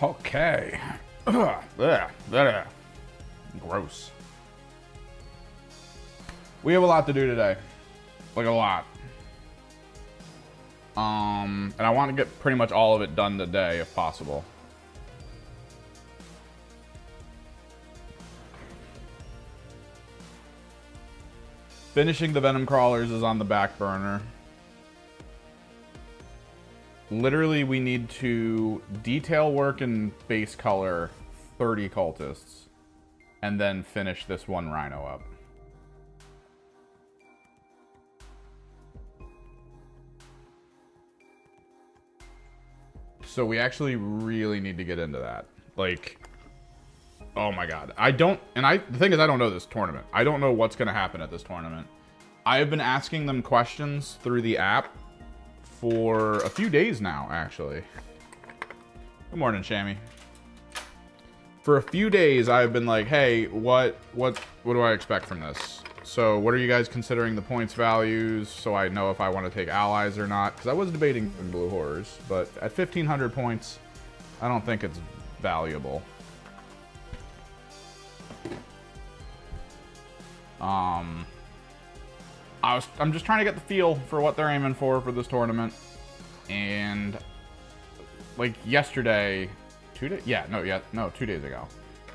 Okay. Ugh. Gross. We have a lot to do today. Like a lot. And I want to get pretty much all of it done today if possible. Finishing the Venom Crawlers is on the back burner. Literally, we need to detail work and base color 30 cultists. And then finish this one rhino up. So we actually really need to get into that. Like, oh my god. The thing is, I don't know this tournament. I don't know what's going to happen at this tournament. I have been asking them questions through the app for a few days now, actually. Good morning, Shammy. For a few days, I've been like, hey, what do I expect from this? So what are you guys considering the points values so I know if I want to take allies or not? Because I was debating Blue Horrors, but at 1,500 points, I don't think it's valuable. I'm just trying to get the feel for what they're aiming for this tournament. And like yesterday, 2 days? No, 2 days ago.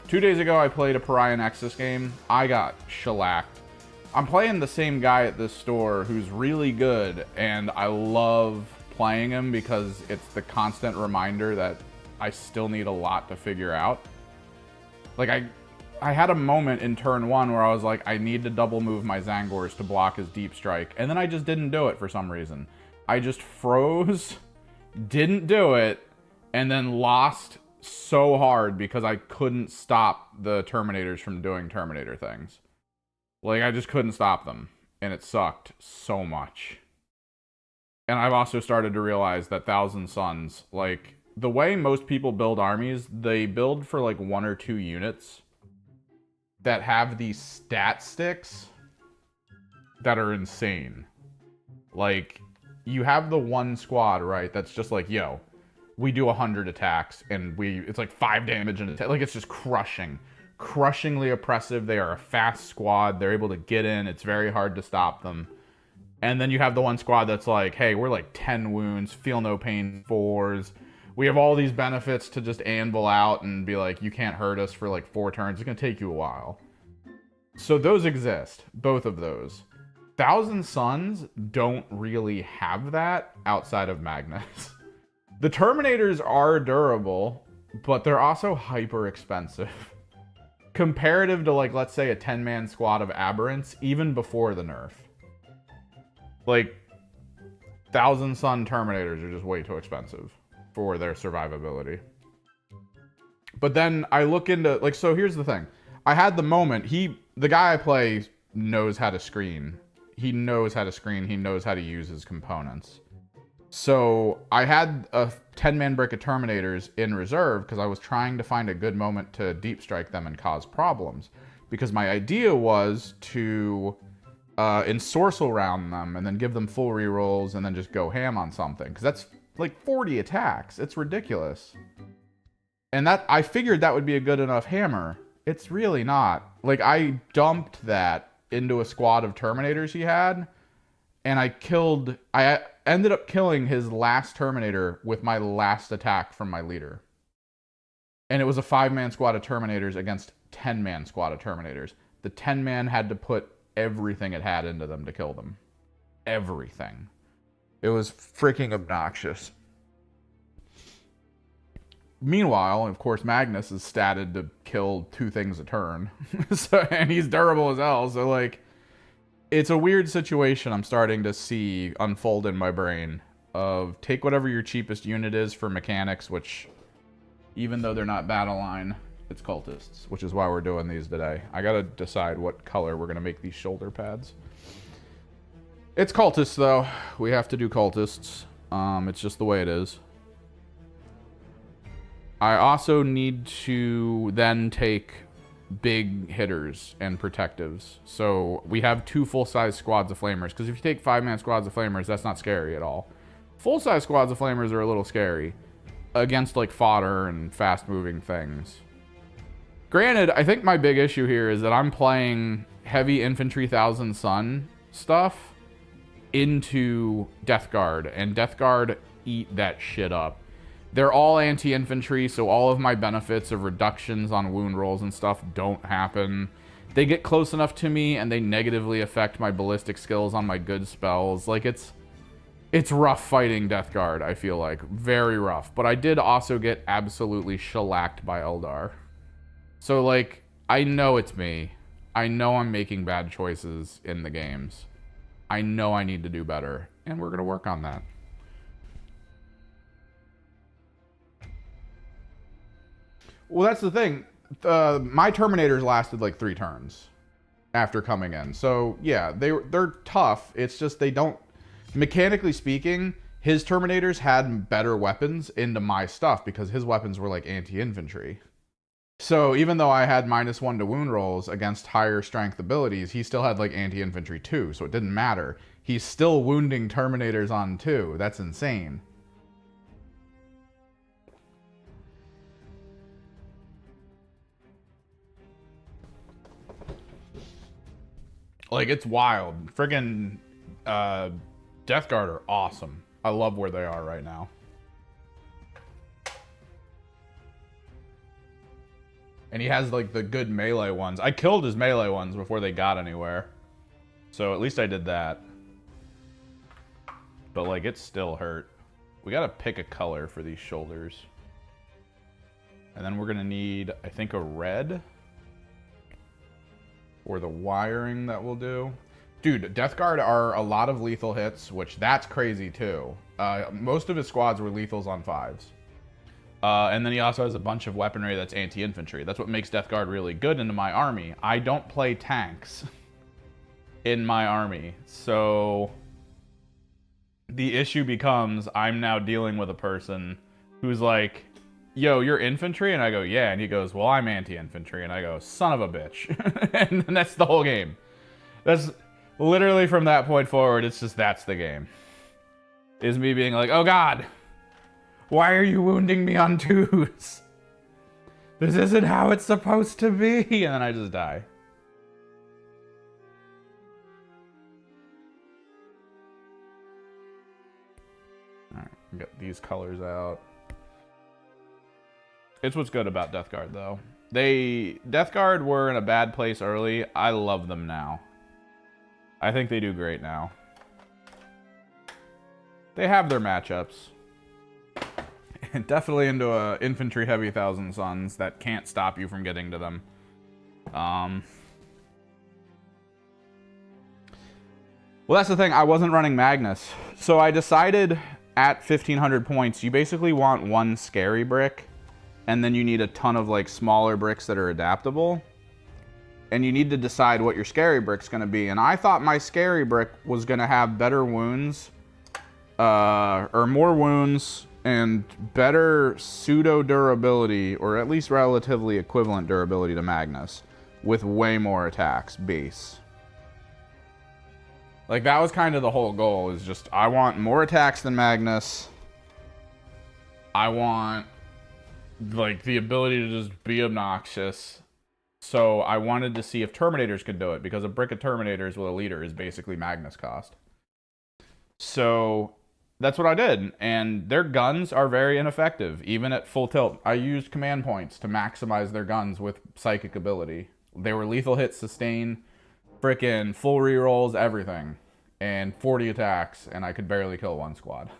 2 days ago, I played a Pariah Nexus game. I got shellacked. I'm playing the same guy at this store who's really good, and I love playing him because it's the constant reminder that I still need a lot to figure out. Like, I had a moment in turn 1 where I was like, I need to double move my Zangors to block his deep strike, and then I just didn't do it for some reason. I just froze, didn't do it, and then lost so hard because I couldn't stop the Terminators from doing Terminator things. Like, I just couldn't stop them, and it sucked so much. And I've also started to realize that Thousand Suns, like, the way most people build armies, they build for, like, 1 or 2 units that have these stat sticks that are insane. Like, you have the one squad, right, that's just like, yo, we do 100 attacks, and it's like 5 damage and attack. Like, it's just crushingly oppressive. They are a fast squad. They're able to get in. It's very hard to stop them. And then you have the one squad that's like, hey, we're like 10 wounds, feel no pain 4s. We have all these benefits to just anvil out and be like, you can't hurt us for like 4 turns. It's going to take you a while. So those exist, both of those. Thousand Suns don't really have that outside of Magnus. The Terminators are durable, but they're also hyper expensive. Comparative to, like, let's say a 10-man squad of Aberrants, even before the nerf. Like, Thousand Sun Terminators are just way too expensive for their survivability. But then I look into, like, so here's the thing. I had the moment, the guy I play knows how to screen. He knows how to screen, he knows how to use his components. So I had a 10-man brick of Terminators in reserve because I was trying to find a good moment to deep strike them and cause problems. Because my idea was to ensorcel round them and then give them full rerolls and then just go ham on something. Because that's like 40 attacks. It's ridiculous. And I figured that would be a good enough hammer. It's really not. Like, I dumped that into a squad of Terminators he had. And I ended up killing his last Terminator with my last attack from my leader. And it was a 5-man squad of Terminators against 10-man squad of Terminators. The 10-man had to put everything it had into them to kill them. Everything. It was freaking obnoxious. Meanwhile, of course, Magnus is statted to kill 2 things a turn. And he's durable as hell, so like, it's a weird situation I'm starting to see unfold in my brain of take whatever your cheapest unit is for mechanics, which, even though they're not battle line, it's cultists, which is why we're doing these today. I gotta decide what color we're gonna make these shoulder pads. It's cultists, though. We have to do cultists. It's just the way it is. I also need to then take big hitters and protectives. So we have 2 full-size squads of flamers, because if you take 5-man squads of flamers, that's not scary at all. Full-size squads of flamers are a little scary. against like fodder and fast moving things. Granted, I think my big issue here is that I'm playing heavy infantry Thousand Sun stuff into Death Guard, and Death Guard eat that shit up. They're all anti-infantry, so all of my benefits of reductions on wound rolls and stuff don't happen. They get close enough to me, and they negatively affect my ballistic skills on my good spells. Like, it's rough fighting Death Guard, I feel like. Very rough. But I did also get absolutely shellacked by Eldar. So, like, I know it's me. I know I'm making bad choices in the games. I know I need to do better, and we're going to work on that. Well, that's the thing. My Terminators lasted like 3 turns after coming in. So, yeah, they're tough. It's just they don't... Mechanically speaking, his Terminators had better weapons into my stuff because his weapons were like anti-infantry. So even though I had -1 to wound rolls against higher strength abilities, he still had like anti-infantry 2, so it didn't matter. He's still wounding Terminators on 2. That's insane. Like, it's wild. Friggin' Death Guard are awesome. I love where they are right now. And he has, like, the good melee ones. I killed his melee ones before they got anywhere. So at least I did that. But, like, it still hurt. We gotta pick a color for these shoulders. And then we're gonna need, I think, a red. Or the wiring that we'll do. Dude, Death Guard are a lot of lethal hits, which that's crazy too. Most of his squads were lethals on 5s. And then he also has a bunch of weaponry that's anti-infantry. That's what makes Death Guard really good into my army. I don't play tanks in my army. So the issue becomes I'm now dealing with a person who's like, yo, you're infantry? And I go, yeah. And he goes, well, I'm anti-infantry. And I go, son of a bitch. And that's the whole game. That's literally from that point forward, it's just that's the game. Is me being like, oh God, why are you wounding me on 2s? This isn't how it's supposed to be. And then I just die. All right, get these colors out. It's what's good about Death Guard, though. Death Guard were in a bad place early. I love them now. I think they do great now. They have their matchups. Definitely into a infantry heavy Thousand Suns that can't stop you from getting to them. Well, that's the thing. I wasn't running Magnus. So I decided at 1,500 points, you basically want 1 scary brick. And then you need a ton of like smaller bricks that are adaptable. And you need to decide what your scary brick's going to be. And I thought my scary brick was going to have better wounds, or more wounds, and better pseudo durability, or at least relatively equivalent durability to Magnus, with way more attacks base. Like, that was kind of the whole goal, is just I want more attacks than Magnus. I want like the ability to just be obnoxious. So I wanted to see if Terminators could do it, because a brick of Terminators with a leader is basically Magnus cost. So that's what I did, and their guns are very ineffective, even at full tilt. I used command points to maximize their guns with psychic ability. They were lethal hits, sustain, frickin' full rerolls, everything, and 40 attacks, and I could barely kill 1 squad.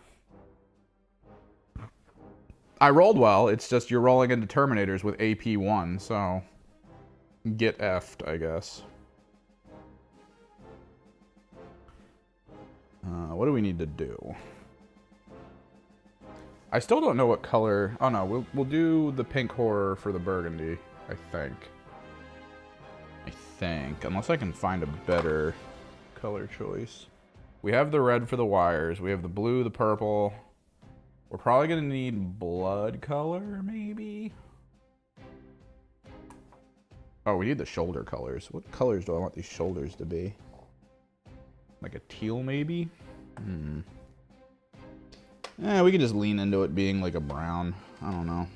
I rolled well, it's just you're rolling into Terminators with AP 1, so get effed, I guess. What do we need to do? I still don't know what color. Oh no, we'll do the pink horror for the burgundy, I think. Unless I can find a better color choice. We have the red for the wires, we have the blue, the purple. We're probably gonna need blood color, maybe? Oh, we need the shoulder colors. What colors do I want these shoulders to be? Like a teal, maybe? We could just lean into it being like a brown. I don't know.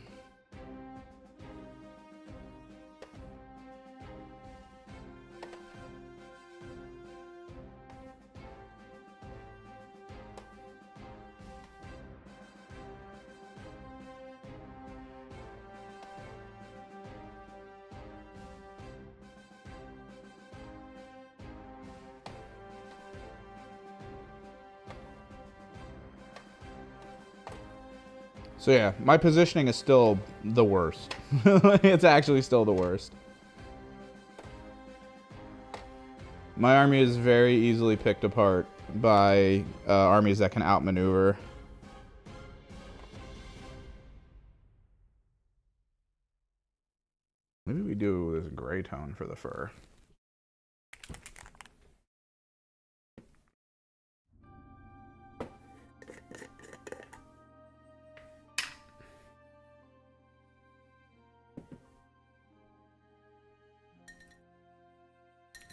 So yeah, my positioning is still the worst. It's actually still the worst. My army is very easily picked apart by armies that can outmaneuver. Maybe we do this gray tone for the fur.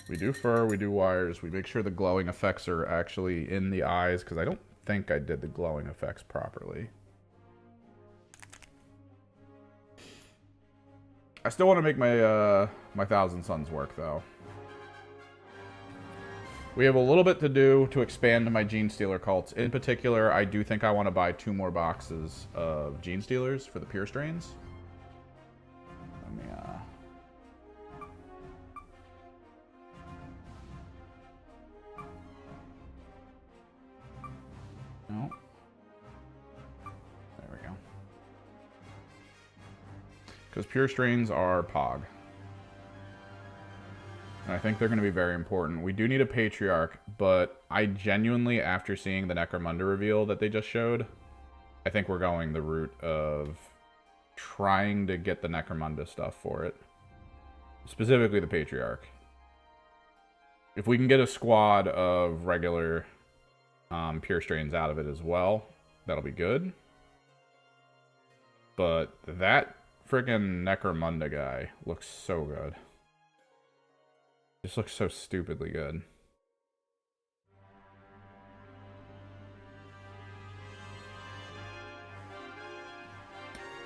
We do fur, we do wires, we make sure the glowing effects are actually in the eyes, because I don't think I did the glowing effects properly. I still want to make my my Thousand Suns work, though. We have a little bit to do to expand my Gene Stealer cults. In particular, I do think I want to buy 2 more boxes of Gene Stealers for the Pure Strains. Let me, No. There we go. Because Pure Strains are Pog. And I think they're going to be very important. We do need a Patriarch, but I genuinely, after seeing the Necromunda reveal that they just showed, I think we're going the route of trying to get the Necromunda stuff for it. Specifically the Patriarch. If we can get a squad of regular Pure Strains out of it as well, that'll be good. But that friggin' Necromunda guy looks so good. Just looks so stupidly good.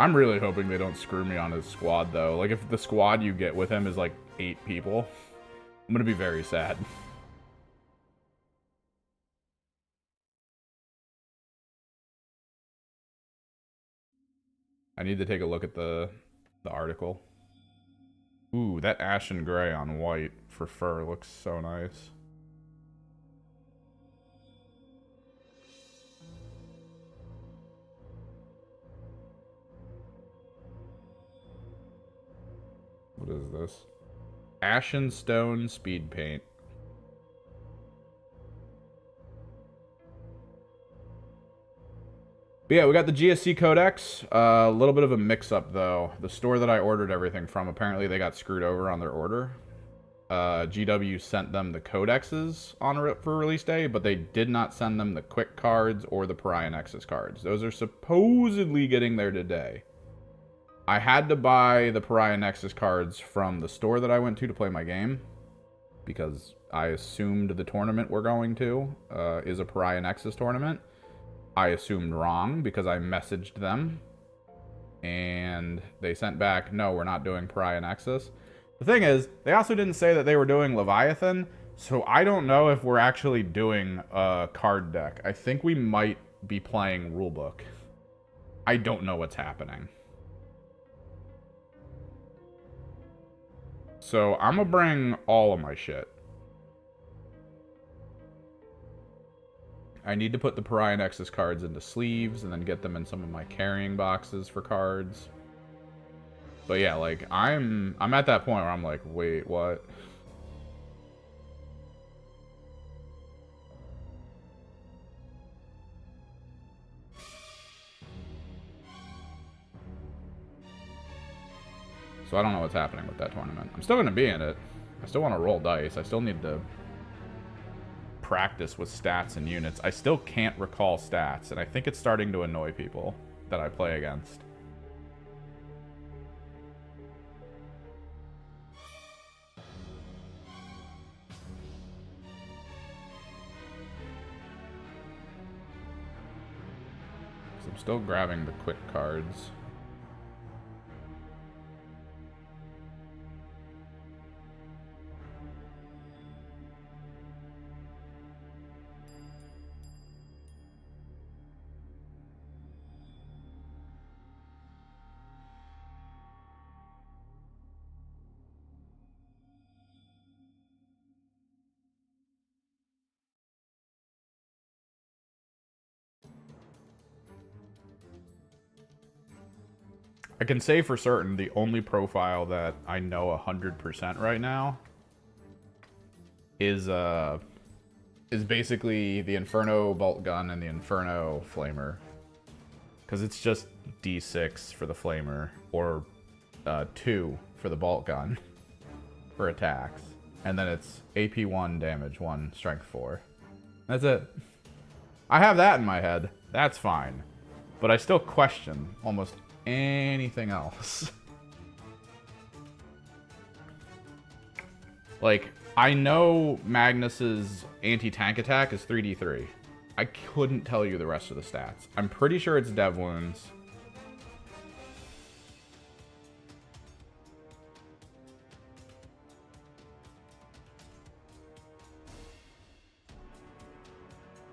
I'm really hoping they don't screw me on his squad, though. Like, if the squad you get with him is like 8 people, I'm gonna be very sad. I need to take a look at the article. Ooh, that ashen gray on white for fur looks so nice. What is this? Ashen Stone Speed Paint. But yeah, we got the GSC Codex. A little bit of a mix-up, though. The store that I ordered everything from, apparently they got screwed over on their order. GW sent them the Codexes for release day, but they did not send them the Quick cards or the Pariah Nexus cards. Those are supposedly getting there today. I had to buy the Pariah Nexus cards from the store that I went to play my game, because I assumed the tournament we're going to is a Pariah Nexus tournament. I assumed wrong because I messaged them and they sent back, no, we're not doing Pariah Nexus. The thing is, they also didn't say that they were doing Leviathan, so I don't know if we're actually doing a card deck. I think we might be playing Rulebook. I don't know what's happening. So I'm gonna bring all of my shit. I need to put the Pariah Nexus cards into sleeves and then get them in some of my carrying boxes for cards. But yeah, like, I'm at that point where I'm like, wait, what? So I don't know what's happening with that tournament. I'm still going to be in it. I still want to roll dice. I still need to practice with stats and units. I still can't recall stats, and I think it's starting to annoy people that I play against. Still grabbing the quick cards. I can say for certain the only profile that I know 100% right now is basically the Inferno bolt gun and the Inferno flamer, because it's just D6 for the flamer or 2 for the bolt gun for attacks, and then it's AP 1, damage 1, strength 4. That's it. I have that in my head. That's fine, but I still question almost anything else. Like, I know Magnus's anti-tank attack is 3d3. I couldn't tell you the rest of the stats. I'm pretty sure it's dev wounds.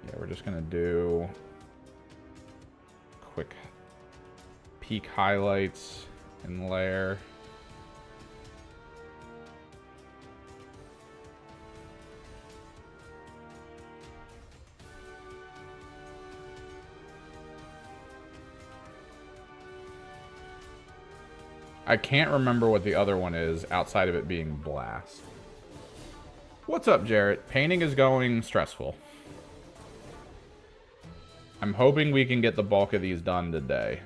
Yeah, we're just gonna do quick peak highlights in layer. I can't remember what the other one is outside of it being blast. What's up, Jarrett? Painting is going stressful. I'm hoping we can get the bulk of these done today,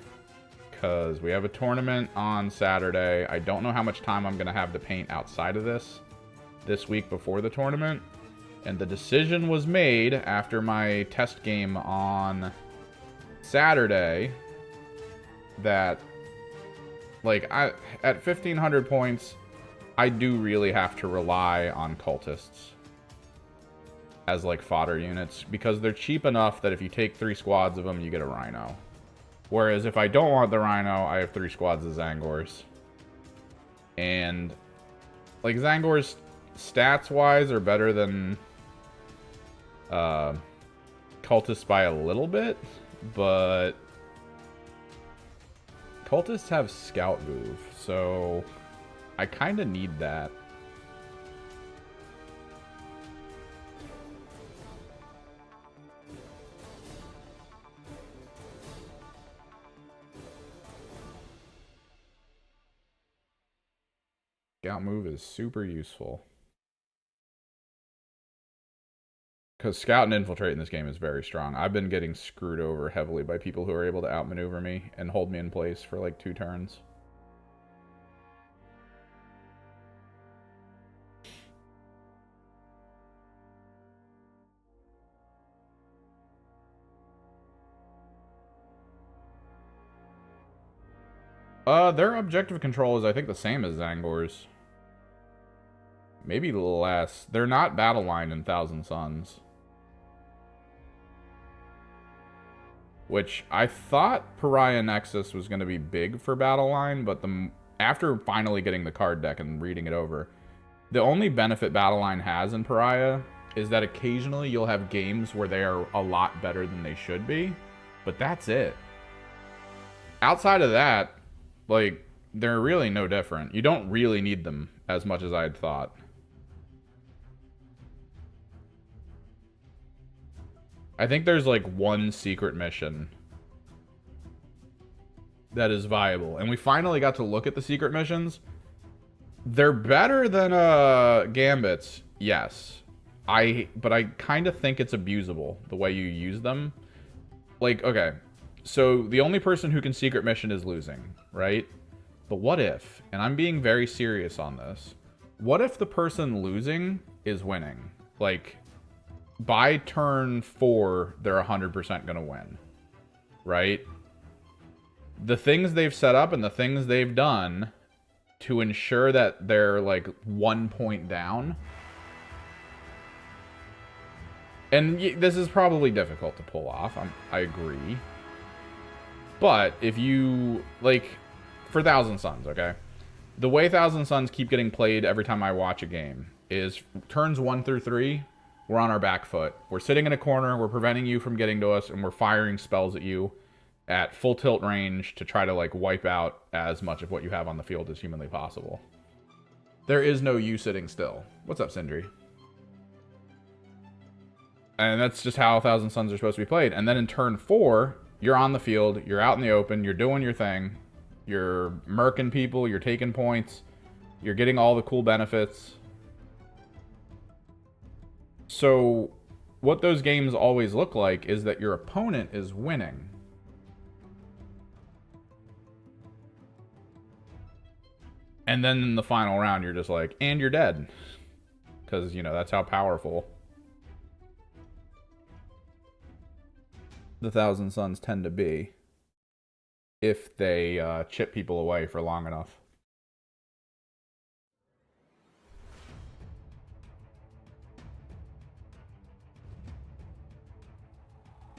because we have a tournament on Saturday. I don't know how much time I'm going to have to paint outside of this week before the tournament. And the decision was made after my test game on Saturday that, like, at 1,500 points, I do really have to rely on cultists as, like, fodder units, because they're cheap enough that if you take 3 squads of them, you get a Rhino. Whereas if I don't want the Rhino, I have 3 squads of Zangors. And, like, Zangors stats-wise are better than cultists by a little bit, but cultists have scout move, so I kind of need that. Scout move is super useful, because scout and infiltrate in this game is very strong. I've been getting screwed over heavily by people who are able to outmaneuver me and hold me in place for like 2 turns. Their objective control is, I think, the same as Zangor's. Maybe less. They're not battle line in Thousand Suns, which I thought Pariah Nexus was going to be big for battle line, but after finally getting the card deck and reading it over, the only benefit battle line has in Pariah is that occasionally you'll have games where they are a lot better than they should be, but that's it. Outside of that, like, they're really no different. You don't really need them as much as I'd thought. I think there's like one secret mission that is viable, and we finally got to look at the secret missions. They're better than Gambits, yes. But I kind of think it's abusable the way you use them. Like, okay, so the only person who can secret mission is losing, right? But what if, and I'm being very serious on this, what if the person losing is winning? Like, by turn 4, they're 100% gonna win, right? The things they've set up and the things they've done to ensure that they're like 1 point down. And this is probably difficult to pull off. I agree. But if you, like, for Thousand Suns, okay? The way Thousand Suns keep getting played every time I watch a game is turns 1 through 3, we're on our back foot. We're sitting in a corner, we're preventing you from getting to us, and we're firing spells at you at full tilt range to try to, like, wipe out as much of what you have on the field as humanly possible. There is no you sitting still. What's up, Sindri? And that's just how Thousand Suns are supposed to be played. And then in turn 4, you're on the field, you're out in the open, you're doing your thing, you're murking people, you're taking points, you're getting all the cool benefits. So what those games always look like is that your opponent is winning. And then in the final round, you're just like, and you're dead. Because, you know, that's how powerful the Thousand Suns tend to be if they chip people away for long enough.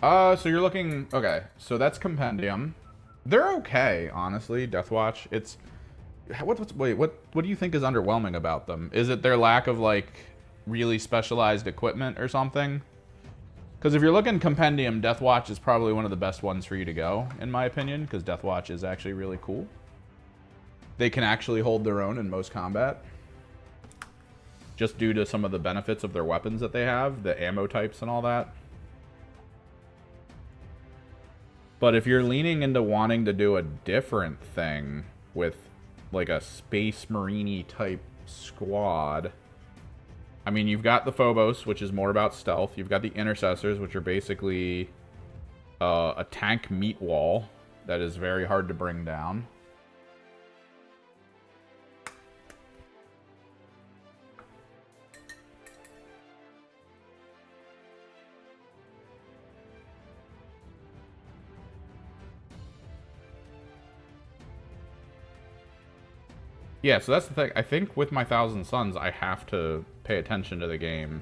So you're looking... Okay, so that's Compendium. They're okay, honestly, Deathwatch. It's... Wait, what do you think is underwhelming about them? Is it their lack of, like, really specialized equipment or something? Because if you're looking Compendium, Deathwatch is probably one of the best ones for you to go, in my opinion, because Deathwatch is actually really cool. They can actually hold their own in most combat, just due to some of the benefits of their weapons that they have, the ammo types and all that. But if you're leaning into wanting to do a different thing with, like, a Space Marine-y type squad... I mean, you've got the Phobos, which is more about stealth. You've got the Intercessors, which are basically a tank meat wall that is very hard to bring down. Yeah, so that's the thing. I think with my Thousand Suns, I have to pay attention to the game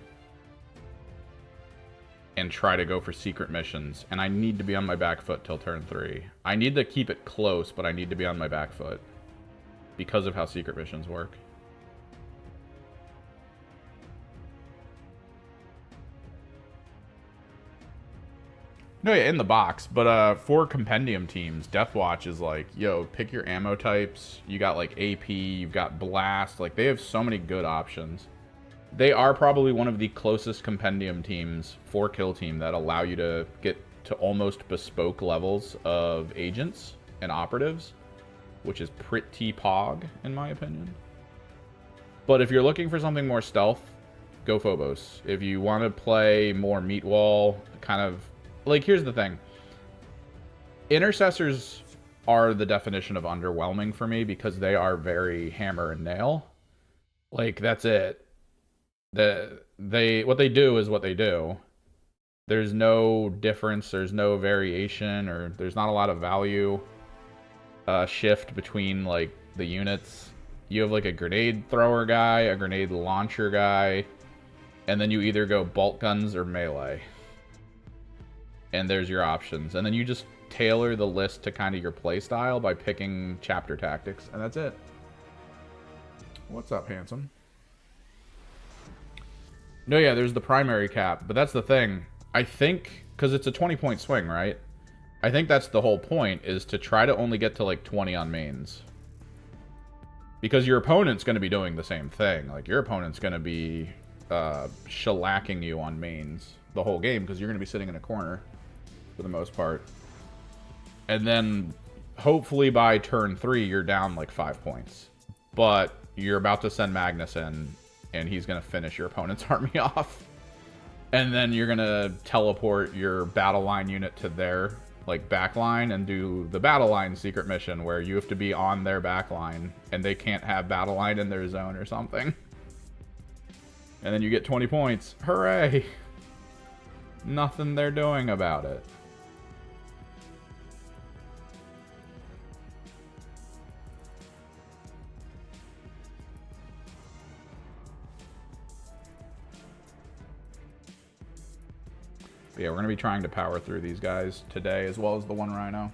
and try to go for secret missions. And I need to be on my back foot till turn 3. I need to keep it close, but I need to be on my back foot because of how secret missions work. No, yeah, in the box. But for Compendium teams, Deathwatch is like, yo, pick your ammo types. You got, like, AP, you've got Blast. Like, they have so many good options. They are probably one of the closest Compendium teams for Kill Team that allow you to get to almost bespoke levels of agents and operatives, which is pretty pog, in my opinion. But if you're looking for something more stealth, go Phobos. If you want to play more meat wall, kind of... Like, here's the thing. Intercessors are the definition of underwhelming for me because they are very hammer and nail. Like, that's it. What they do is what they do. There's no difference, there's no variation, or there's not a lot of value shift between, like, the units. You have, like, a grenade thrower guy, a grenade launcher guy, and then you either go bolt guns or melee. And there's your options. And then you just tailor the list to kind of your playstyle by picking chapter tactics, and that's it. What's up, handsome? No, yeah, there's the primary cap, but that's the thing. I think, because it's a 20-point swing, right? I think that's the whole point, is to try to only get to, like, 20 on mains. Because your opponent's going to be doing the same thing. Like, your opponent's going to be shellacking you on mains the whole game, because you're going to be sitting in a corner for the most part. And then, hopefully by turn 3, you're down, like, 5 points. But you're about to send Magnus in, and he's going to finish your opponent's army off. And then you're going to teleport your battle line unit to their, like, back line and do the battle line secret mission where you have to be on their back line and they can't have battle line in their zone or something. And then you get 20 points. Hooray! Nothing they're doing about it. But yeah, we're going to be trying to power through these guys today, as well as the one Rhino.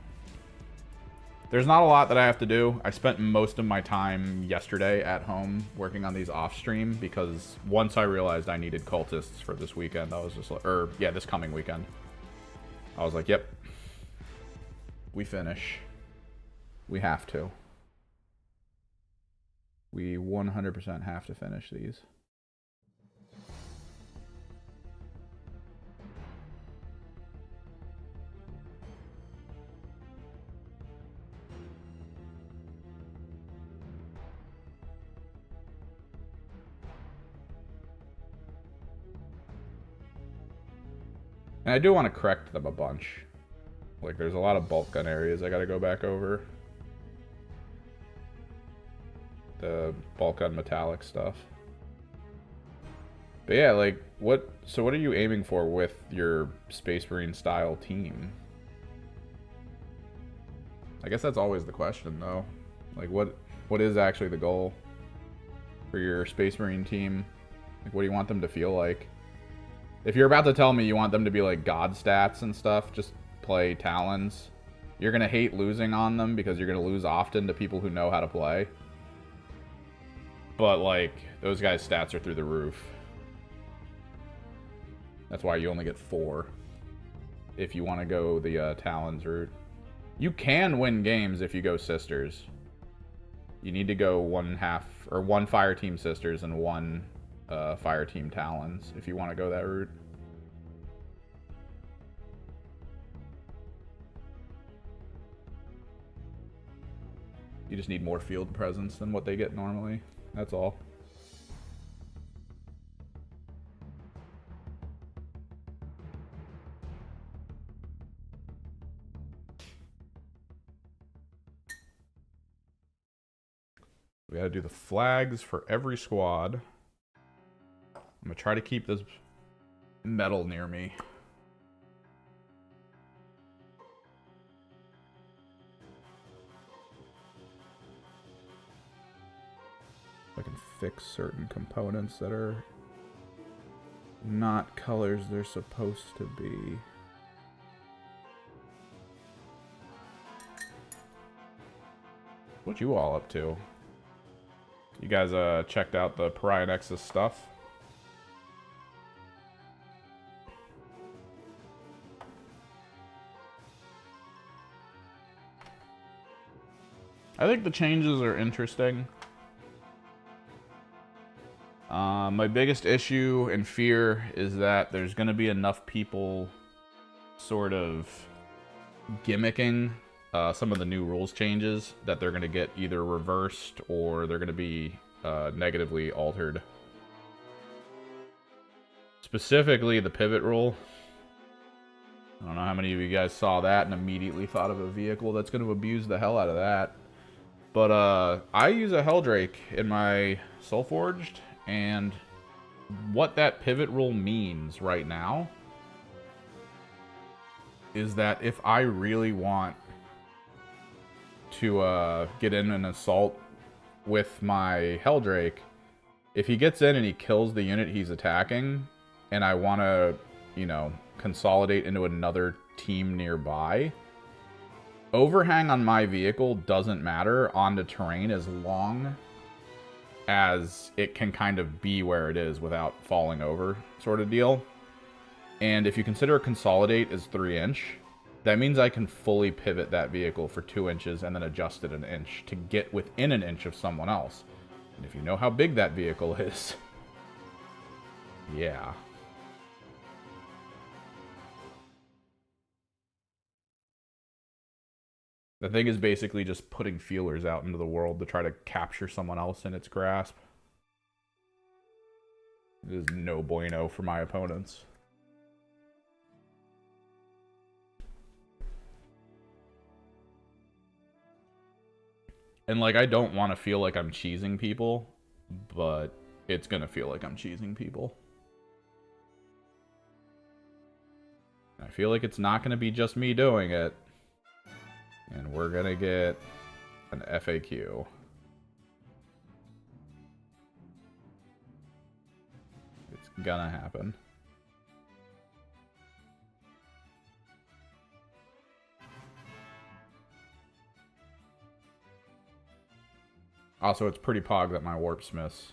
There's not a lot that I have to do. I spent most of my time yesterday at home working on these off stream because once I realized I needed cultists for this weekend, I was just like, or yeah, this coming weekend. I was like, yep. We finish. We have to. We 100% have to finish these. And I do want to correct them a bunch. Like, there's a lot of bolt gun areas I gotta go back over. The bolt gun metallic stuff. But yeah, like, so what are you aiming for with your Space Marine style team? I guess that's always the question, though. Like, what is actually the goal for your Space Marine team? Like, what do you want them to feel like? If you're about to tell me you want them to be like god stats and stuff, just play Talons. You're going to hate losing on them because you're going to lose often to people who know how to play. But, like, those guys' stats are through the roof. That's why you only get 4 if you want to go the Talons route. You can win games if you go Sisters. You need to go 1 Fire Team Sisters and 1 Fire Team Talons if you want to go that route. You just need more field presence than what they get normally. That's all. We gotta do the flags for every squad. I'm gonna try to keep this metal near me. I can fix certain components that are not colors they're supposed to be. What you all up to? You guys checked out the Pariah Nexus stuff? I think the changes are interesting. My biggest issue and fear is that there's going to be enough people sort of gimmicking some of the new rules changes that they're going to get either reversed or they're going to be negatively altered. Specifically, the pivot rule. I don't know how many of you guys saw that and immediately thought of a vehicle that's going to abuse the hell out of that. But I use a Helldrake in my Soulforged, and what that pivot rule means right now is that if I really want to get in an assault with my Helldrake, if he gets in and he kills the unit he's attacking, and I want to, you know, consolidate into another team nearby, overhang on my vehicle doesn't matter on the terrain as long as it can kind of be where it is without falling over, sort of deal. And if you consider consolidate as 3-inch, that means I can fully pivot that vehicle for 2 inches and then adjust it an inch to get within an inch of someone else. And if you know how big that vehicle is, yeah. The thing is basically just putting feelers out into the world to try to capture someone else in its grasp. It is no bueno for my opponents. And, like, I don't want to feel like I'm cheesing people, but it's gonna feel like I'm cheesing people. I feel like it's not gonna be just me doing it. And we're gonna get an FAQ. It's gonna happen. Also, it's pretty pog that my warp smiths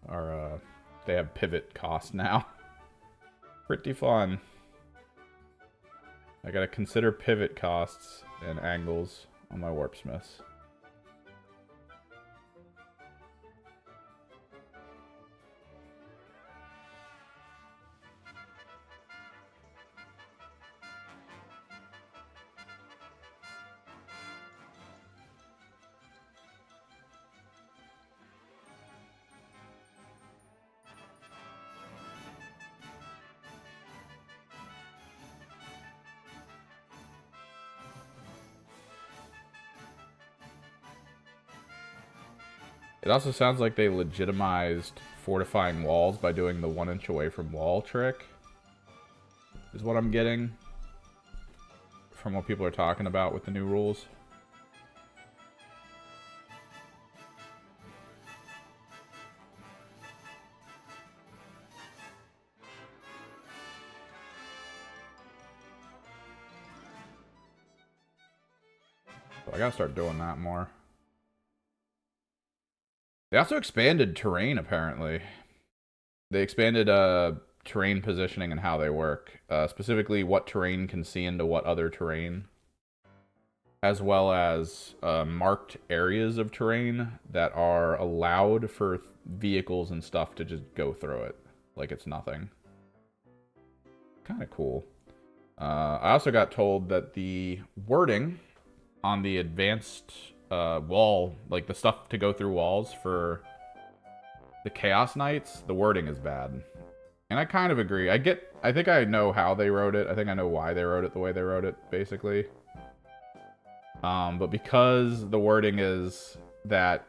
are, they have pivot cost now. Pretty fun. I gotta consider pivot costs and angles on my warp smiths. It also sounds like they legitimized fortifying walls by doing the 1 inch away from wall trick. Is what I'm getting from what people are talking about with the new rules. So I gotta start doing that more. They also expanded terrain, apparently. They expanded terrain positioning and how they work. Specifically, what terrain can see into what other terrain. As well as marked areas of terrain that are allowed for vehicles and stuff to just go through it. Like it's nothing. Kind of cool. I also got told that the wording on the advanced... wall, like the stuff to go through walls for the Chaos Knights, the wording is bad. And I kind of agree. I think I know how they wrote it. I think I know why they wrote it the way they wrote it, basically. But because the wording is that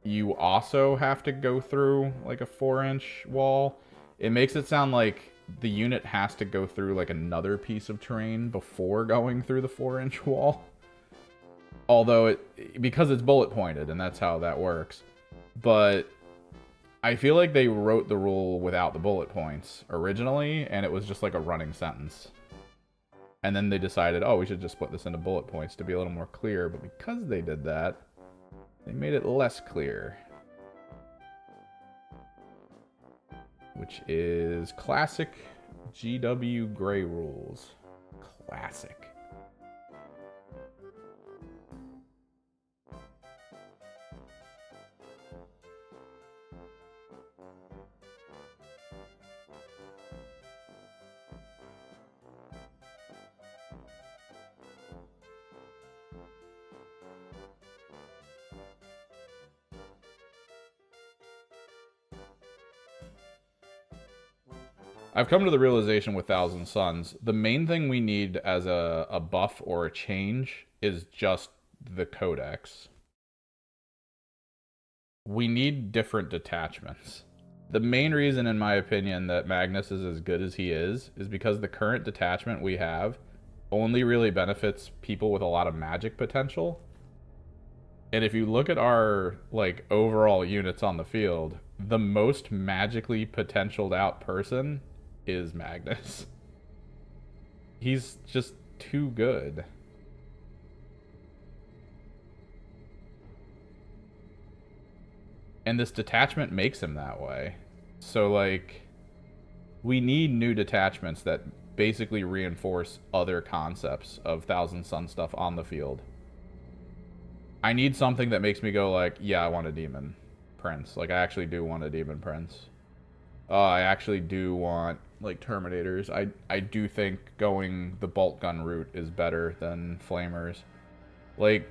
you also have to go through like a 4-inch wall, it makes it sound like the unit has to go through like another piece of terrain before going through the 4-inch wall. Although, because it's bullet pointed, and that's how that works. But I feel like they wrote the rule without the bullet points originally, and it was just like a running sentence. And then they decided, oh, we should just split this into bullet points to be a little more clear. But because they did that, they made it less clear. Which is classic GW Gray rules. Classic. I've come to the realization with Thousand Suns, the main thing we need as a buff or a change is just the Codex. We need different detachments. The main reason, in my opinion, that Magnus is as good as he is because the current detachment we have only really benefits people with a lot of magic potential. And if you look at our, like, overall units on the field, the most magically potentialed out person is Magnus. He's just too good. And this detachment makes him that way. So, like, we need new detachments that basically reinforce other concepts of Thousand Sun stuff on the field. I need something that makes me go like, yeah, I want a demon prince. Like, I actually do want a demon prince. I actually do want, like, Terminators. I do think going the bolt gun route is better than Flamers. Like,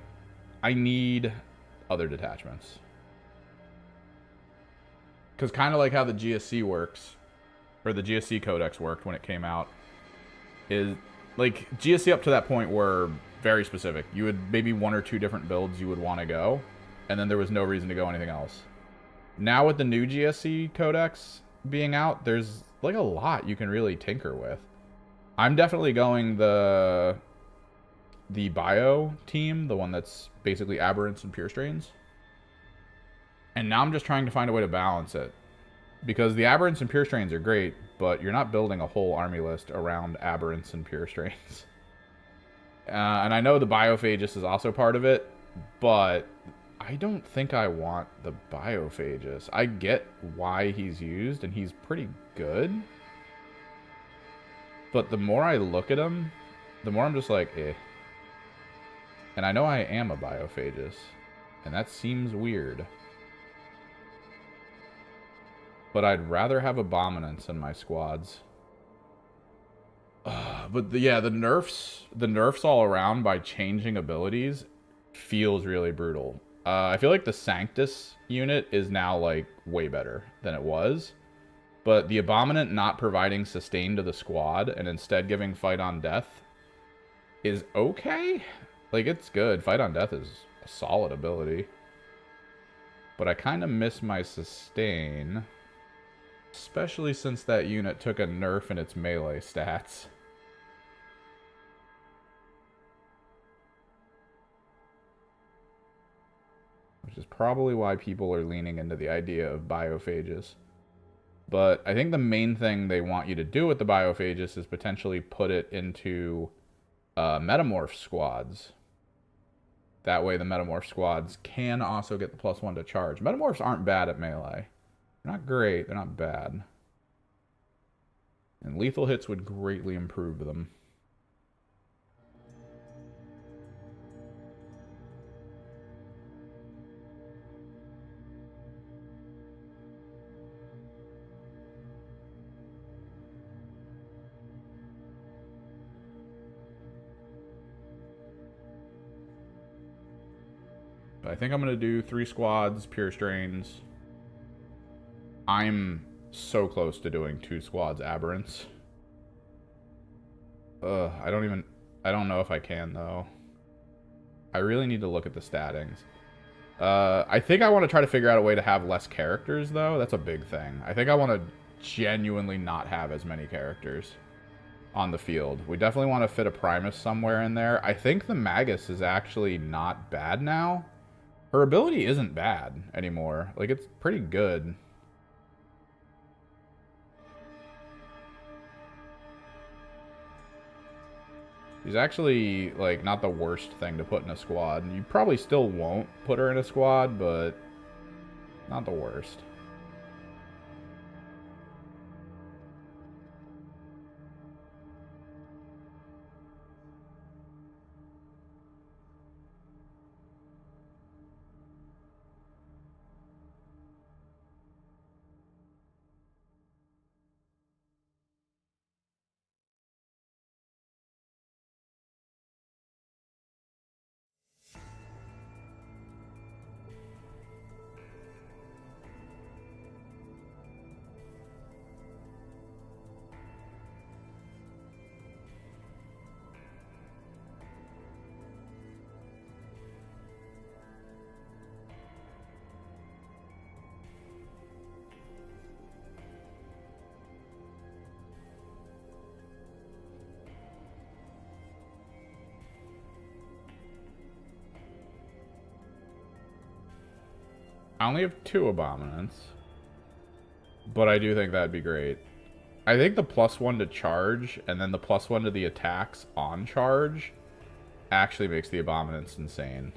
I need other detachments. Because kind of like how the GSC works, or the GSC Codex worked when it came out, is, like, GSC up to that point were very specific. You would, maybe 1 or 2 different builds you would want to go, and then there was no reason to go anything else. Now with the new GSC Codex being out, there's, like, a lot you can really tinker with. I'm definitely going the bio team, the one that's basically Aberrants and Pure Strains. And now I'm just trying to find a way to balance it. Because the Aberrants and Pure Strains are great, but you're not building a whole army list around Aberrants and Pure Strains. And I know the Biophagus is also part of it, but I don't think I want the biophagus. I get why he's used, and he's pretty good. But the more I look at him, the more I'm just like, eh. And I know I am a biophagus, and that seems weird. But I'd rather have Abominants in my squads. But yeah, the nerfs all around by changing abilities feels really brutal. I feel like the Sanctus unit is now like way better than it was. But the Abominant not providing sustain to the squad and instead giving Fight on Death is okay. Like, it's good. Fight on Death is a solid ability. But I kind of miss my sustain. Especially since that unit took a nerf in its melee stats. Which is probably why people are leaning into the idea of biophages. But I think the main thing they want you to do with the biophages is potentially put it into metamorph squads. That way the metamorph squads can also get the +1 to charge. Metamorphs aren't bad at melee. They're not great, they're not bad. And lethal hits would greatly improve them. I think I'm going to do 3 squads, pure strains. I'm so close to doing 2 squads, aberrants. I don't know if I can, though. I really need to look at the statings. I think I want to try to figure out a way to have less characters, though. That's a big thing. I think I want to genuinely not have as many characters on the field. We definitely want to fit a Primus somewhere in there. I think the Magus is actually not bad now. Her ability isn't bad anymore. Like, it's pretty good. She's actually, like, not the worst thing to put in a squad. You probably still won't put her in a squad, but not the worst. I only have 2 Abominants, but I do think that'd be great. I think the +1 to charge and then the +1 to the attacks on charge actually makes the Abominants insane.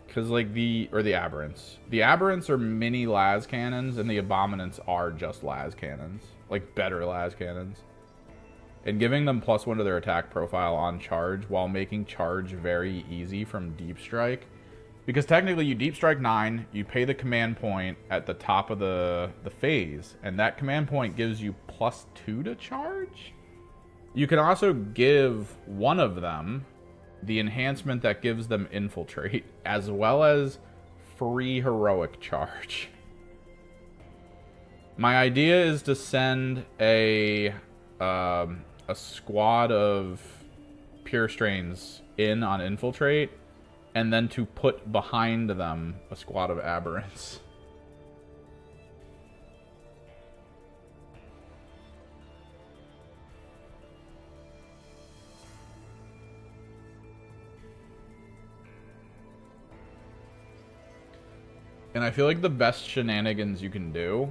Because, like, the Aberrants. The Aberrants are mini las cannons, and the Abominants are just las cannons. Like, better las cannons. And giving them +1 to their attack profile on charge while making charge very easy from Deep Strike. Because technically you Deep Strike 9, you pay the command point at the top of the phase, and that command point gives you +2 to charge? You can also give one of them the enhancement that gives them Infiltrate, as well as free Heroic Charge. My idea is to send a squad of Pure Strains in on Infiltrate, and then to put behind them a squad of Aberrants. And I feel like the best shenanigans you can do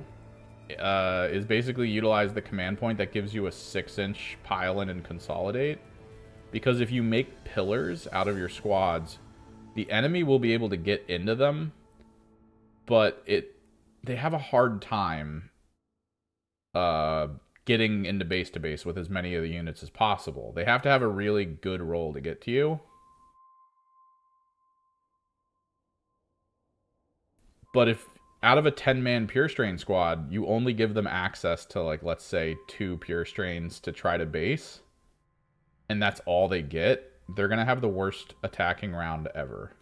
is basically utilize the command point that gives you a 6-inch pile-in and consolidate. Because if you make pillars out of your squads, the enemy will be able to get into them, but they have a hard time getting into base to base with as many of the units as possible. They have to have a really good roll to get to you. But if out of a 10-man Pure Strain squad, you only give them access to, like, let's say 2 Pure Strains to try to base, and that's all they get, they're going to have the worst attacking round ever.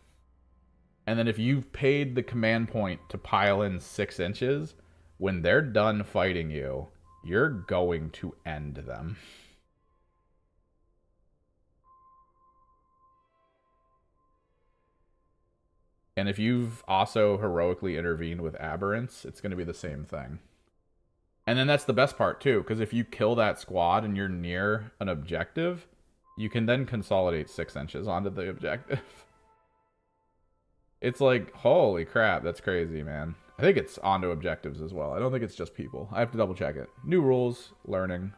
And then if you've paid the command point to pile in 6 inches, when they're done fighting you, you're going to end them. And if you've also heroically intervened with Aberrants, it's going to be the same thing. And then that's the best part, too, because if you kill that squad and you're near an objective, you can then consolidate 6 inches onto the objective. It's like, holy crap, that's crazy, man. I think it's onto objectives as well. I don't think it's just people. I have to double check it. New rules, learning.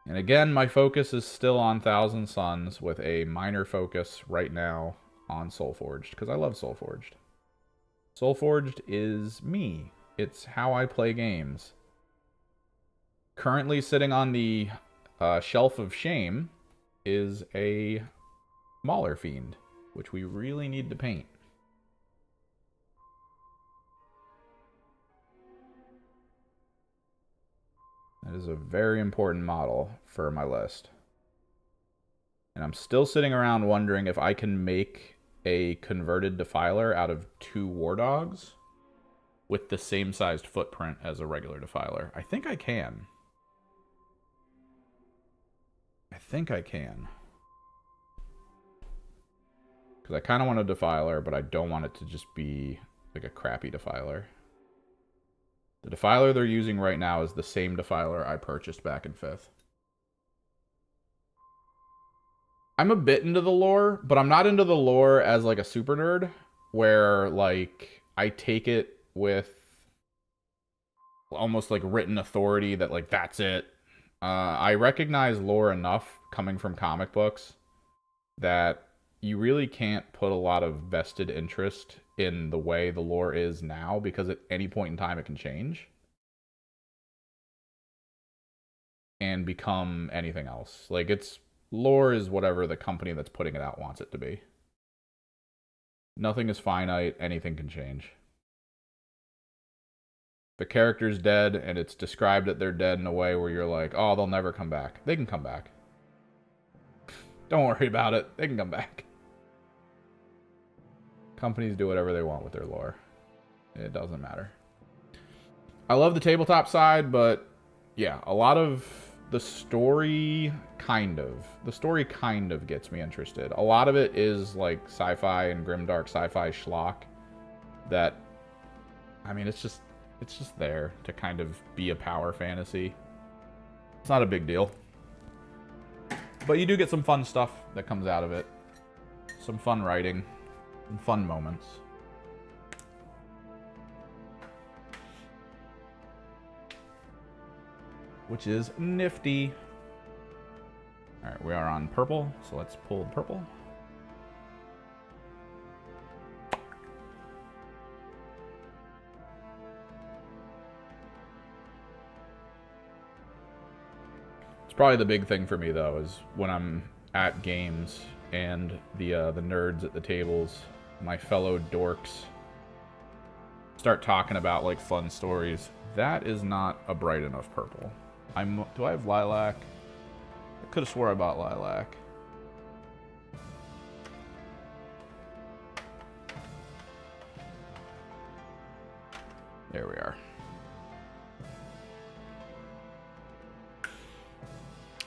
And again, my focus is still on Thousand Suns with a minor focus right now on Soulforged, because I love Soulforged. Soulforged is me. It's how I play games. Currently sitting on the shelf of shame is a Mauler Fiend, which we really need to paint. That is a very important model for my list. And I'm still sitting around wondering if I can make a converted Defiler out of 2 War Dogs with the same sized footprint as a regular Defiler. I think I can. I think I can. Because I kind of want a Defiler, but I don't want it to just be like a crappy Defiler. The Defiler they're using right now is the same Defiler I purchased back in 5th. I'm a bit into the lore, but I'm not into the lore as like a super nerd, where like I take it with almost like written authority that like that's it. I recognize lore enough coming from comic books that you really can't put a lot of vested interest in the way the lore is now, because at any point in time it can change and become anything else. Like, it's lore is whatever the company that's putting it out wants it to be. Nothing is finite, anything can change. The character's dead and it's described that they're dead in a way where you're like, oh, they'll never come back. They can come back. Don't worry about it. They can come back. Companies do whatever they want with their lore. It doesn't matter. I love the tabletop side, but yeah, a lot of the story kind of gets me interested. A lot of it is like sci-fi and grimdark sci-fi schlock that, I mean, it's just there to kind of be a power fantasy. It's not a big deal. But you do get some fun stuff that comes out of it. Some fun writing. Some fun moments. Which is nifty. Alright, we are on purple, so let's pull the purple. It's probably the big thing for me, though, is when I'm at games and the nerds at the tables, my fellow dorks, start talking about like fun stories. That is not a bright enough purple. Do I have lilac? I could have swore I bought lilac. There we are.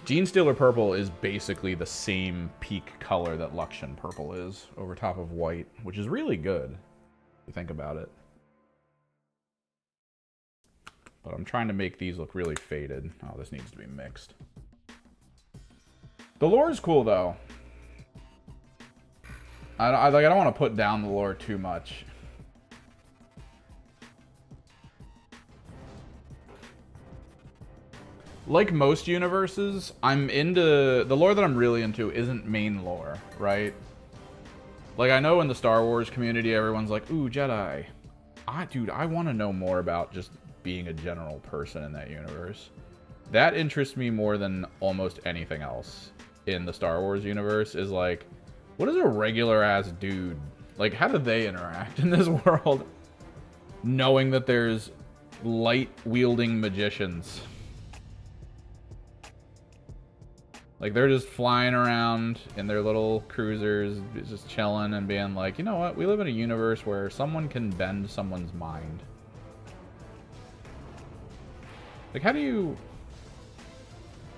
Genestealer purple is basically the same peak color that Luxian purple is over top of white, which is really good if you think about it. But I'm trying to make these look really faded. Oh, this needs to be mixed. The lore is cool, though. I don't want to put down the lore too much. like most universes, I'm into... The lore that I'm really into isn't main lore, right? Like, I know in the Star Wars community, everyone's like, ooh, Jedi. Dude, I want to know more about just being a general person in that universe. That interests me more than almost anything else in the Star Wars universe, is like, what is a regular-ass dude? Like, how do they interact in this world? Knowing that there's light-wielding magicians. Like, they're just flying around in their little cruisers, just chilling and being like, you know what? We live in a universe where someone can bend someone's mind. Like, how do you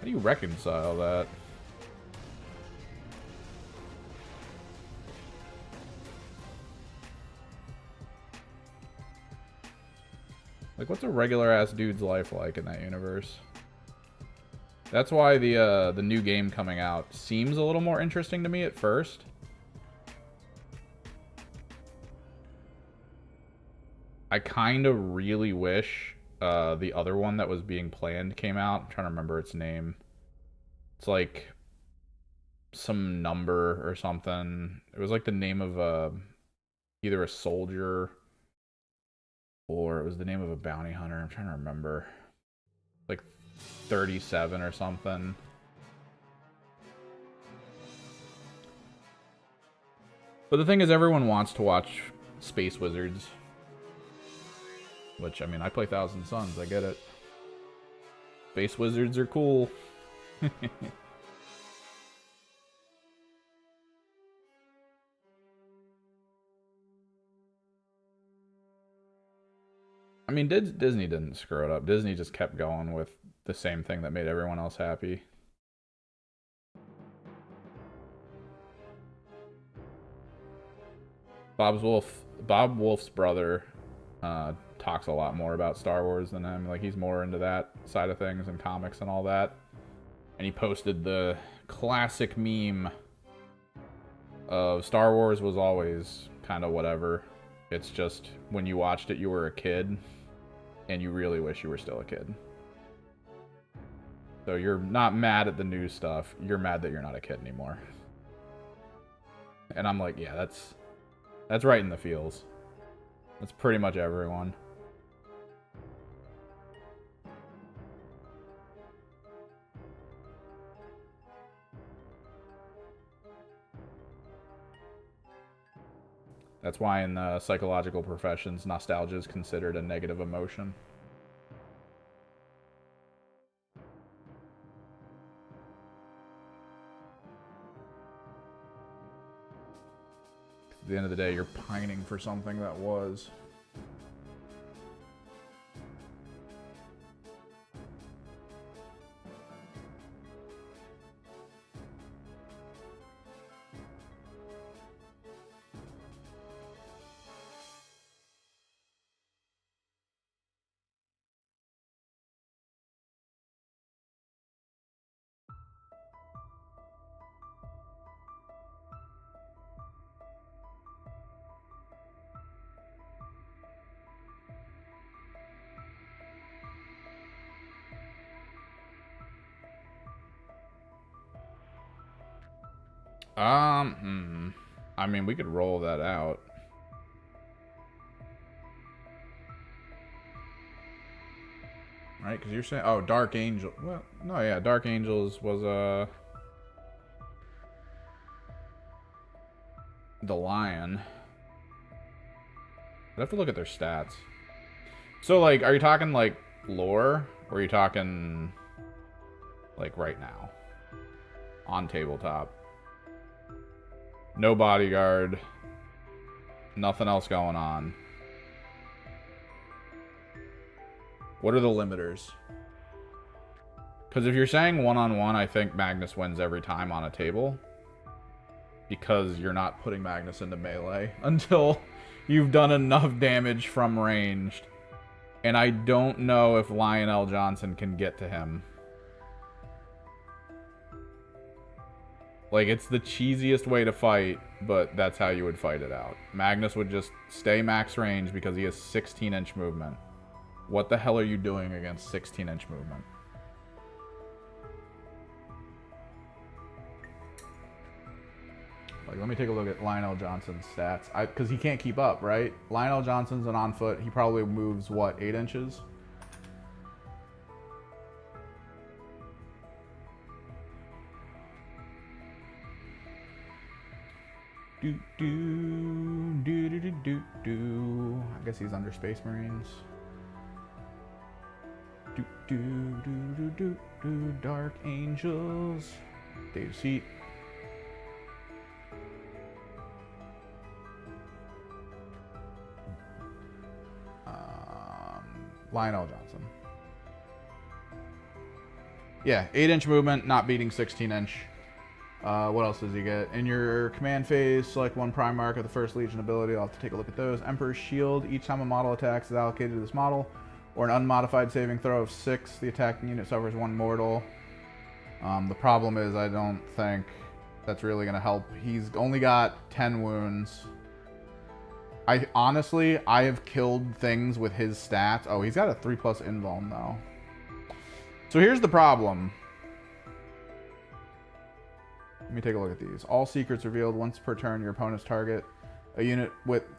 reconcile that? Like, what's a regular-ass dude's life like in that universe? That's why the new game coming out seems a little more interesting to me at first. I kind of really wish the other one that was being planned came out. I'm trying to remember its name. It's like some number or something. It was like the name of either a soldier or it was the name of a bounty hunter. I'm trying to remember. Like 37 or something. But the thing is, everyone wants to watch Space Wizards. Which, I mean, I play Thousand Suns. I get it. Space Wizards are cool. I mean, Disney didn't screw it up. Disney just kept going with the same thing that made everyone else happy. Bob Wolf's brother talks a lot more about Star Wars than him. Like, he's more into that side of things and comics and all that. And he posted the classic meme of Star Wars was always kind of whatever. It's just when you watched it, you were a kid, and you really wish you were still a kid. So you're not mad at the new stuff. You're mad that you're not a kid anymore. And I'm like, yeah, that's right in the feels. That's pretty much everyone. That's why in the psychological professions, nostalgia is considered a negative emotion. At the end of the day, you're pining for something that was. I mean, we could roll that out. Right, because you're saying, oh, Dark Angel. Well, no, yeah, Dark Angels was the lion. I'd have to look at their stats. So, like, are you talking like lore, or are you talking like right now on tabletop? No bodyguard. Nothing else going on. What are the limiters? Because if you're saying one-on-one, I think Magnus wins every time on a table. Because you're not putting Magnus into melee until you've done enough damage from ranged. And I don't know if Lionel Johnson can get to him. Like, it's the cheesiest way to fight, but that's how you would fight it out. Magnus would just stay max range because he has 16-inch movement. What the hell are you doing against 16-inch movement? Like, let me take a look at Lionel Johnson's stats. Because he can't keep up, right? Lionel Johnson's an on foot. He probably moves, what, 8 inches? I guess he's under Space Marines. Dark Angels. Dave Seat. Lionel Johnson. Yeah, 8-inch movement, not beating 16-inch. What else does he get? In your command phase, select one prime mark of the first Legion ability. I'll have to take a look at those. Emperor's Shield. Each time a model attacks is allocated to this model, or an unmodified saving throw of 6, the attacking unit suffers 1 mortal. The problem is I don't think that's really going to help. He's only got 10 wounds. Honestly, I have killed things with his stats. Oh, he's got a 3+ invuln though. So here's the problem. Let me take a look at these. All secrets revealed once per turn. Your opponent's target a unit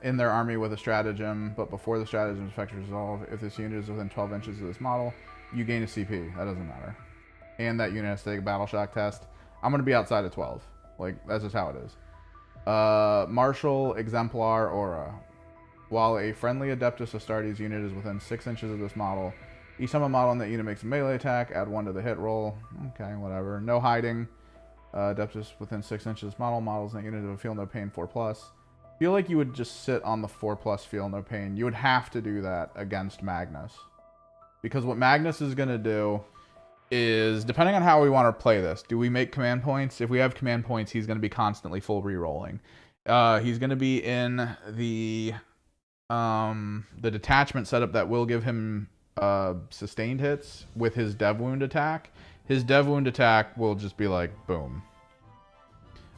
in their army with a stratagem, but before the stratagem's effect is resolved, if this unit is within 12 inches of this model, you gain a CP. That doesn't matter. And that unit has to take a battle shock test. I'm going to be outside of 12. Like, that's just how it is. Martial Exemplar Aura. While a friendly Adeptus Astartes unit is within 6 inches of this model, each time a model in that unit makes a melee attack, add 1 to the hit roll. Okay, whatever. No hiding. Adeptus within 6 inches of this model. Models in that unit will feel no pain 4+. Feel like you would just sit on the 4+ feel no pain. You would have to do that against Magnus. Because what Magnus is going to do is, depending on how we want to play this, do we make command points? If we have command points, he's going to be constantly full re-rolling. He's going to be in the detachment setup that will give him sustained hits with his dev wound attack. His dev wound attack will just be like, boom.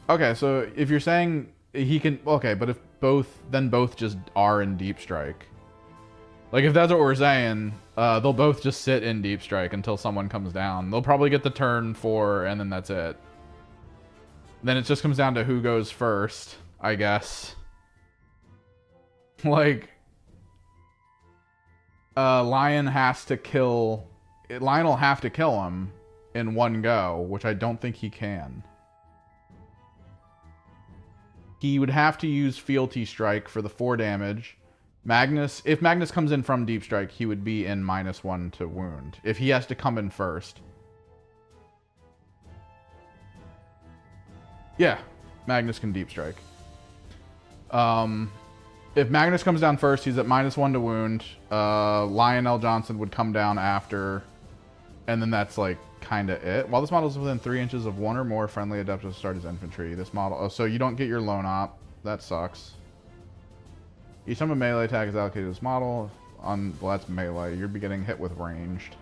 Okay, so if you're saying he can, okay, but if both just are in deep strike. Like, if that's what we're saying, they'll both just sit in deep strike until someone comes down. They'll probably get the turn 4, and then that's it. Then it just comes down to who goes first, I guess. Like, Lion will have to kill him in one go, which I don't think he can. He would have to use Fealty Strike for the 4 damage. Magnus, if Magnus comes in from Deep Strike, he would be in -1 to wound. If he has to come in first. Yeah, Magnus can Deep Strike. If Magnus comes down first, he's at -1 to wound. Lionel Johnson would come down after, and then that's like kind of it. While this model is within 3 inches of 1 or more friendly Adeptus Astartes infantry, this model, oh, so you don't get your lone op. That sucks. Each time a melee attack is allocated to this model, well, that's melee. You'll be getting hit with ranged.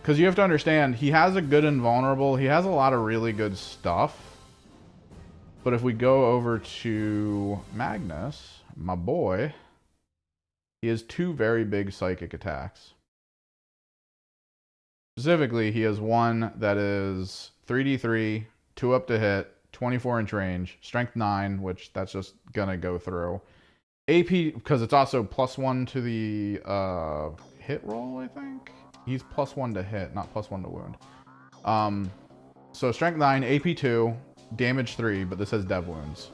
Because you have to understand, he has a good invulnerable. He has a lot of really good stuff. But if we go over to Magnus, my boy, he has 2 very big psychic attacks. Specifically, he has one that is 3d3, 2 up to hit, 24-inch range, strength 9, which that's just gonna go through. AP, because it's also +1 to the hit roll, I think? He's +1 to hit, not +1 to wound. So strength 9, AP 2, damage 3, but this has dev wounds.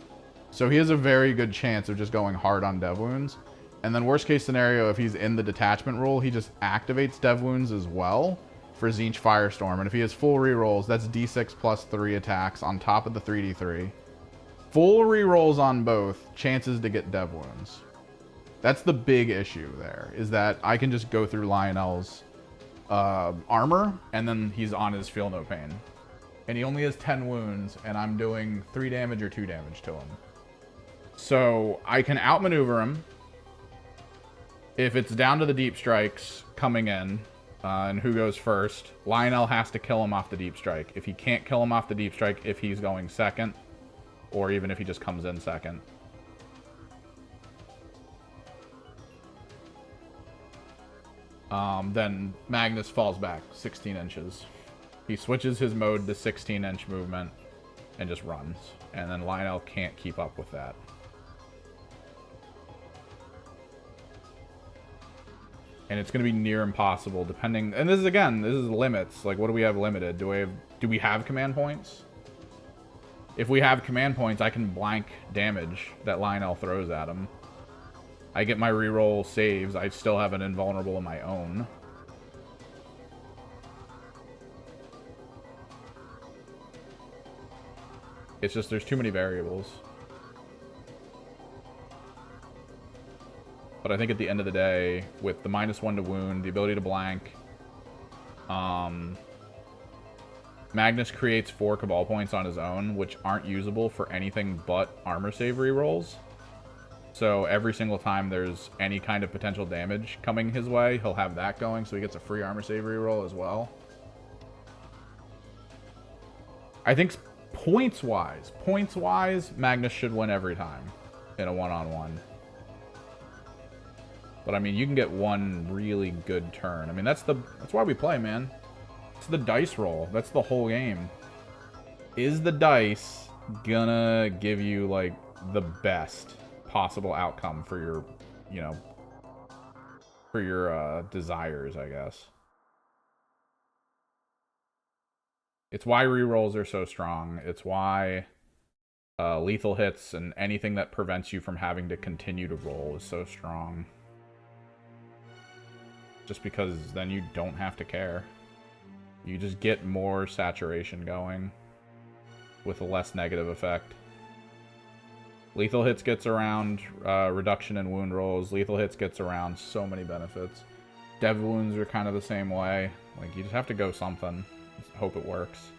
So he has a very good chance of just going hard on dev wounds. And then worst case scenario, if he's in the detachment roll, he just activates dev wounds as well for Tzeentch Firestorm. And if he has full rerolls, that's D6 +3 attacks on top of the 3d3. Full rerolls on both, chances to get dev wounds. That's the big issue there, is that I can just go through Lionel's armor, and then he's on his Feel No Pain. And he only has 10 wounds, and I'm doing 3 damage or 2 damage to him. So I can outmaneuver him. If it's down to the deep strikes coming in, and who goes first, Lionel has to kill him off the deep strike. If he can't kill him off the deep strike, if he's going second, or even if he just comes in second. Then Magnus falls back 16 inches. He switches his mode to 16-inch movement, and just runs. And then Lionel can't keep up with that. And it's going to be near impossible depending... And this is, again, this is limits. Like, what do we have limited? Do we have command points? If we have command points, I can blank damage that Lionel throws at him. I get my reroll saves. I still have an invulnerable of my own. It's just there's too many variables. But I think at the end of the day, with the -1 to wound, the ability to blank, Magnus creates 4 Cabal points on his own, which aren't usable for anything but armor save rerolls. So every single time there's any kind of potential damage coming his way, he'll have that going, so he gets a free armor save reroll as well. I think points-wise, Magnus should win every time in a one-on-one. But I mean, you can get one really good turn. I mean, that's why we play, man. It's the dice roll. That's the whole game. Is the dice gonna give you like the best possible outcome for your, you know, for your desires, I guess. It's why rerolls are so strong. It's why lethal hits and anything that prevents you from having to continue to roll is so strong. Just because then you don't have to care. You just get more saturation going with a less negative effect. Lethal hits gets around reduction in wound rolls. Lethal hits gets around so many benefits. Dev wounds are kind of the same way. Like, you just have to go something. Just hope it works.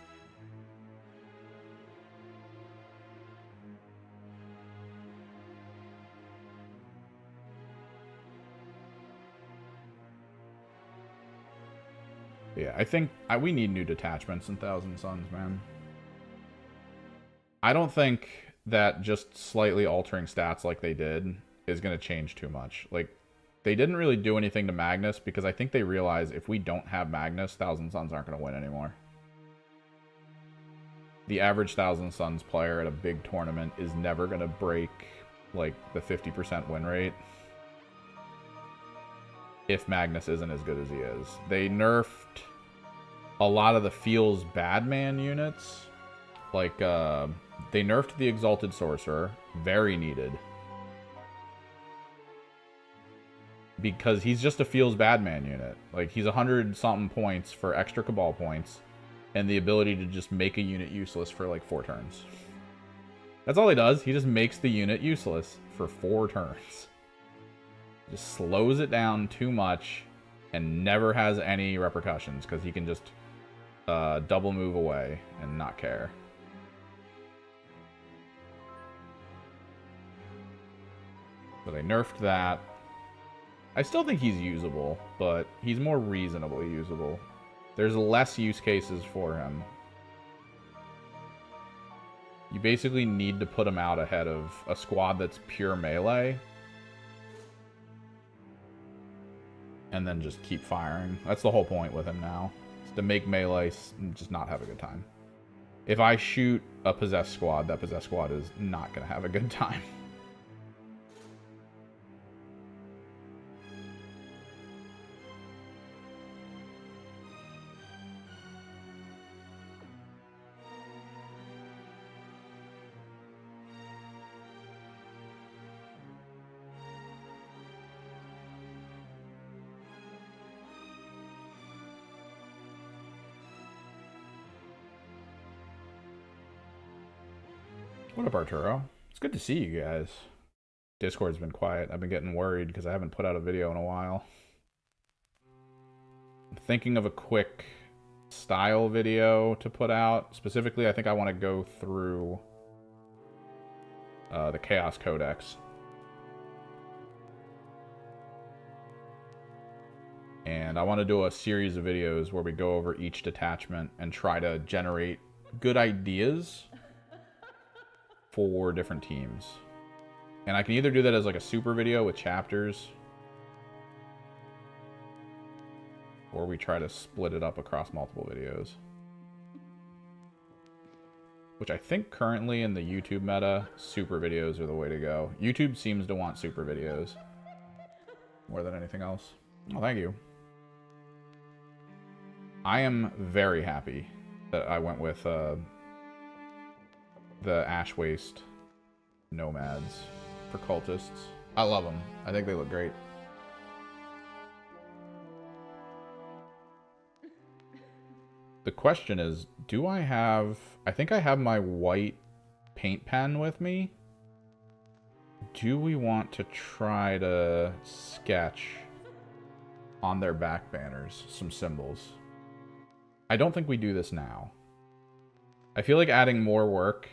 Yeah, I think we need new detachments in Thousand Suns, man. I don't think that just slightly altering stats like they did is going to change too much. Like, they didn't really do anything to Magnus because I think they realize if we don't have Magnus, Thousand Suns aren't going to win anymore. The average Thousand Suns player at a big tournament is never going to break, like, the 50% win rate if Magnus isn't as good as he is. They nerfed a lot of the feels bad man units. Like, they nerfed the Exalted Sorcerer. Very needed. Because he's just a feels bad man unit. Like, he's 100-something points for extra Cabal points. And the ability to just make a unit useless for, like, 4 turns. That's all he does. He just makes the unit useless for 4 turns. Just slows it down too much and never has any repercussions because he can just double move away and not care. So they nerfed that. I still think he's usable, but he's more reasonably usable. There's less use cases for him. You basically need to put him out ahead of a squad that's pure melee. And then just keep firing. That's the whole point with him now. Is to make melee just not have a good time. If I shoot a possessed squad, that possessed squad is not going to have a good time. What up, Arturo? It's good to see you guys. Discord's been quiet. I've been getting worried because I haven't put out a video in a while. I'm thinking of a quick style video to put out. Specifically, I think I want to go through the Chaos Codex. And I want to do a series of videos where we go over each detachment and try to generate good ideas for different teams. And I can either do that as like a super video with chapters, or we try to split it up across multiple videos. which I think currently in the YouTube meta, super videos are the way to go. YouTube seems to want super videos more than anything else. Oh, thank you. I am very happy that I went with the Ash Waste Nomads for cultists. I love them. I think they look great. The question is, do I have... I think I have my white paint pen with me. Do we want to try to sketch on their back banners some symbols? I don't think we do this now. I feel like adding more work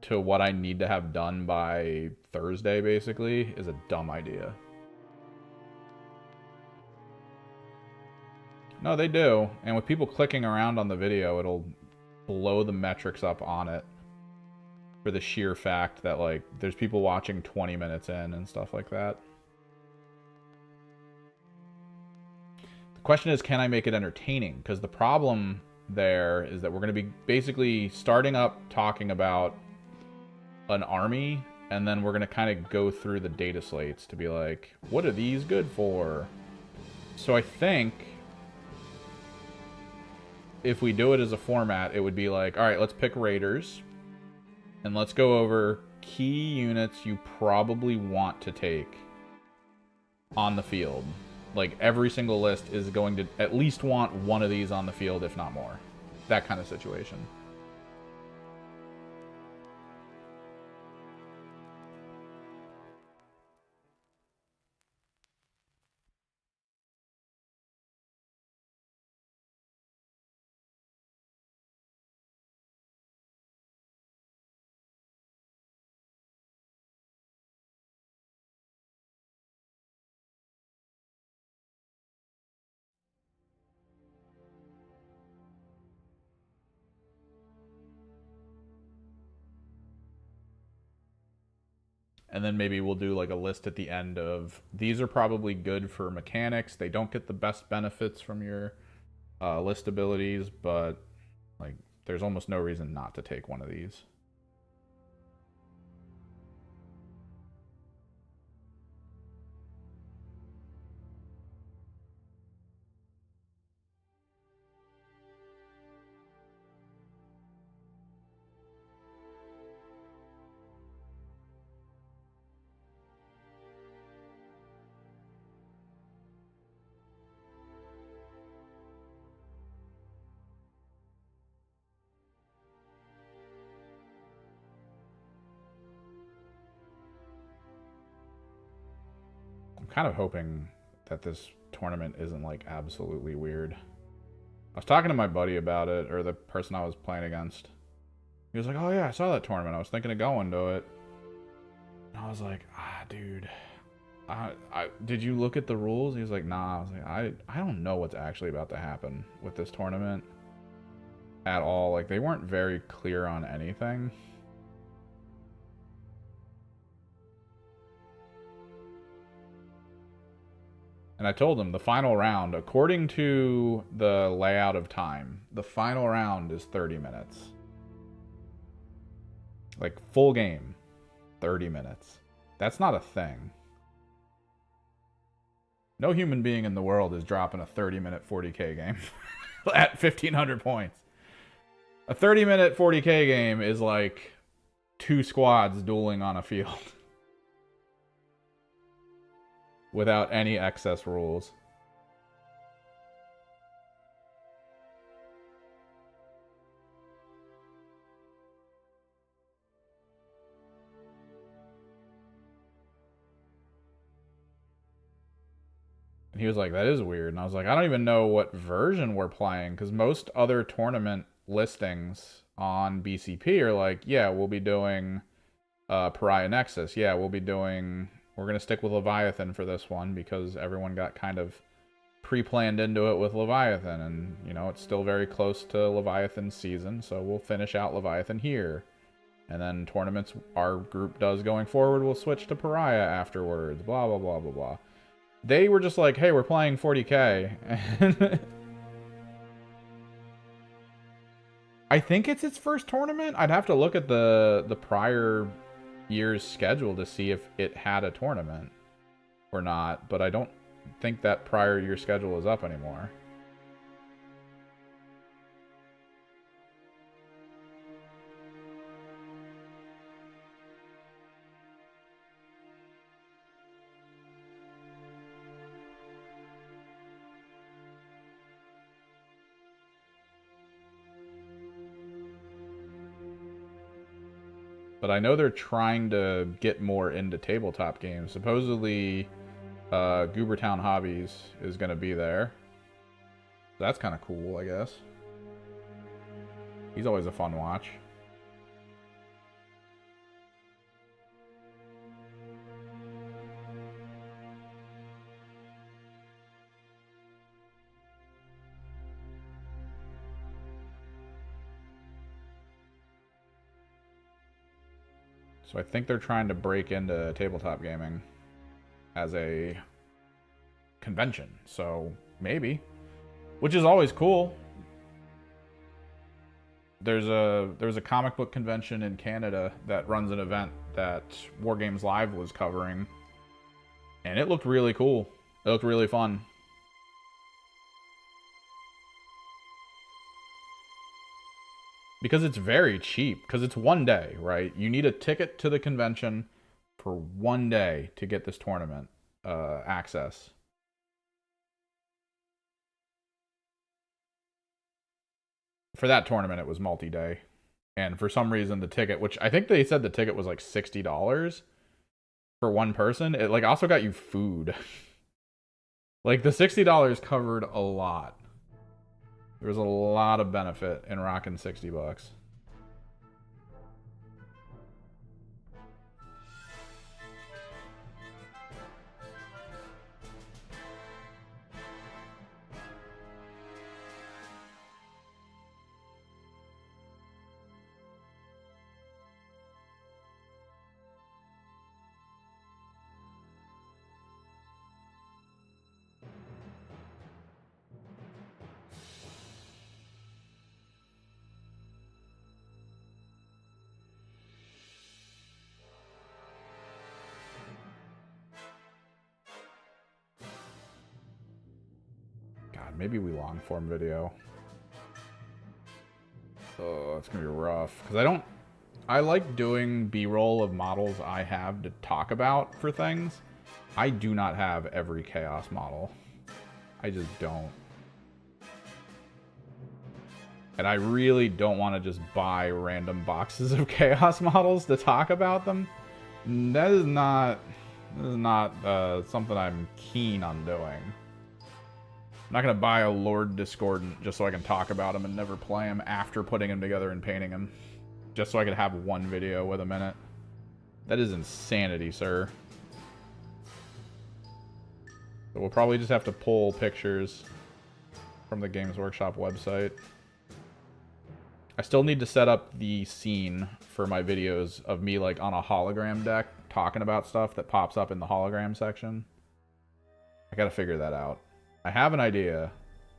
to what I need to have done by Thursday, basically, is a dumb idea. No, they do. And with people clicking around on the video, it'll blow the metrics up on it. For the sheer fact that, like, there's people watching 20 minutes in and stuff like that. The question is, can I make it entertaining? Because the problem there is that we're going to be basically starting up talking about an army, and then we're going to kind of go through the data slates to be like, what are these good for? So I think if we do it as a format, it would be like, all right, let's pick raiders, and let's go over key units you probably want to take on the field. Like, every single list is going to at least want one of these on the field, if not more. That kind of situation. And then maybe we'll do like a list at the end of, these are probably good for mechanics. They don't get the best benefits from your list abilities, but like there's almost no reason not to take one of these. I'm kind of hoping that this tournament isn't like absolutely weird. I was talking to my buddy about it, or the person I was playing against. He was like, oh yeah, I saw that tournament. I was thinking of going to it. And I was like, dude, did you look at the rules? He was like, nah. I was like, I don't know what's actually about to happen with this tournament at all. Like, they weren't very clear on anything. And I told him the final round, according to the layout of time, the final round is 30 minutes. Like, full game, 30 minutes. That's not a thing. No human being in the world is dropping a 30-minute 40k game at 1,500 points. A 30-minute 40k game is like 2 squads dueling on a field. Without any excess rules. And he was like, that is weird. And I was like, I don't even know what version we're playing, because most other tournament listings on BCP are like, yeah, we'll be doing Pariah Nexus. Yeah, we'll be doing... We're going to stick with Leviathan for this one because everyone got kind of pre-planned into it with Leviathan. And, you know, it's still very close to Leviathan season, so we'll finish out Leviathan here. And then tournaments our group does going forward, we'll switch to Pariah afterwards, blah, blah, blah, blah, blah. They were just like, hey, we're playing 40k. I think it's its first tournament. I'd have to look at the prior year's schedule to see if it had a tournament or not, but I don't think that prior year schedule is up anymore. But I know they're trying to get more into tabletop games. Supposedly, Goobertown Hobbies is going to be there. That's kind of cool, I guess. He's always a fun watch. So I think they're trying to break into tabletop gaming as a convention. So maybe, which is always cool. There's a comic book convention in Canada that runs an event that War Games Live was covering, and it looked really cool. It looked really fun. Because it's very cheap, because it's one day, right? You need a ticket to the convention for one day to get this tournament access. For that tournament, it was multi-day. And for some reason, the ticket, which I think they said the ticket was like $60 for one person, it like also got you food. Like the $60 covered a lot. There was a lot of benefit in rocking $60. God, maybe we long form video. Oh, it's gonna be rough. Because I like doing B-roll of models I have to talk about for things. I do not have every Chaos model. I just don't. And I really don't want to just buy random boxes of Chaos models to talk about them. That is not something I'm keen on doing. I'm not going to buy a Lord Discordant just so I can talk about him and never play him after putting him together and painting him. Just so I could have one video with him in it. That is insanity, sir. So we'll probably just have to pull pictures from the Games Workshop website. I still need to set up the scene for my videos of me like on a hologram deck talking about stuff that pops up in the hologram section. I gotta figure that out. I have an idea.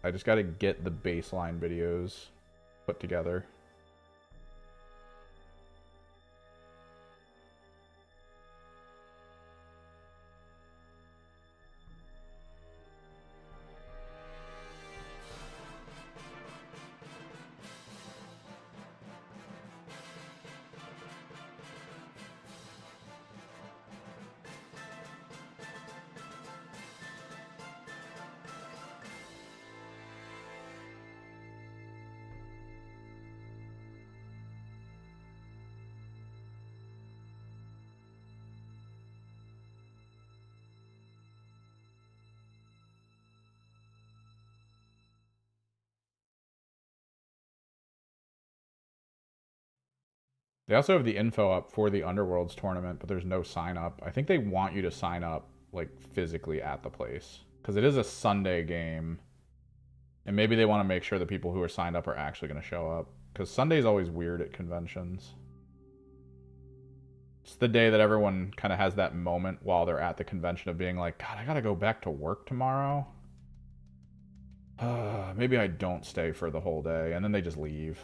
I just gotta get the baseline videos put together. They also have the info up for the Underworlds tournament, but there's no sign up. I think they want you to sign up like physically at the place because it is a Sunday game. And maybe they want to make sure the people who are signed up are actually going to show up because Sunday's always weird at conventions. It's the day that everyone kind of has that moment while they're at the convention of being like, God, I got to go back to work tomorrow. Maybe I don't stay for the whole day. And then they just leave.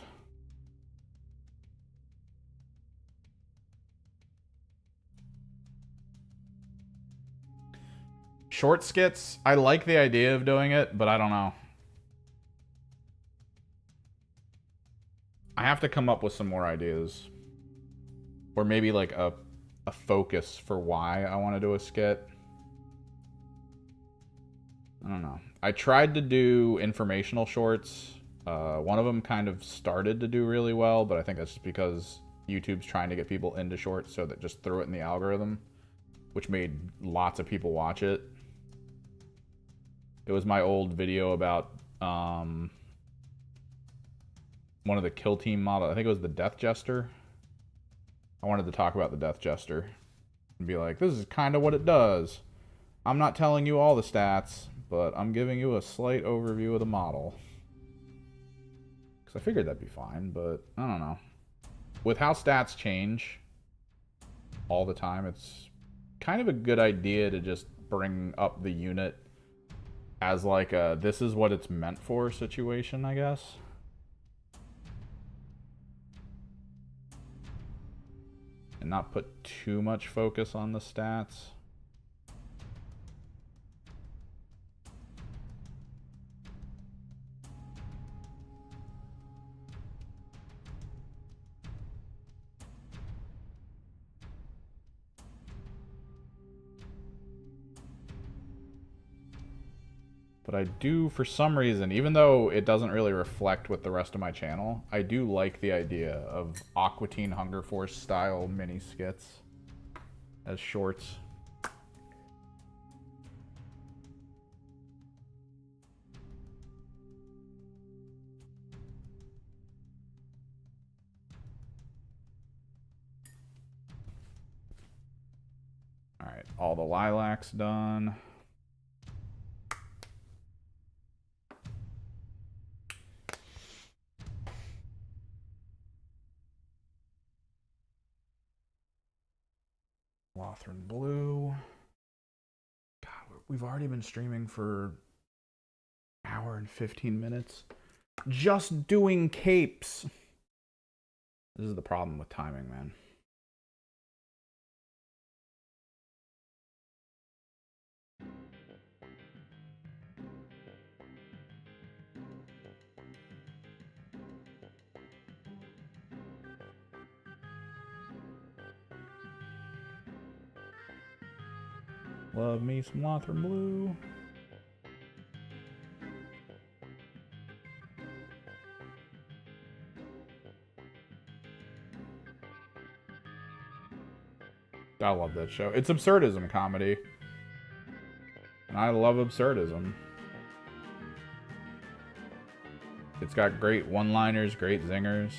Short skits, I like the idea of doing it, but I don't know. I have to come up with some more ideas. Or maybe like a focus for why I want to do a skit. I don't know. I tried to do informational shorts. One of them kind of started to do really well, but I think that's just because YouTube's trying to get people into shorts, so that just threw it in the algorithm, which made lots of people watch it. It was my old video about one of the kill team models. I think it was the Death Jester. I wanted to talk about the Death Jester and be like, this is kind of what it does. I'm not telling you all the stats, but I'm giving you a slight overview of the model. Because I figured that'd be fine, but I don't know. With how stats change all the time, it's kind of a good idea to just bring up the unit as like a this is what it's meant for situation, I guess. And not put too much focus on the stats. But I do, for some reason, even though it doesn't really reflect with the rest of my channel, I do like the idea of Aqua Teen Hunger Force style mini skits as shorts. Alright, all the lilacs done. Lothran Blue. God, we've already been streaming for an hour and 15 minutes. Just doing capes. This is the problem with timing, man. Love me some Lothran Blue. I love that show. It's absurdism comedy. And I love absurdism. It's got great one-liners, great zingers.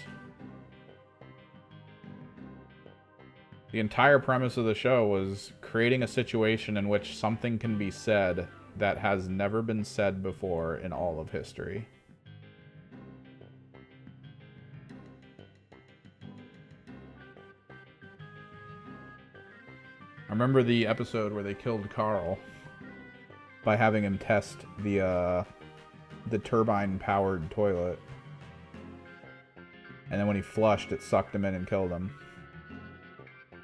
The entire premise of the show was creating a situation in which something can be said that has never been said before in all of history. I remember the episode where they killed Carl by having him test the turbine-powered toilet. And then when he flushed, it sucked him in and killed him.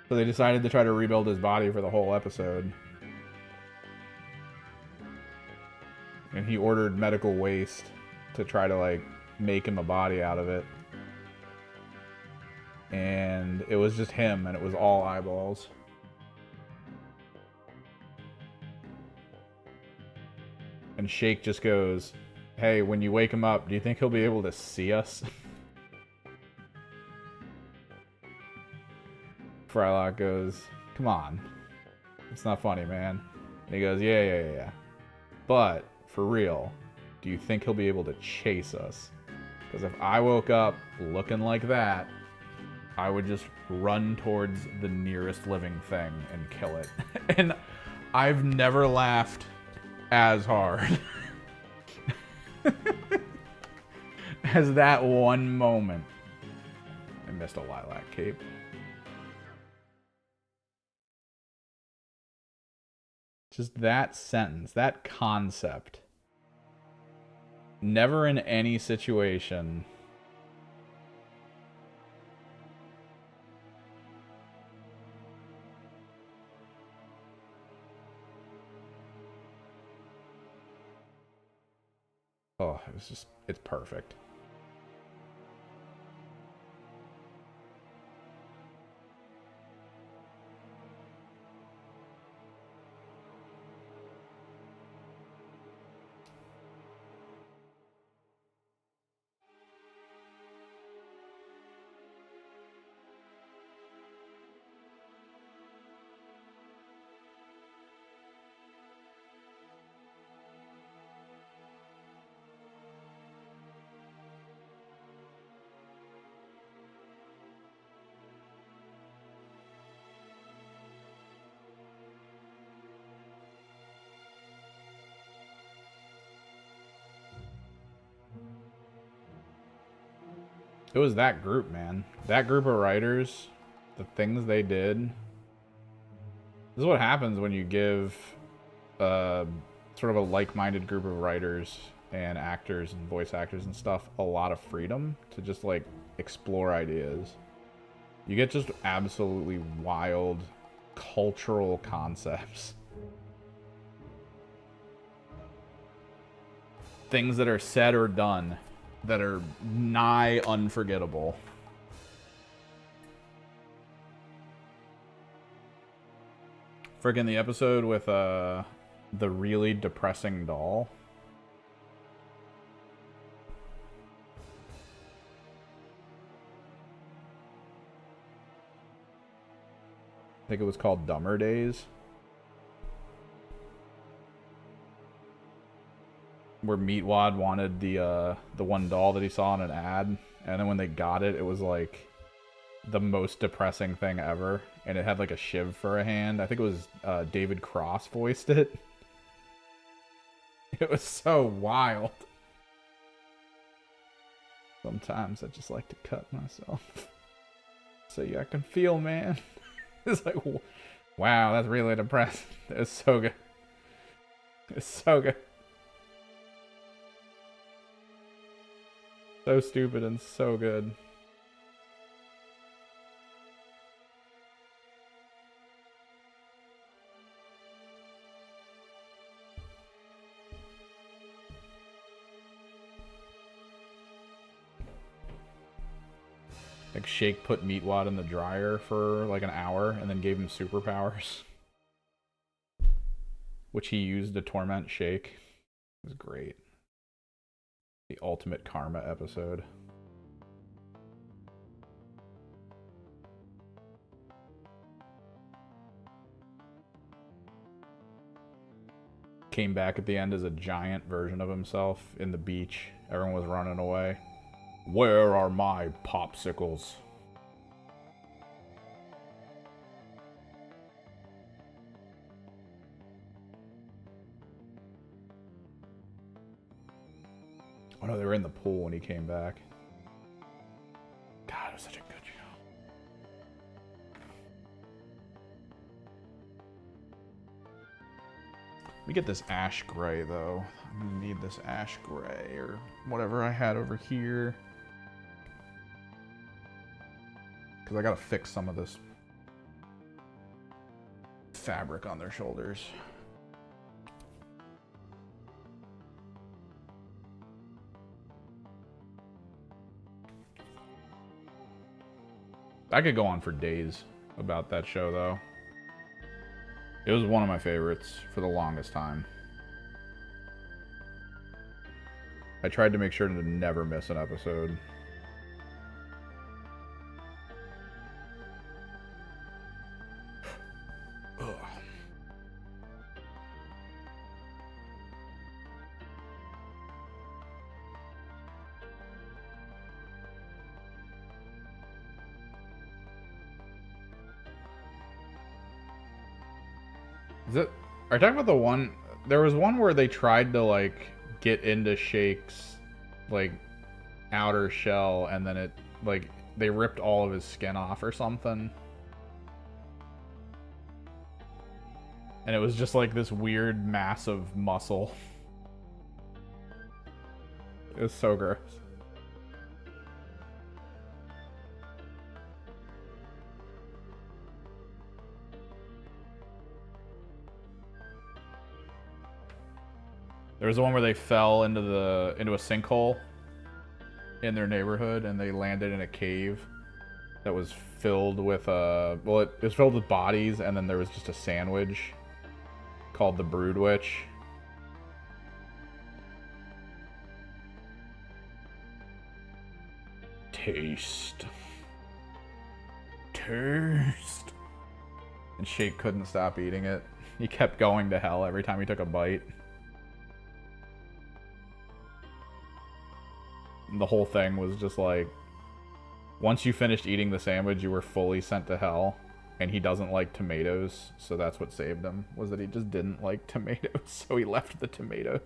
So they decided to try to rebuild his body for the whole episode. And he ordered medical waste to try to, like, make him a body out of it. And it was just him, and it was all eyeballs. And Shake just goes, hey, when you wake him up, do you think he'll be able to see us? Frylock goes, come on. It's not funny, man. And he goes, yeah. But, for real, do you think he'll be able to chase us? Because if I woke up looking like that, I would just run towards the nearest living thing and kill it. And I've never laughed as hard as that one moment. I missed a lilac cape. Just that sentence, that concept. Never in any situation Oh, it's perfect. It was that group, man. That group of writers, the things they did. This is what happens when you give sort of a like-minded group of writers and actors and voice actors and stuff a lot of freedom to just like explore ideas. You get just absolutely wild cultural concepts. Things that are said or done that are nigh unforgettable. Friggin' the episode with the really depressing doll. I think it was called Dumber Days. Where Meatwad wanted the one doll that he saw in an ad, and then when they got it, it was like the most depressing thing ever, and it had like a shiv for a hand. I think it was David Cross voiced it. It was so wild. Sometimes I just like to cut myself so I can feel, man. It's like, wow, that's really depressing. It's so good. It's so good. So stupid and so good. Like Shake put Meatwad in the dryer for like an hour and then gave him superpowers, which he used to torment Shake. It was great. The ultimate karma episode. Came back at the end as a giant version of himself in the beach. Everyone was running away. Where are my popsicles? Oh no, they were in the pool when he came back. God, it was such a good show. Let me get this ash gray though. I'm gonna need this ash gray or whatever I had over here. Because I gotta fix some of this fabric on their shoulders. I could go on for days about that show, though. It was one of my favorites for the longest time. I tried to make sure to never miss an episode. Are you talking about the one? There was one where they tried to like get into Shake's like outer shell, and then it like they ripped all of his skin off or something, and it was just like this weird mass of muscle. It was so gross. There was the one where they fell into a sinkhole in their neighborhood, and they landed in a cave that was filled with well, it was filled with bodies, and then there was just a sandwich called the Brood Witch. Taste. Taste. And Shake couldn't stop eating it. He kept going to hell every time he took a bite. And the whole thing was just like, once you finished eating the sandwich, you were fully sent to hell. And he doesn't like tomatoes, so that's what saved him, was that he just didn't like tomatoes, so he left the tomatoes.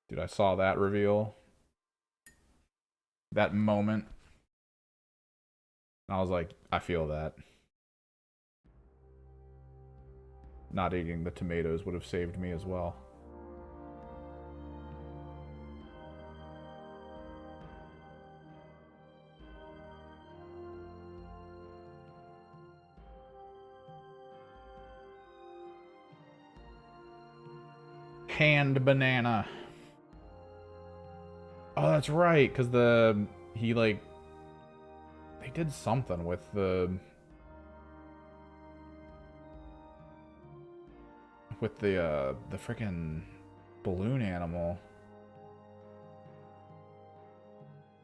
Dude, I saw that reveal. That moment. I was like, I feel that. Not eating the tomatoes would have saved me as well. Hand banana. Oh, that's right, because he like, they did something with the freaking balloon animal.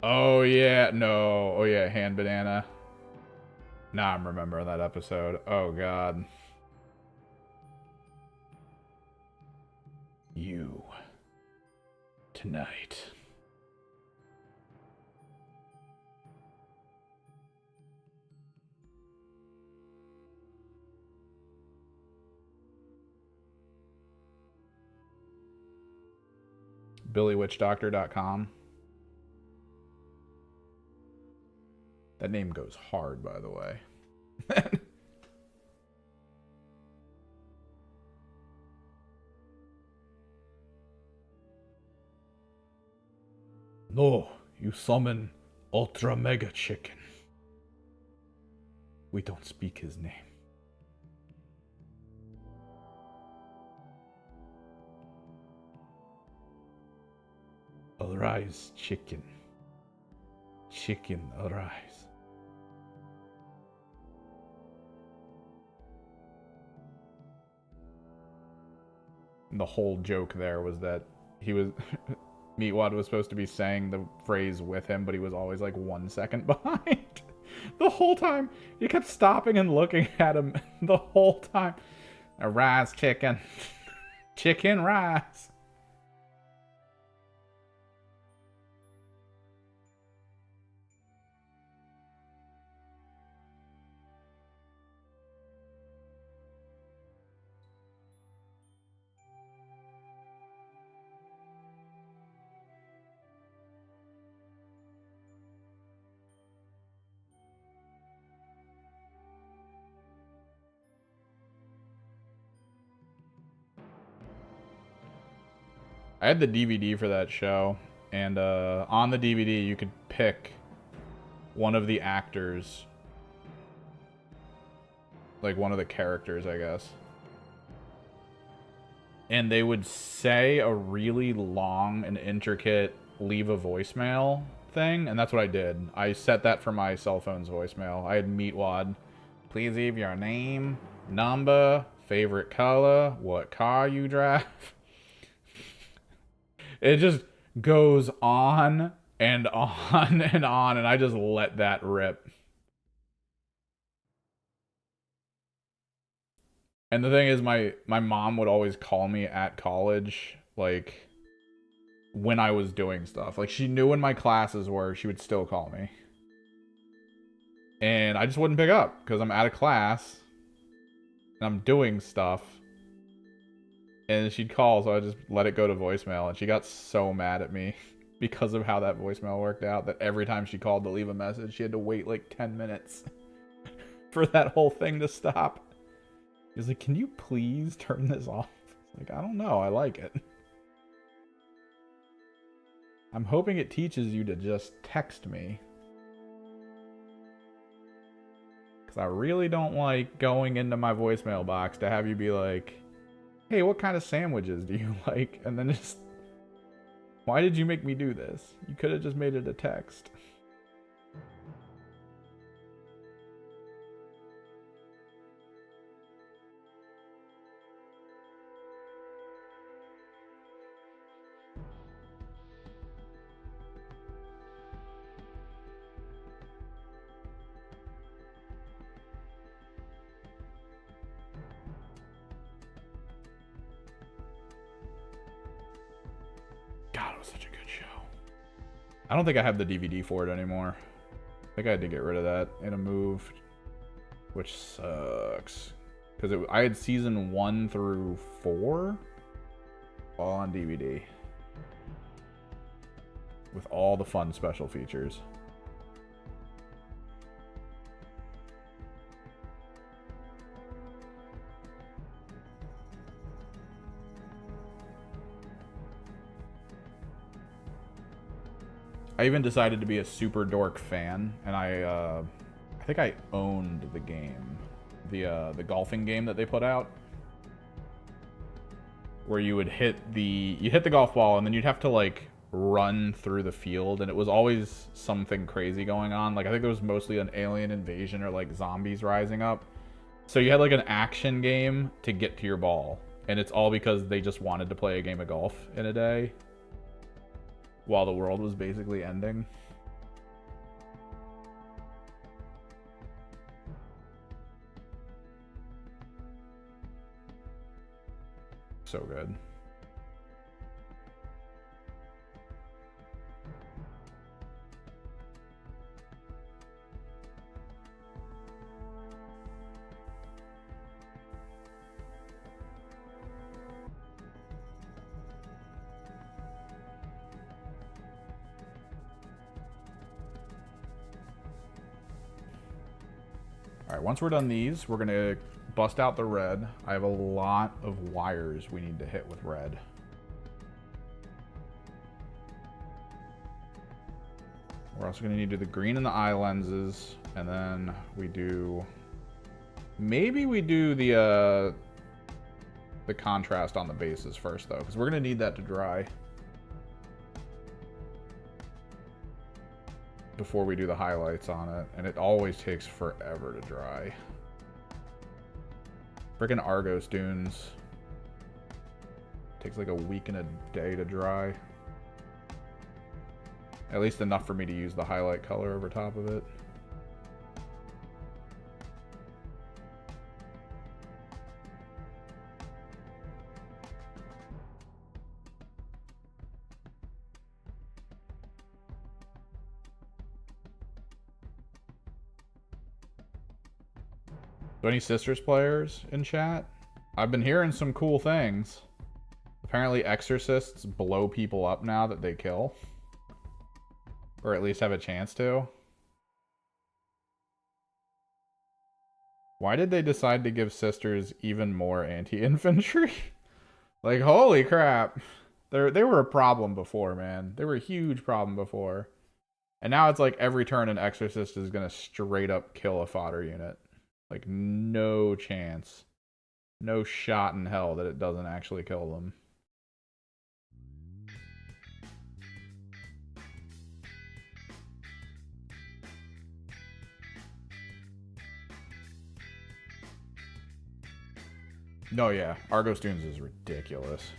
Oh yeah, no, oh yeah, hand banana. Now I'm remembering that episode. Oh god. You tonight. BillyWitchDoctor.com. That name goes hard, by the way. No, you summon Ultra Mega Chicken. We don't speak his name. Arise, chicken. Chicken, arise. And the whole joke there was that he was... Meatwad was supposed to be saying the phrase with him, but he was always like 1 second behind. The whole time. He kept stopping and looking at him the whole time. Arise, chicken. Chicken, rise. I had the DVD for that show, and on the DVD you could pick one of the actors, like one of the characters, I guess. And they would say a really long and intricate leave a voicemail thing, and that's what I did. I set that for my cell phone's voicemail. I had Meatwad. Please leave your name, number, favorite color, what car you drive. It just goes on and on and on, and I just let that rip. And the thing is, my mom would always call me at college, like, when I was doing stuff. Like, she knew when my classes were, she would still call me. And I just wouldn't pick up, because I'm out of class, and I'm doing stuff. And she'd call, so I just let it go to voicemail. And she got so mad at me because of how that voicemail worked out that every time she called to leave a message, she had to wait like 10 minutes for that whole thing to stop. He was like, can you please turn this off? Like, I don't know. I like it. I'm hoping it teaches you to just text me. Because I really don't like going into my voicemail box to have you be like, hey, what kind of sandwiches do you like? And then just, why did you make me do this? You could have just made it a text. God, it was such a good show. I don't think I have the DVD for it anymore. I think I had to get rid of that in a move, which sucks. Because I had season 1 through 4 all on DVD. With all the fun special features. I even decided to be a super dork fan, and I think I owned the game, the golfing game that they put out, where you would hit the golf ball, and then you'd have to like run through the field, and it was always something crazy going on. Like I think there was mostly an alien invasion or like zombies rising up. So you had like an action game to get to your ball, and it's all because they just wanted to play a game of golf in a day. While the world was basically ending. So good. Alright, once we're done these, we're going to bust out the red. I have a lot of wires we need to hit with red. We're also going to need to do the green and the eye lenses, and then we do... Maybe we do the contrast on the bases first, though, because we're going to need that to dry before we do the highlights on it, and it always takes forever to dry. Frickin' Argos dunes. Takes like a week and a day to dry. At least enough for me to use the highlight color over top of it. So any Sisters players in chat? I've been hearing some cool things. Apparently exorcists blow people up now that they kill. Or at least have a chance to. Why did they decide to give Sisters even more anti-infantry? Like, holy crap. They were a problem before, man. They were a huge problem before. And now it's like every turn an exorcist is going to straight up kill a fodder unit. Like, no chance. No shot in hell that it doesn't actually kill them. No, yeah. Argos Dunes is ridiculous.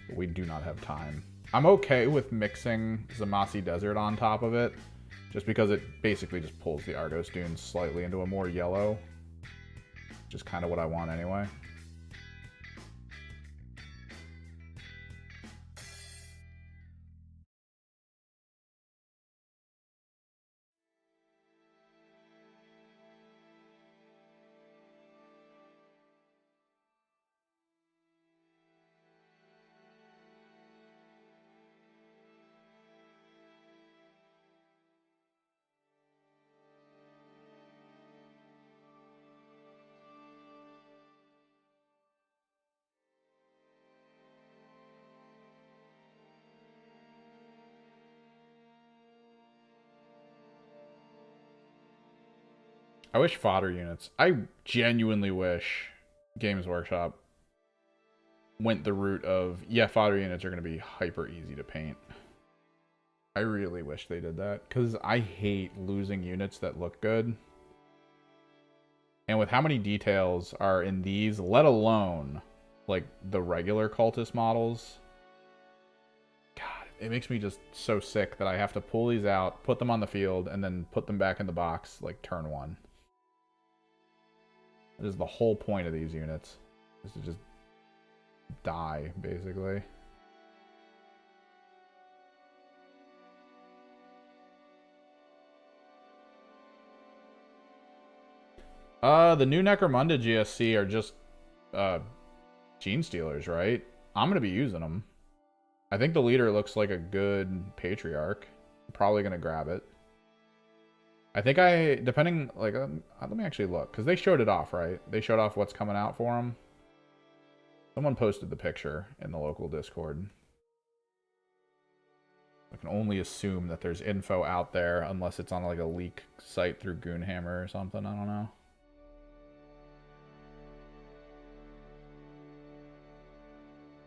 But we do not have time. I'm okay with mixing Zamasi Desert on top of it. Just because it basically just pulls the Argos Dunes slightly into a more yellow. Which is kind of what I want anyway. I wish fodder units. I genuinely wish Games Workshop went the route of, yeah, fodder units are going to be hyper easy to paint. I really wish they did that, because I hate losing units that look good. And with how many details are in these, let alone, like, the regular cultist models, God, it makes me just so sick that I have to pull these out, put them on the field, and then put them back in the box, like, turn one. That is the whole point of these units, is to just die, basically. The new Necromunda GSC are just Gene Stealers, right? I'm gonna be using them. I think the leader looks like a good Patriarch. I'm probably gonna grab it. I think depending, like, let me actually look, because they showed it off, right? They showed off what's coming out for them. Someone posted the picture in the local Discord. I can only assume that there's info out there, unless it's on, like, a leak site through Goonhammer or something. I don't know.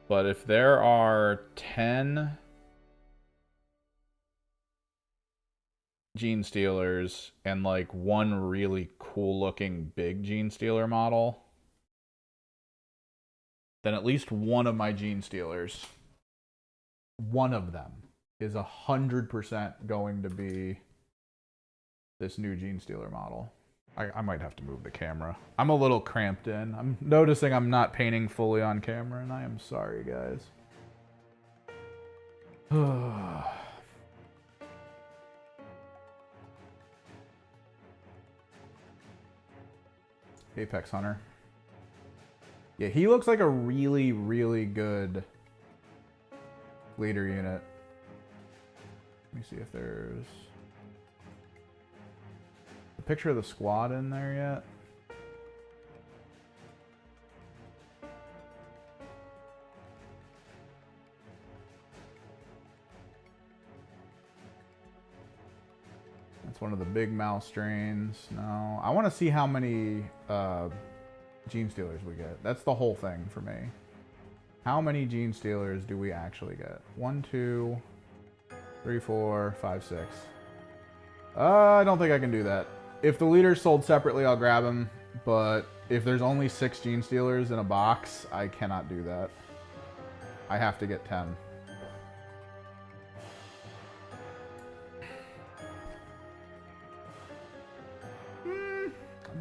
But if there are 10 Gene Stealers and, like, one really cool looking big Gene Stealer model, then at least one of my Gene Stealers, one of them, is 100% going to be this new Gene Stealer model. I might have to move the camera. I'm a little cramped in. I'm noticing I'm not painting fully on camera, and I am sorry, guys. Apex Hunter. Yeah, he looks like a really, really good leader unit. Let me see if there's a picture of the squad in there yet. That's one of the big mouse strains. No, I want to see how many Gene Stealers we get. That's the whole thing for me. How many Gene Stealers do we actually get? 1, 2, 3, 4, 5, 6. I don't think I can do that. If the leader's sold separately, I'll grab them. But if there's only 6 Gene Stealers in a box, I cannot do that. I have to get 10.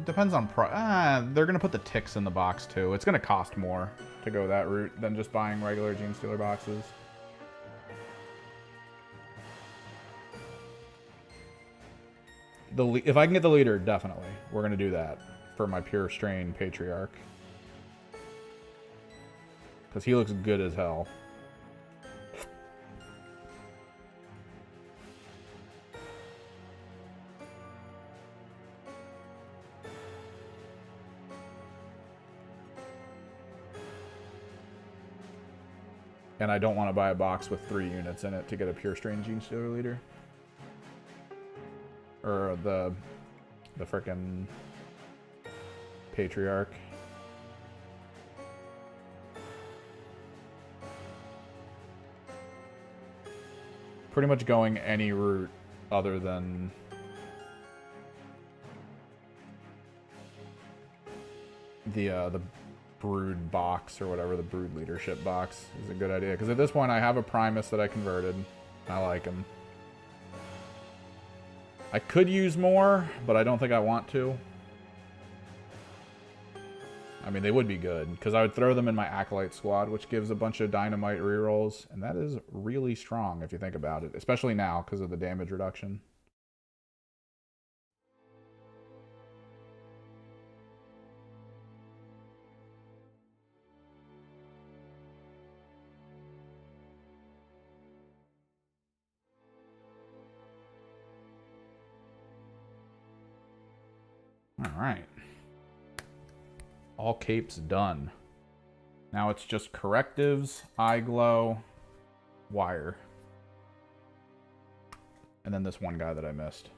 Depends on price. They're going to put the ticks in the box, too. It's going to cost more to go that route than just buying regular Gene Stealer boxes. If I can get the leader, definitely. We're going to do that for my pure strain Patriarch. Because he looks good as hell. And I don't want to buy a box with 3 units in it to get a pure strain Gene Stealer leader. Or the frickin' Patriarch. Pretty much going any route other than the Brood box or whatever, the Brood leadership box is a good idea. Because at this point I have a Primus that I converted. I like him. I could use more, but I don't think I want to. I mean, they would be good, because I would throw them in my Acolyte squad, which gives a bunch of dynamite rerolls, and that is really strong if you think about it, especially now because of the damage reduction. All right. All capes done. Now it's just correctives, eye glow, wire. And then this one guy that I missed.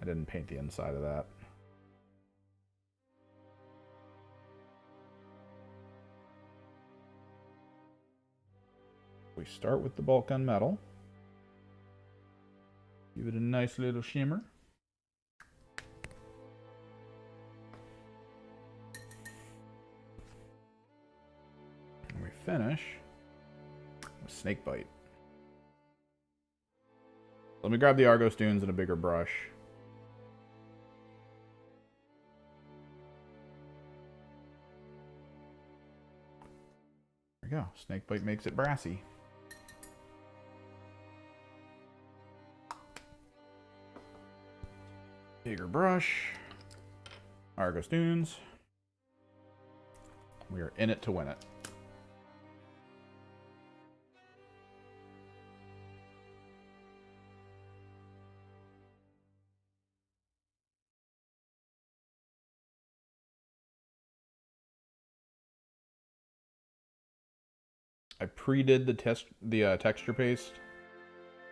I didn't paint the inside of that. We start with the bolt gun metal. Give it a nice little shimmer. And we finish with snake bite. Let me grab the Argos Dunes and a bigger brush. There we go. Snake bite makes it brassy. Bigger brush. Argos Dunes. We are in it to win it. I pre-did the texture paste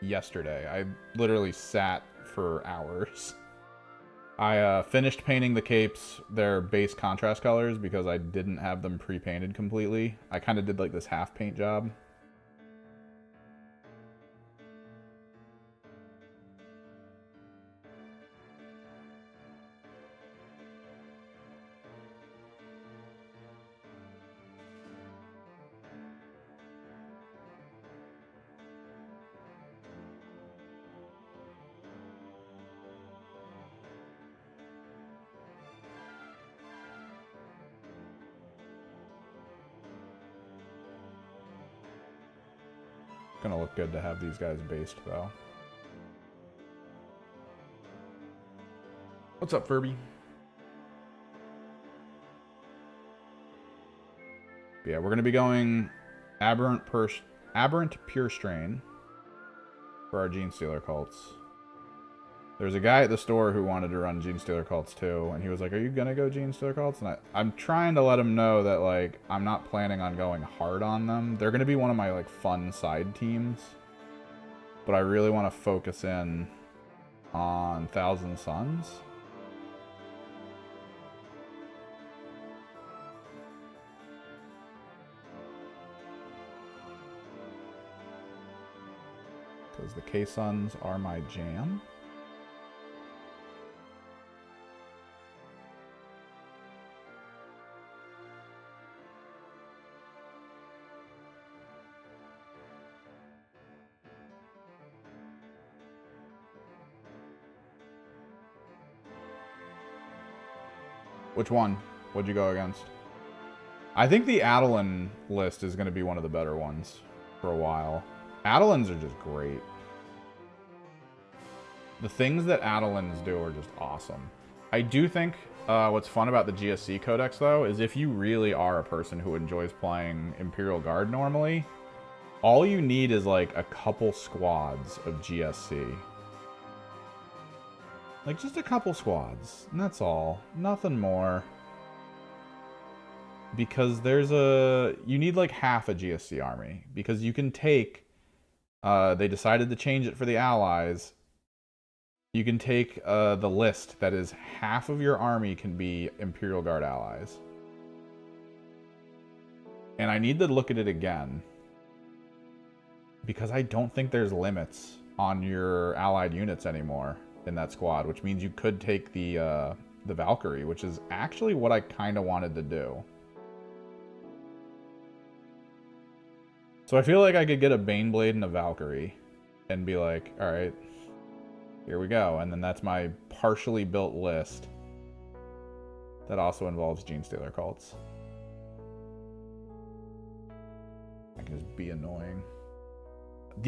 yesterday. I literally sat for hours. I finished painting the capes their base contrast colors because I didn't have them pre-painted completely. I kind of did like this half paint job. Gonna look good to have these guys based though. What's up, Furby? Yeah, we're gonna be going aberrant pure strain for our Gene Stealer cults. There's a guy at the store who wanted to run Gene Stealer cults too, and he was like, "Are you gonna go Gene Stealer cults?" And I'm trying to let him know that like I'm not planning on going hard on them. They're gonna be one of my like fun side teams, but I really want to focus in on Thousand Suns. Because the K-Suns are my jam. Which one? What'd you go against? I think the Adeline list is going to be one of the better ones for a while. Adelines are just great. The things that Adelines do are just awesome. I do think what's fun about the GSC Codex, though, is if you really are a person who enjoys playing Imperial Guard normally, all you need is like a couple squads of GSC. Like, just a couple squads, and that's all. Nothing more. Because you need like half a GSC army. Because you can take, they decided to change it for the Allies. You can take the list that is half of your army can be Imperial Guard allies. And I need to look at it again. Because I don't think there's limits on your allied units anymore in that squad, which means you could take the Valkyrie, which is actually what I kind of wanted to do. So I feel like I could get a Baneblade and a Valkyrie and be like, all right, here we go. And then that's my partially built list that also involves Gene Stealer cults. I can just be annoying.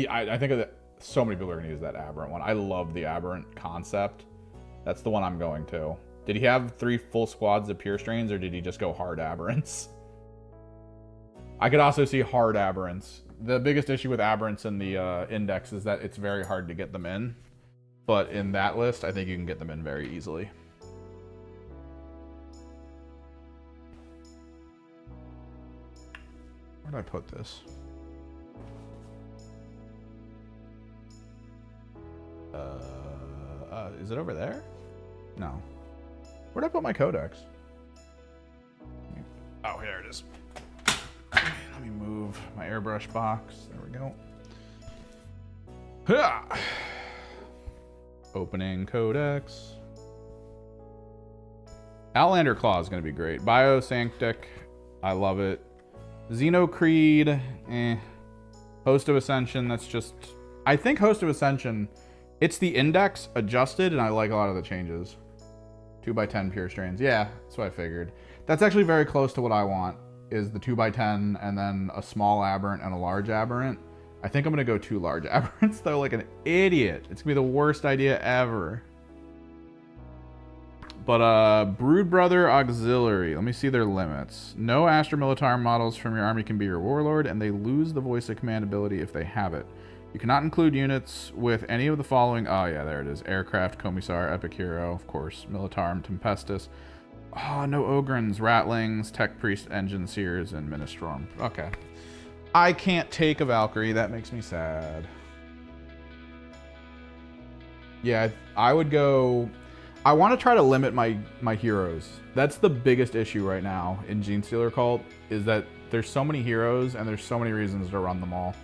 I think of that. So many people are going to use that Aberrant one. I love the Aberrant concept. That's the one I'm going to. Did he have 3 full squads of Pure Strains, or did he just go hard Aberrants? I could also see hard Aberrants. The biggest issue with Aberrants in the index is that it's very hard to get them in. But in that list, I think you can get them in very easily. Where did I put this? Is it over there? No. Where'd I put my Codex? Oh, here it is. Let me move my airbrush box. There we go. Ha! Opening Codex. Outlander Claw is going to be great. Biosanctic, I love it. Xenocreed, eh. Host of Ascension, that's just... I think Host of Ascension, it's the index adjusted, and I like a lot of the changes. 2x10 pure strains. Yeah, that's what I figured. That's actually very close to what I want, is the 2x10 and then a small aberrant and a large aberrant. I think I'm going to go 2 large aberrants, though, like an idiot. It's going to be the worst idea ever. But, Brood Brother Auxiliary. Let me see their limits. No Astra Militar models from your army can be your warlord, and they lose the voice of command ability if they have it. You cannot include units with any of the following. Oh, yeah, there it is. Aircraft, Commissar, Epic Hero, of course. Militarum, Tempestus. Oh, no Ogrins, Ratlings, Tech Priest, Engine Seers, and Ministorm. Okay. I can't take a Valkyrie. That makes me sad. Yeah, I would go... I want to try to limit my heroes. That's the biggest issue right now in Genestealer Cult, is that there's so many heroes and there's so many reasons to run them all.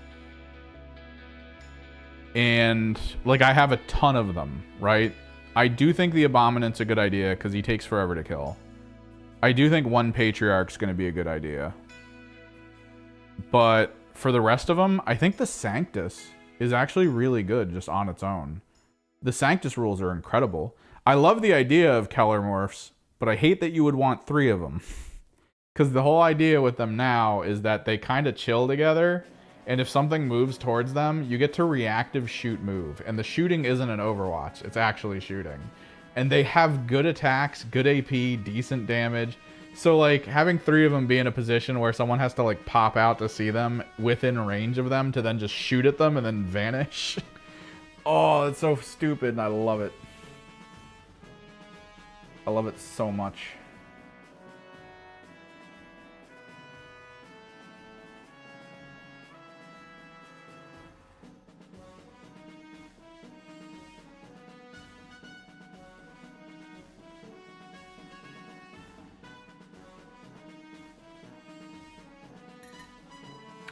And, like, I have a ton of them, right? I do think the Abominant's a good idea because he takes forever to kill. I do think one Patriarch's going to be a good idea. But for the rest of them, I think the Sanctus is actually really good just on its own. The Sanctus rules are incredible. I love the idea of Keller Morphs, but I hate that you would want 3 of them. Because the whole idea with them now is that they kind of chill together, and if something moves towards them, you get to reactive shoot move. And the shooting isn't an Overwatch, it's actually shooting. And they have good attacks, good AP, decent damage. So, like, having 3 of them be in a position where someone has to, like, pop out to see them within range of them to then just shoot at them and then vanish. Oh, it's so stupid, and I love it. I love it so much.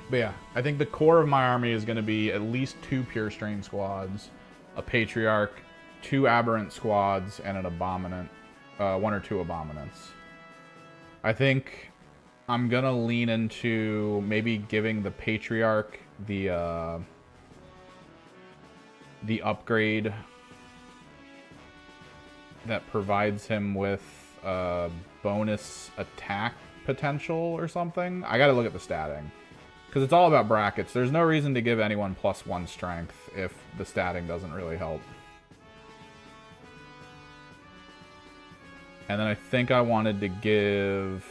But yeah, I think the core of my army is going to be at least 2 Pure Strain squads, a Patriarch, 2 Aberrant squads, and an Abominant. 1 or 2 Abominants. I think I'm going to lean into maybe giving the Patriarch the upgrade that provides him with bonus attack potential or something. I got to look at the statting. Because it's all about brackets. There's no reason to give anyone +1 strength if the statting doesn't really help. And then I think I wanted to give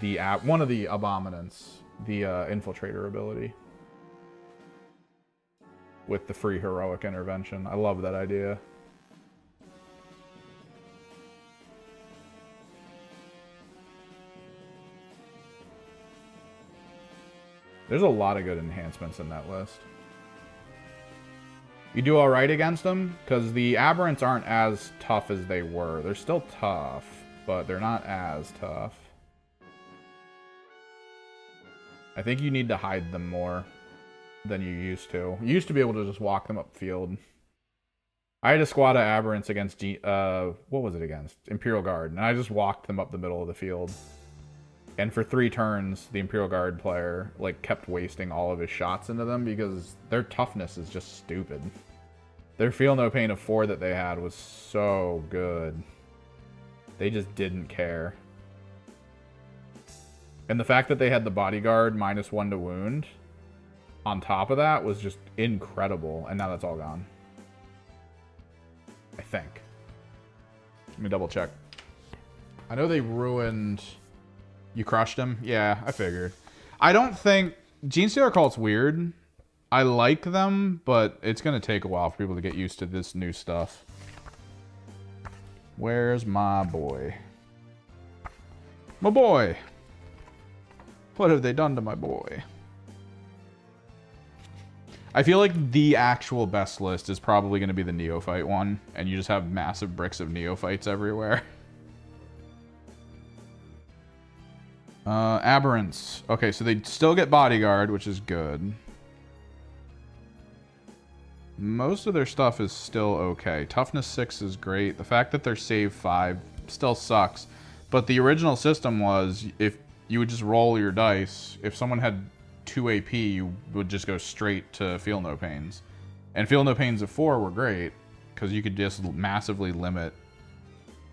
the one of the Abominants the Infiltrator ability. With the free heroic intervention. I love that idea. There's a lot of good enhancements in that list. You do alright against them, because the Aberrants aren't as tough as they were. They're still tough, but they're not as tough. I think you need to hide them more than you used to. You used to be able to just walk them upfield. I had a squad of Aberrants against what was it against? Imperial Guard, and I just walked them up the middle of the field. And for 3 turns, the Imperial Guard player like kept wasting all of his shots into them because their toughness is just stupid. Their Feel No Pain of 4 that they had was so good. They just didn't care. And the fact that they had the Bodyguard -1 to wound on top of that was just incredible. And now that's all gone. I think. Let me double check. I know they ruined... You crushed him? Yeah, I figured. I don't think... Genestealer Cult's weird. I like them, but it's going to take a while for people to get used to this new stuff. Where's my boy? My boy! What have they done to my boy? I feel like the actual best list is probably going to be the Neophyte one, and you just have massive bricks of Neophytes everywhere. Aberrants. Okay, so they still get Bodyguard, which is good. Most of their stuff is still okay. Toughness 6 is great. The fact that they're save 5 still sucks. But the original system was, if you would just roll your dice, if someone had 2 AP, you would just go straight to Feel No Pains. And Feel No Pains of 4 were great, because you could just massively limit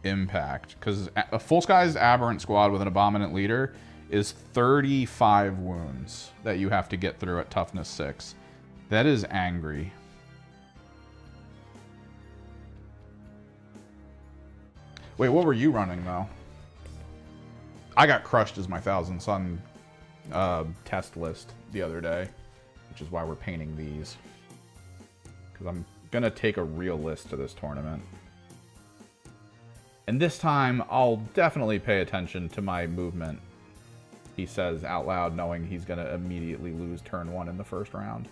impact. Because a full-size Aberrant squad with an Abominant leader is 35 wounds that you have to get through at Toughness 6. That is angry. Wait, what were you running, though? I got crushed as my Thousand Sun test list the other day, which is why we're painting these. Because I'm going to take a real list to this tournament. And this time, I'll definitely pay attention to my movement, he says out loud, knowing he's going to immediately lose turn 1 in the first round.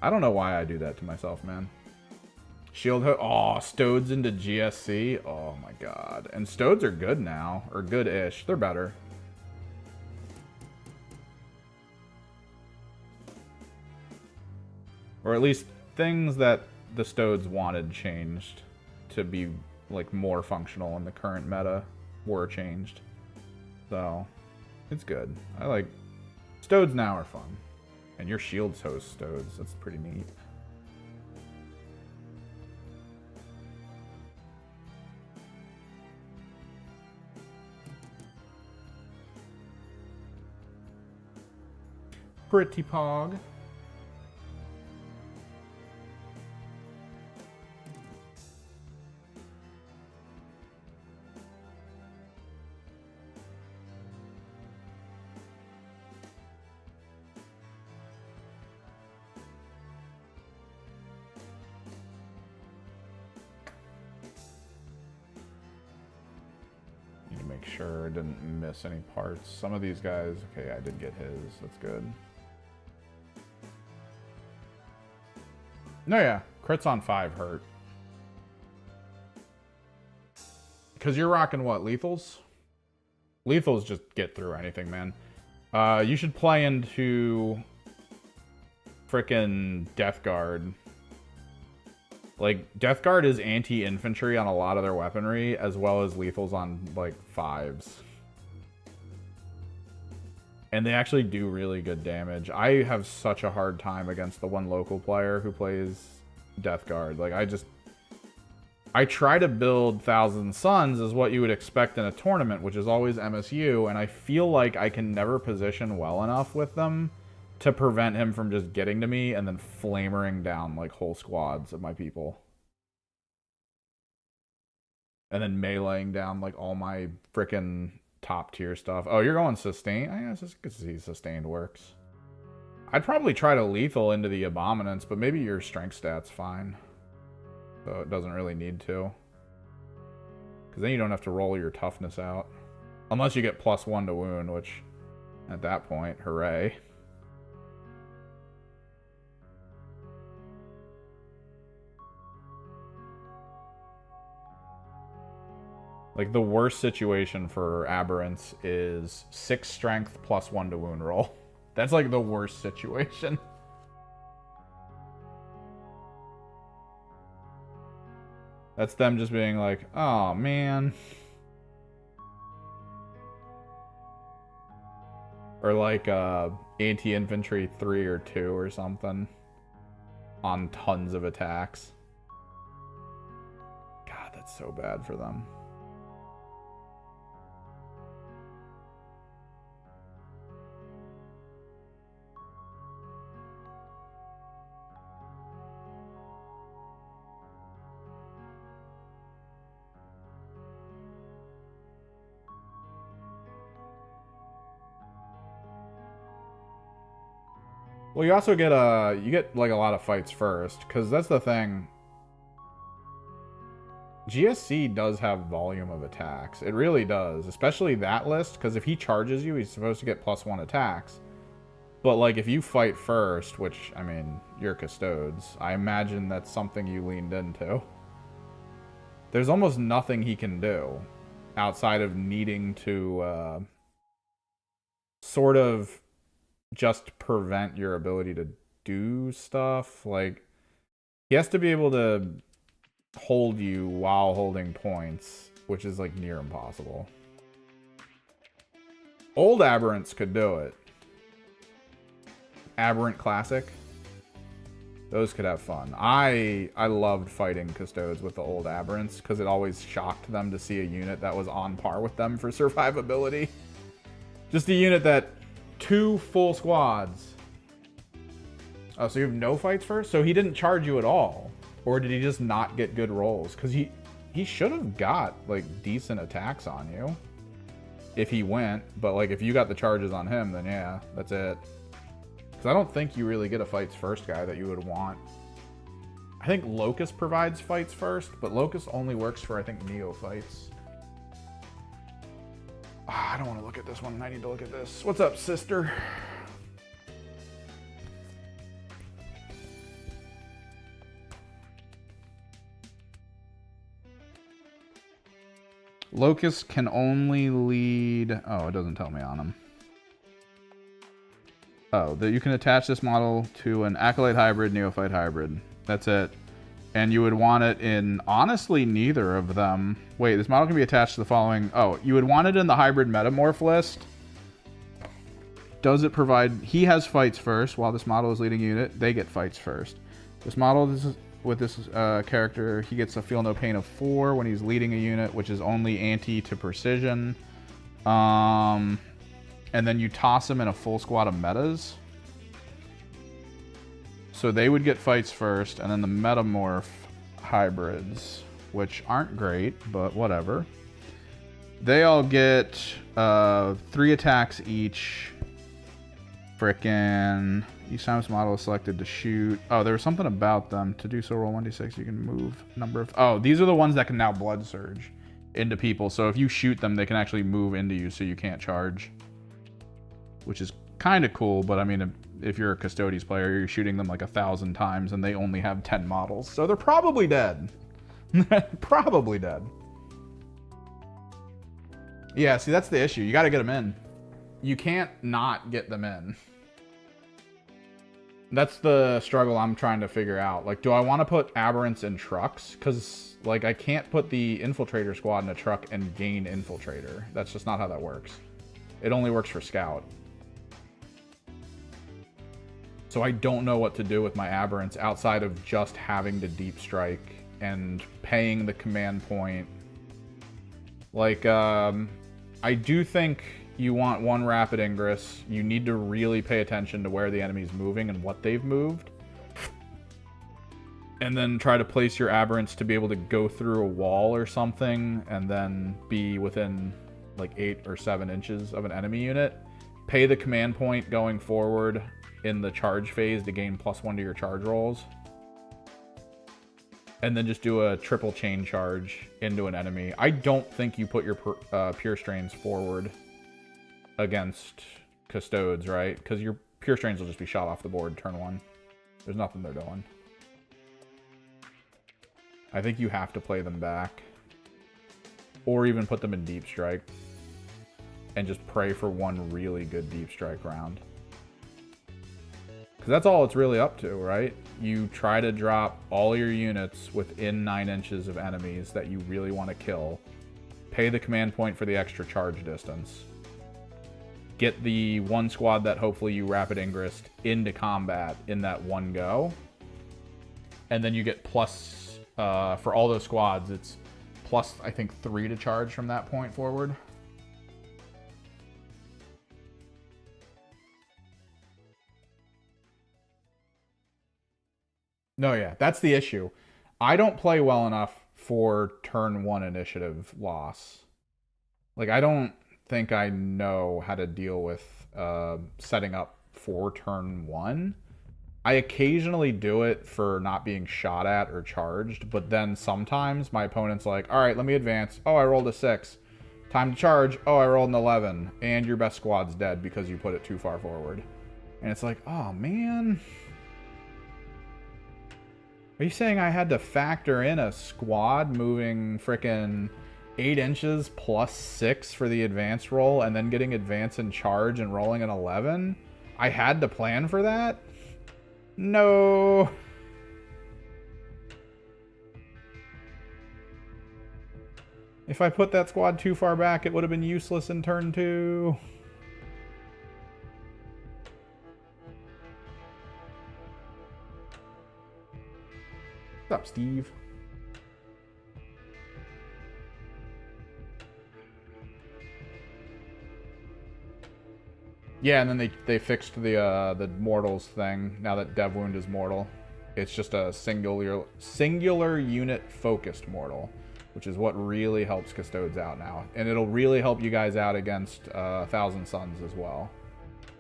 I don't know why I do that to myself, man. Shield Hook. Oh, Stodes into GSC. Oh my god. And Stodes are good now. Or good-ish. They're better. Or at least things that the Stodes wanted changed to be like more functional in the current meta were changed. So, it's good. I like... Stodes now are fun. And your shields host Stodes. That's pretty neat. Pretty pog. Need to make sure I didn't miss any parts. Some of these guys, okay, I did get his. That's good. No, yeah. Crits on 5 hurt. Because you're rocking what? Lethals? Lethals just get through anything, man. You should play into frickin' Death Guard. Like, Death Guard is anti-infantry on a lot of their weaponry, as well as lethals on, like, 5s. And they actually do really good damage. I have such a hard time against the one local player who plays Death Guard. Like, I try to build Thousand Suns as what you would expect in a tournament, which is always MSU, and I feel like I can never position well enough with them to prevent him from just getting to me and then flamering down, like, whole squads of my people. And then meleeing down, like, all my frickin' top tier stuff. Oh, you're going sustain? I guess it's good to see sustained works. I'd probably try to lethal into the Abominants, but maybe your strength stat's fine. So it doesn't really need to. Because then you don't have to roll your toughness out. Unless you get +1 to wound, which at that point, hooray. Like, the worst situation for Aberrants is 6 strength +1 to wound roll. That's, like, the worst situation. That's them just being like, oh, man. Or, like, anti-infantry 3 or 2 or something. On tons of attacks. God, that's so bad for them. Well, you also get like a lot of fights first, because that's the thing. GSC does have volume of attacks. It really does, especially that list, because if he charges you, he's supposed to get +1 attacks. But, like, if you fight first, which, I mean, you're Custodes, I imagine that's something you leaned into. There's almost nothing he can do outside of needing to sort of just prevent your ability to do stuff. Like, he has to be able to hold you while holding points, which is, like, near impossible. Old Aberrants could do it. Aberrant Classic. Those could have fun. I loved fighting Custodes with the old Aberrants because it always shocked them to see a unit that was on par with them for survivability. Just a unit that 2 full squads. Oh, so you have no fights first? So he didn't charge you at all? Or did he just not get good rolls? Because he should have got, like, decent attacks on you. If he went. But, like, if you got the charges on him, then yeah, that's it. Because I don't think you really get a fights first guy that you would want. I think Locust provides fights first, but Locust only works for, I think, neophytes. I don't want to look at this one. I need to look at this. What's up, sister? Locust can only lead... Oh, it doesn't tell me on him. Oh, that you can attach this model to an Acolyte hybrid, Neophyte hybrid. That's it. And you would want it in, honestly, neither of them. Wait, this model can be attached to the following... Oh, you would want it in the hybrid metamorph list. Does it provide... He has fights first, while this model is leading unit. They get fights first. This model, with this character, he gets a Feel No Pain of 4 when he's leading a unit, which is only anti to precision. And then you toss them in a full squad of metas. So they would get fights first, and then the metamorph hybrids, which aren't great, but whatever. They all get 3 attacks each. Frickin'. Each time this model is selected to shoot. Oh, there was something about them. To do so, roll 1d6. You can move number of... Oh, these are the ones that can now blood surge into people. So if you shoot them, they can actually move into you so you can't charge. Which is kind of cool, but I mean, if you're a Custodes player, you're shooting them like 1,000 times and they only have 10 models. So they're probably dead. Probably dead. Yeah, see, that's the issue. You got to get them in. You can't not get them in. That's the struggle I'm trying to figure out. Like, do I want to put Aberrants in trucks? Because, like, I can't put the Infiltrator squad in a truck and gain Infiltrator. That's just not how that works. It only works for Scout. So I don't know what to do with my Aberrants outside of just having to deep strike and paying the command point. Like, I do think you want 1 rapid ingress. You need to really pay attention to where the enemy's moving and what they've moved. And then try to place your Aberrants to be able to go through a wall or something and then be within like 8 or 7 inches of an enemy unit. Pay the command point going forward in the charge phase to gain +1 to your charge rolls. And then just do a triple chain charge into an enemy. I don't think you put your Pure Strains forward against Custodes, right? Because your Pure Strains will just be shot off the board turn 1. There's nothing they're doing. I think you have to play them back. Or even put them in Deep Strike. And just pray for 1 really good Deep Strike round. Because that's all it's really up to, right? You try to drop all your units within 9 inches of enemies that you really want to kill. Pay the command point for the extra charge distance. Get the 1 squad that hopefully you rapid ingressed into combat in that 1 go. And then you get plus, for all those squads, it's plus, I think, 3 to charge from that point forward. No, yeah, that's the issue. I don't play well enough for turn 1 initiative loss. Like, I don't think I know how to deal with setting up for turn 1. I occasionally do it for not being shot at or charged, but then sometimes my opponent's like, all right, let me advance. Oh, I rolled a 6. Time to charge. Oh, I rolled an 11. And your best squad's dead because you put it too far forward. And it's like, oh man. Are you saying I had to factor in a squad moving frickin' 8 inches plus 6 for the advance roll and then getting advance and charge and rolling an 11? I had to plan for that? No. If I put that squad too far back, it would have been useless in turn 2. What's up, Steve? Yeah, and then they fixed the mortals thing. Now that Dev Wound is mortal, it's just a singular unit focused mortal, which is what really helps Custodes out now, and it'll really help you guys out against Thousand Suns as well,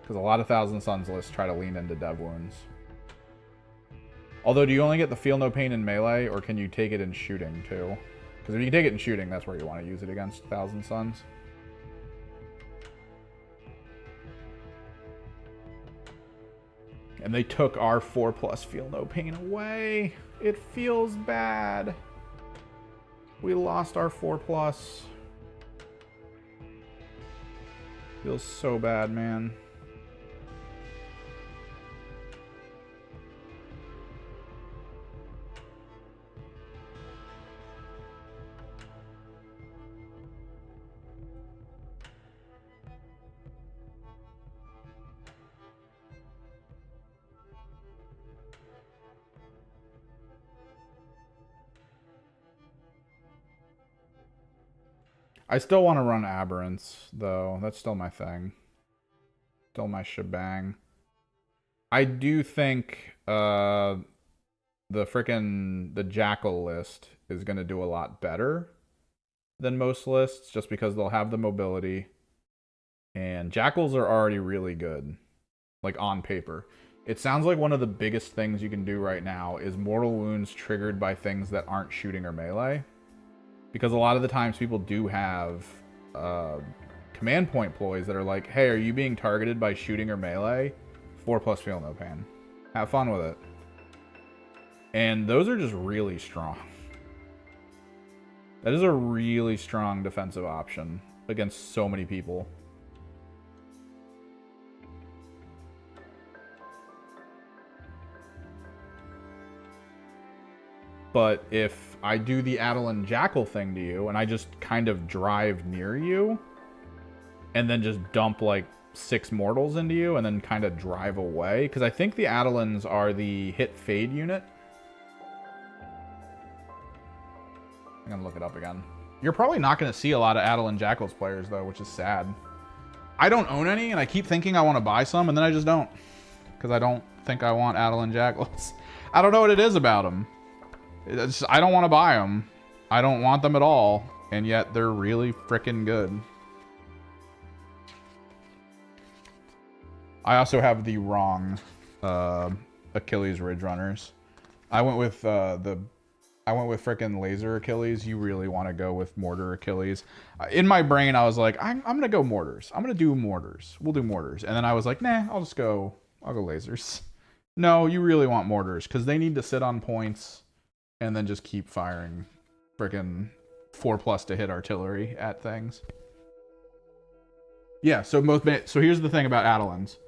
because a lot of Thousand Suns lists try to lean into Dev Wounds. Although, do you only get the Feel No Pain in melee, or can you take it in shooting too? Because if you can take it in shooting, that's where you want to use it against Thousand Suns. And they took our 4+ Feel No Pain away. It feels bad. We lost our 4+. Feels so bad, man. I still want to run Aberrants, though. That's still my thing. Still my shebang. I do think the Jackal list is going to do a lot better than most lists, just because they'll have the mobility. And Jackals are already really good, like on paper. It sounds like one of the biggest things you can do right now is mortal wounds triggered by things that aren't shooting or melee. Because a lot of the times people do have command point ploys that are like, hey, are you being targeted by shooting or melee? 4+ Feel No Pain. Have fun with it. And those are just really strong. That is a really strong defensive option against so many people. But if I do the Adelan Jackal thing to you, and I just kind of drive near you, and then just dump like 6 mortals into you, and then kind of drive away, because I think the Adelans are the hit fade unit. I'm gonna look it up again. You're probably not gonna see a lot of Adelan Jackals players though, which is sad. I don't own any, and I keep thinking I want to buy some, and then I just don't, because I don't think I want Adelan Jackals. I don't know what it is about them. I don't want to buy them. I don't want them at all. And yet they're really freaking good. I also have the wrong Achilles Ridge Runners. I went with freaking Laser Achilles. You really want to go with Mortar Achilles. In my brain, I was like, I'm going to go Mortars. I'm going to do Mortars. We'll do Mortars. And then I was like, nah, I'll go Lasers. No, you really want Mortars, because they need to sit on points and then just keep firing frickin' 4+ to hit artillery at things. Yeah, so here's the thing about Adelans.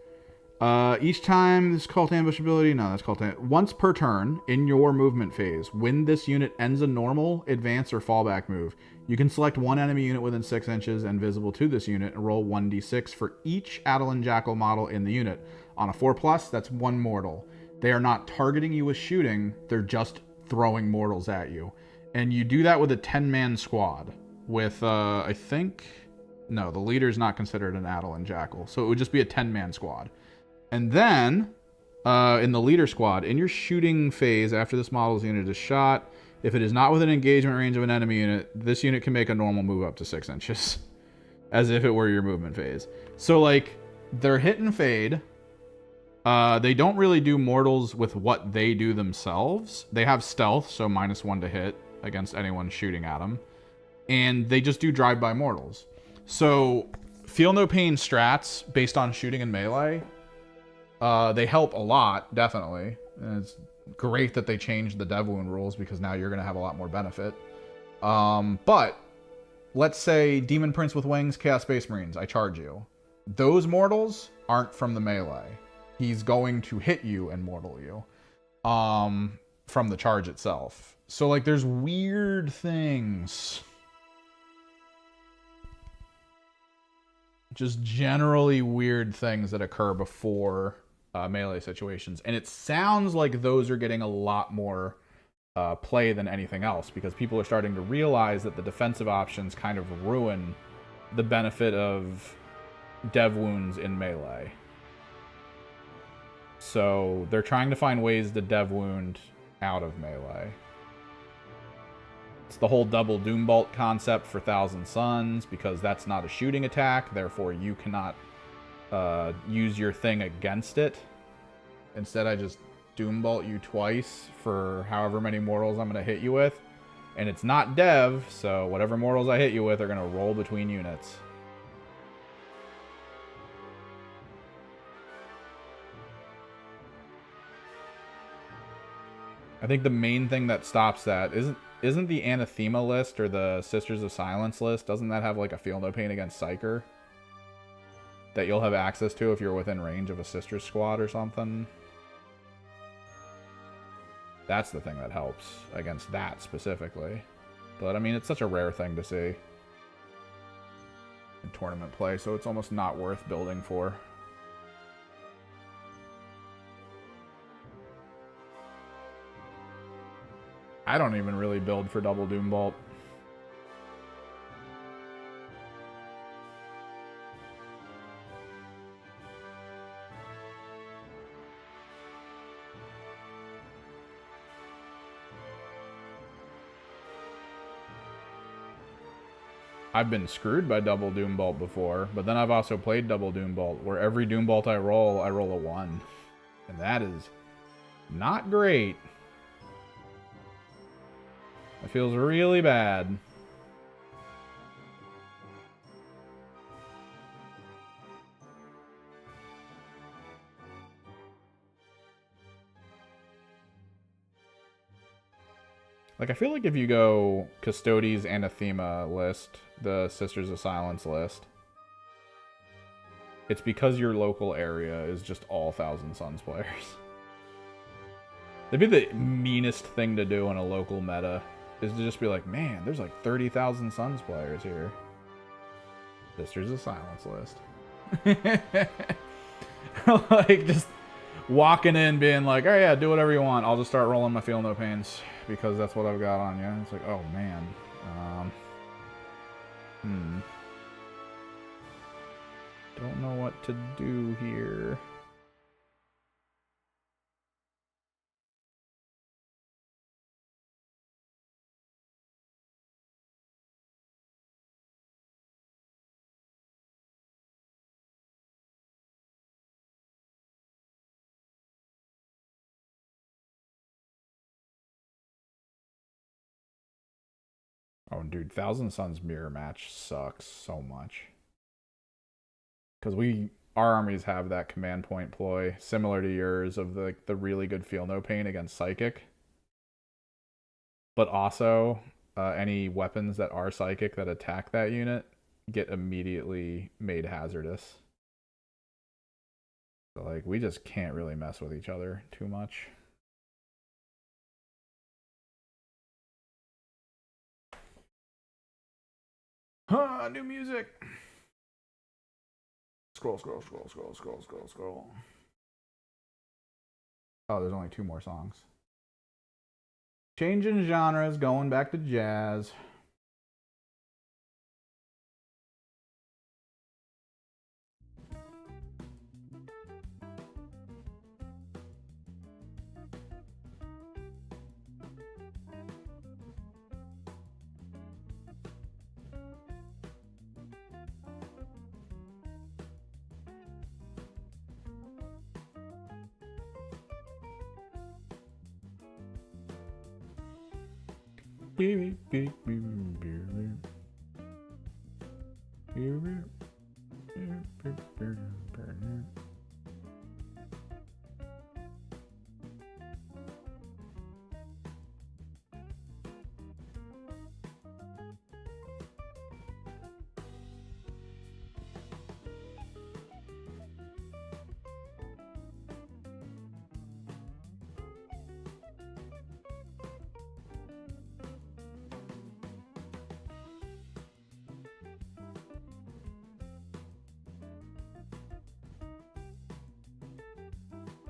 Each time this cult ambush ability, no, that's called once per turn in your movement phase, when this unit ends a normal, advance, or fallback move, you can select one enemy unit within 6 inches and visible to this unit and roll 1d6 for each Adelan Jackal model in the unit. On a 4+, that's 1 mortal. They are not targeting you with shooting, they're just throwing mortals at you. And you do that with a 10-man squad with I think no, the leader's not considered an Adelan Jackal, so it would just be a 10-man squad. And then in the leader squad, in your shooting phase after this model's unit is shot, if it is not within engagement range of an enemy unit, this unit can make a normal move up to 6 inches as if it were your movement phase. So like they're hit and fade. They don't really do mortals with what they do themselves. They have stealth, so -1 to hit against anyone shooting at them. And they just do drive-by mortals. So, Feel No Pain strats based on shooting and melee They help a lot, definitely. And it's great that they changed the dev wound rules because now you're going to have a lot more benefit. But let's say Demon Prince with Wings, Chaos Space Marines, I charge you. Those mortals aren't from the melee. He's going to hit you and mortal you from the charge itself. So, like, there's weird things. Just generally weird things that occur before melee situations. And it sounds like those are getting a lot more play than anything else because people are starting to realize that the defensive options kind of ruin the benefit of dev wounds in melee. So they're trying to find ways to dev wound out of melee. It's the whole double Doom Bolt concept for Thousand Suns because that's not a shooting attack, therefore you cannot use your thing against it. Instead, I just Doom Bolt you twice for however many mortals I'm going to hit you with. And it's not dev, so whatever mortals I hit you with are going to roll between units. I think the main thing that stops that isn't the Anathema list or the Sisters of Silence list, doesn't that have like a Feel No Pain against Psyker that you'll have access to if you're within range of a Sisters squad or something? That's the thing that helps against that specifically. But I mean, it's such a rare thing to see in tournament play, so it's almost not worth building for. I don't even really build for double Doom Bolt. I've been screwed by double Doom Bolt before, but then I've also played double Doom Bolt, where every Doom Bolt I roll a 1. And that is not great. It feels really bad. Like, I feel like if you go Custodes Anathema list, the Sisters of Silence list, it's because your local area is just all Thousand Suns players. That'd be the meanest thing to do in a local meta, is to just be like, man, there's like 30,000 Suns players here. Sisters of Silence list. Like, just walking in being like, oh yeah, do whatever you want. I'll just start rolling my Feel No Pains because that's what I've got on you. It's like, oh man. Don't know what to do here. Oh, dude, Thousand Suns mirror match sucks so much. Because our armies have that command point ploy, similar to yours, of the really good Feel No Pain against Psychic. But also, any weapons that are Psychic that attack that unit get immediately made hazardous. So, like, we just can't really mess with each other too much. New music. Scroll. Oh, there's only 2 more songs. Changing genres, going back to jazz.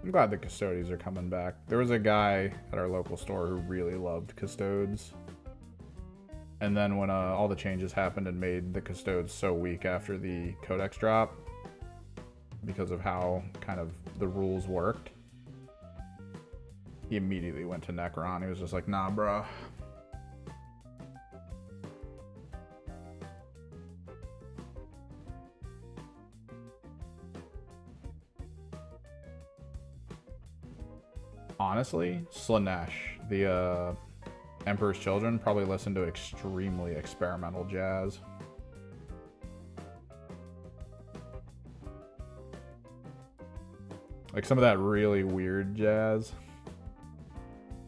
I'm glad the Custodies are coming back. There was a guy at our local store who really loved Custodes. And then when all the changes happened and made the Custodes so weak after the Codex drop, because of how kind of the rules worked, he immediately went to Necron. He was just like, nah, bro. Honestly, Slanesh, the Emperor's Children, probably listen to extremely experimental jazz. Like some of that really weird jazz.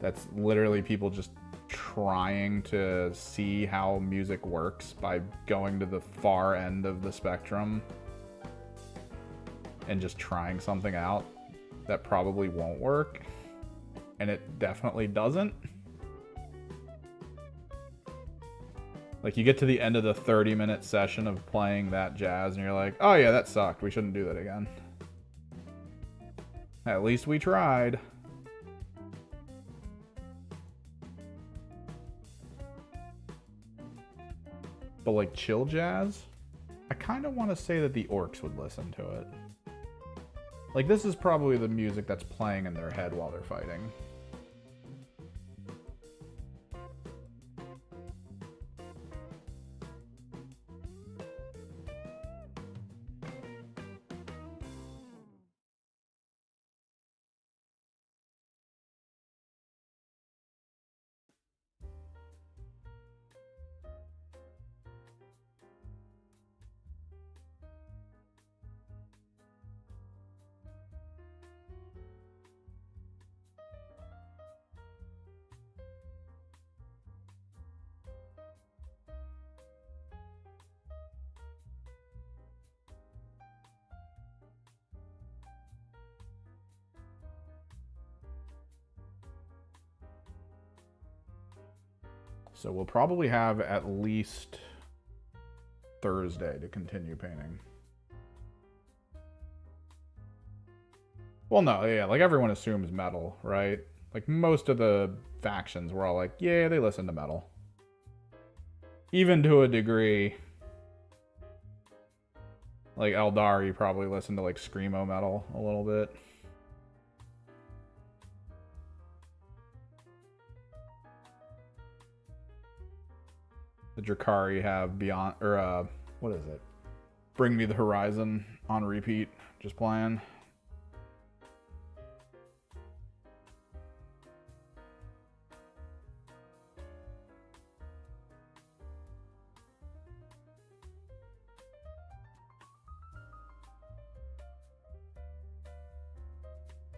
That's literally people just trying to see how music works by going to the far end of the spectrum and just trying something out that probably won't work. And it definitely doesn't. Like you get to the end of the 30-minute session of playing that jazz and you're like, oh yeah, that sucked. We shouldn't do that again. At least we tried. But like chill jazz, I kind of want to say that the orcs would listen to it. Like this is probably the music that's playing in their head while they're fighting. So we'll probably have at least Thursday to continue painting. Well, no, yeah, like everyone assumes metal, right? Like most of the factions were all like, yeah, they listen to metal. Even to a degree. Like Eldar, you probably listen to like screamo metal a little bit. The Drakari have Beyond, or what is it? Bring Me the Horizon on repeat, just playing.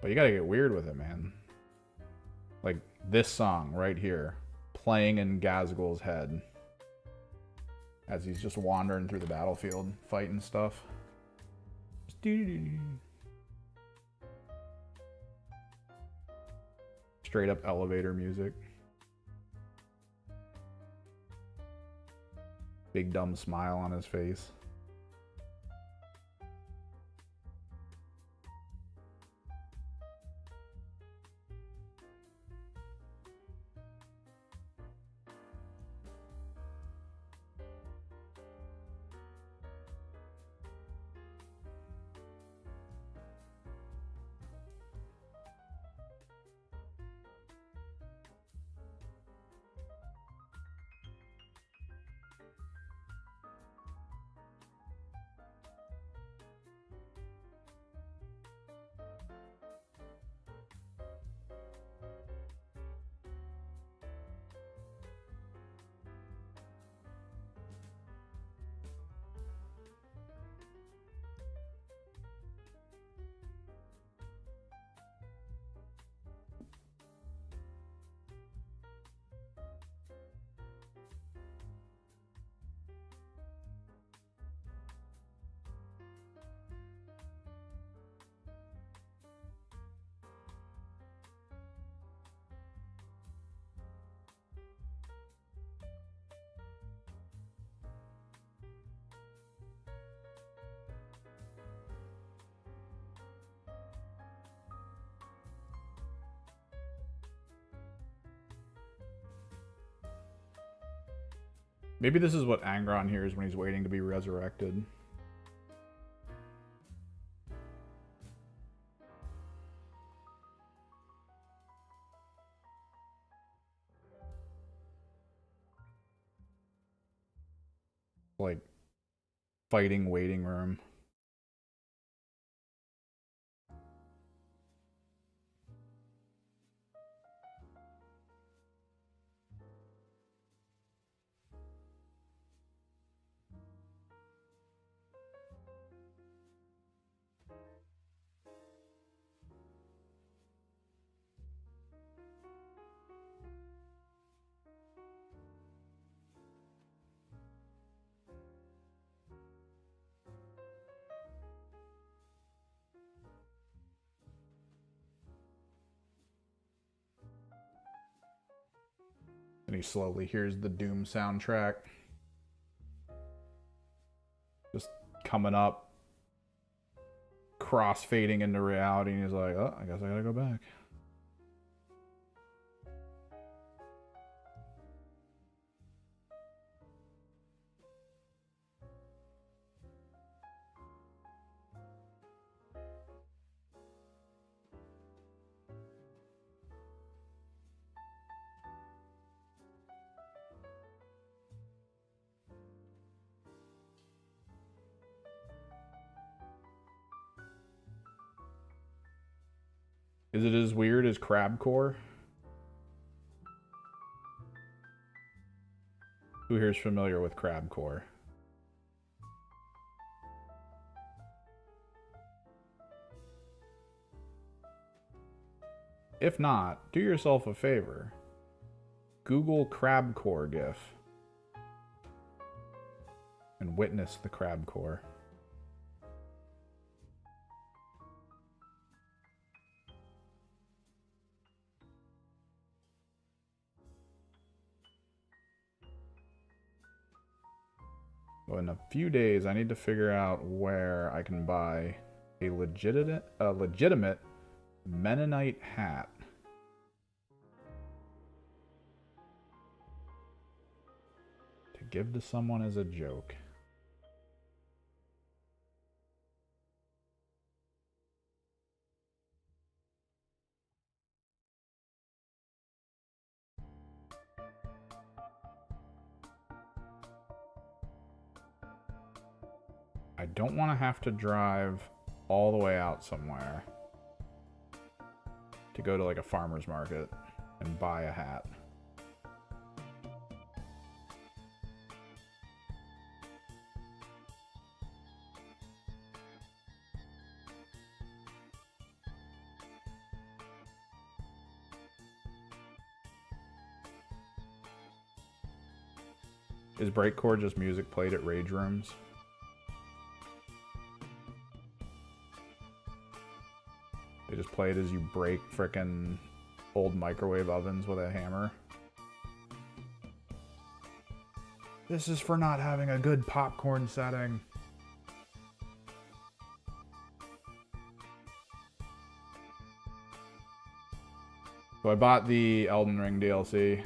But you gotta get weird with it, man. Like this song right here, playing in Gazgul's head as he's just wandering through the battlefield, fighting stuff. Straight up elevator music. Big dumb smile on his face. Maybe this is what Angron hears when he's waiting to be resurrected. Like, fighting waiting room. And he slowly hears the Doom soundtrack. Just coming up. Cross-fading into reality. And he's like, oh, I guess I gotta go back. Is it as weird as Crabcore? Who here is familiar with Crabcore? If not, do yourself a favor. Google Crabcore GIF. And witness the Crabcore. So in a few days, I need to figure out where I can buy a legitimate Mennonite hat. To give to someone as a joke. I don't want to have to drive all the way out somewhere to go to like a farmer's market and buy a hat. Is breakcore just music played at rage rooms? They just play it as you break frickin' old microwave ovens with a hammer. This is for not having a good popcorn setting. So I bought the Elden Ring DLC.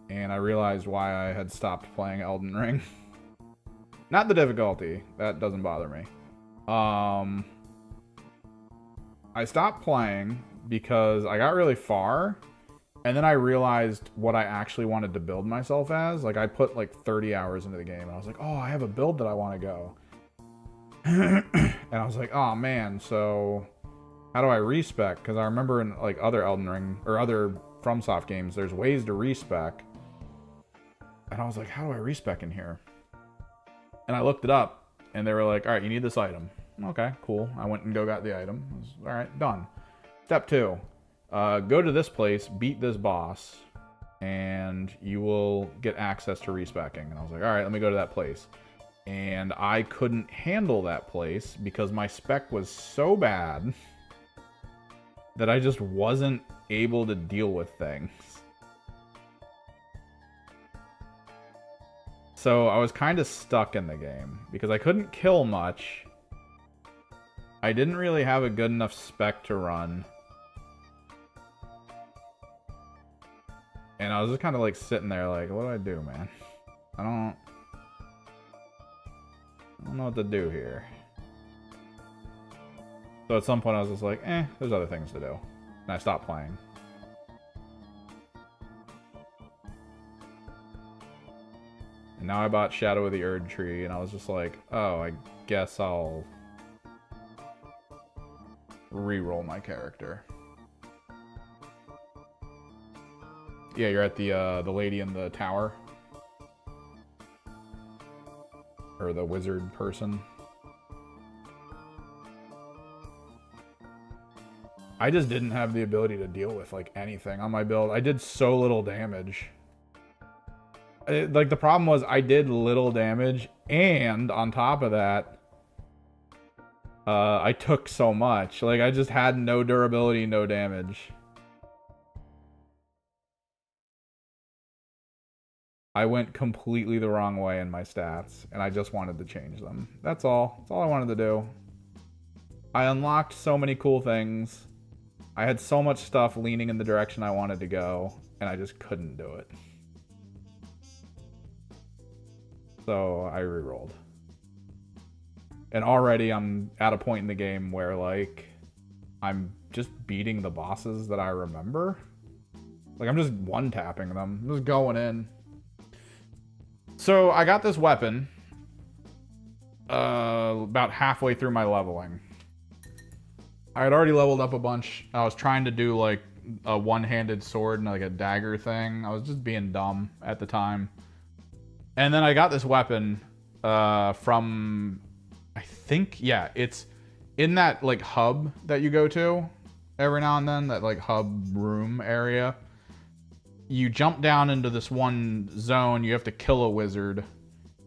And I realized why I had stopped playing Elden Ring. Not the difficulty. That doesn't bother me. I stopped playing because I got really far, and then I realized what I actually wanted to build myself as. Like, I put like 30 hours into the game, and I was like, oh, I have a build that I want to go. And I was like, oh man, so how do I respec? Because I remember in like other Elden Ring or other FromSoft games, there's ways to respec. And I was like, how do I respec in here? And I looked it up, and they were like, all right, you need this item. Okay, cool. I went and got the item. I was, all right, done. Step 2, go to this place, beat this boss, and you will get access to respecing. And I was like, all right, let me go to that place. And I couldn't handle that place because my spec was so bad that I just wasn't able to deal with things. So I was kind of stuck in the game because I couldn't kill much. I didn't really have a good enough spec to run. And I was just kind of like sitting there like, what do I do, man? I don't know what to do here. So at some point I was just like, there's other things to do. And I stopped playing. And now I bought Shadow of the Erd Tree, and I was just like, oh, I guess I'll re-roll my character. Yeah, you're at the lady in the tower. Or the wizard person. I just didn't have the ability to deal with, like, anything on my build. I did so little damage. Like, the problem was I did little damage, and on top of that, I took so much. Like, I just had no durability, no damage. I went completely the wrong way in my stats, and I just wanted to change them. That's all. That's all I wanted to do. I unlocked so many cool things. I had so much stuff leaning in the direction I wanted to go, and I just couldn't do it. So I re-rolled. And already I'm at a point in the game where, like, I'm just beating the bosses that I remember. Like, I'm just one-tapping them. I'm just going in. So I got this weapon about halfway through my leveling. I had already leveled up a bunch. I was trying to do, like, a one-handed sword and, like, a dagger thing. I was just being dumb at the time. And then I got this weapon from, I think, yeah, it's in that, like, hub that you go to every now and then, that, like, hub room area. You jump down into this one zone, you have to kill a wizard,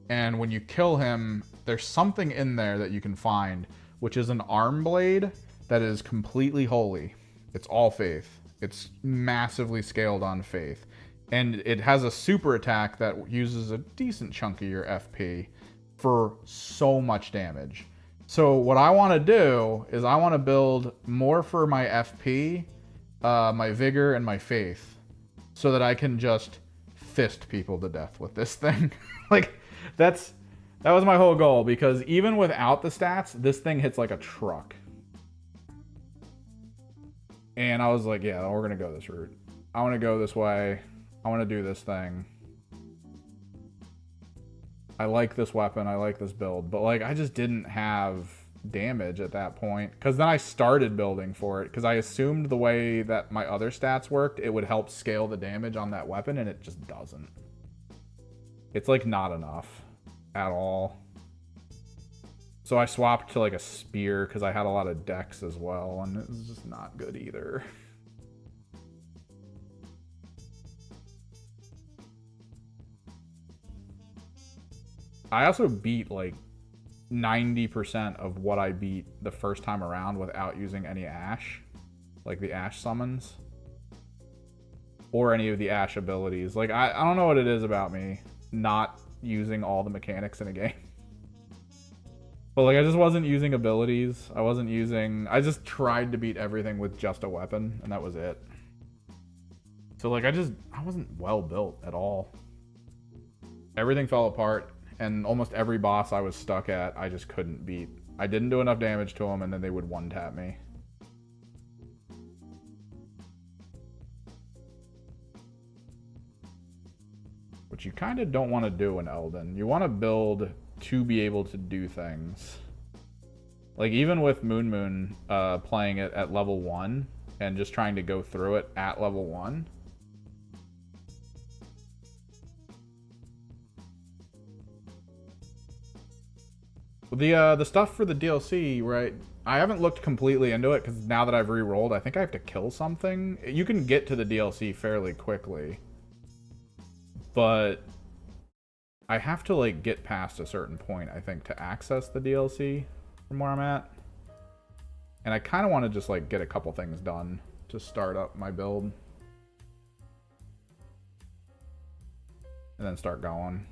and when you kill him, there's something in there that you can find, which is an arm blade that is completely holy. It's all faith. It's massively scaled on faith. And it has a super attack that uses a decent chunk of your FP for so much damage. So what I want to do is I want to build more for my FP, my vigor, and my faith, so that I can just fist people to death with this thing. Like, that was my whole goal, because even without the stats, this thing hits like a truck. And I was like, yeah, we're going to go this route. I want to go this way. I want to do this thing. I like this weapon. I like this build. But, like, I just didn't have damage at that point. Because then I started building for it. Because I assumed the way that my other stats worked, it would help scale the damage on that weapon. And it just doesn't. It's, like, not enough at all. So I swapped to, like, a spear. Because I had a lot of dex as well. And it was just not good either. I also beat, like, 90% of what I beat the first time around without using any Ash. Like, the Ash summons. Or any of the Ash abilities. Like, I don't know what it is about me not using all the mechanics in a game. But, like, I just wasn't using abilities. I just tried to beat everything with just a weapon, and that was it. So, like, I wasn't well built at all. Everything fell apart. And almost every boss I was stuck at, I just couldn't beat. I didn't do enough damage to them, and then they would one-tap me. Which you kind of don't want to do in Elden. You want to build to be able to do things. Like, even with Moon playing it at level 1, and just trying to go through it at level 1... The stuff for the DLC, right? I haven't looked completely into it, because now that I've re-rolled, I think I have to kill something. You can get to the DLC fairly quickly. But I have to, like, get past a certain point, I think, to access the DLC from where I'm at. And I kind of want to just, like, get a couple things done to start up my build. And then start going.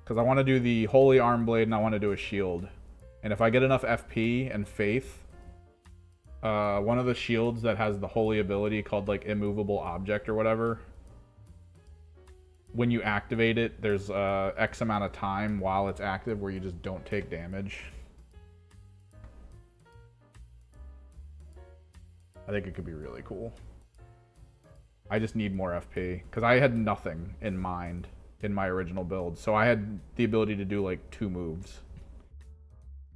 Because I want to do the Holy Arm Blade and I want to do a shield And if I get enough FP and faith, one of the shields that has the holy ability called like immovable object or whatever, when you activate it, there's X amount of time while it's active where you just don't take damage. I think it could be really cool. I just need more FP because I had nothing in mind in my original build. So I had the ability to do like 2 moves.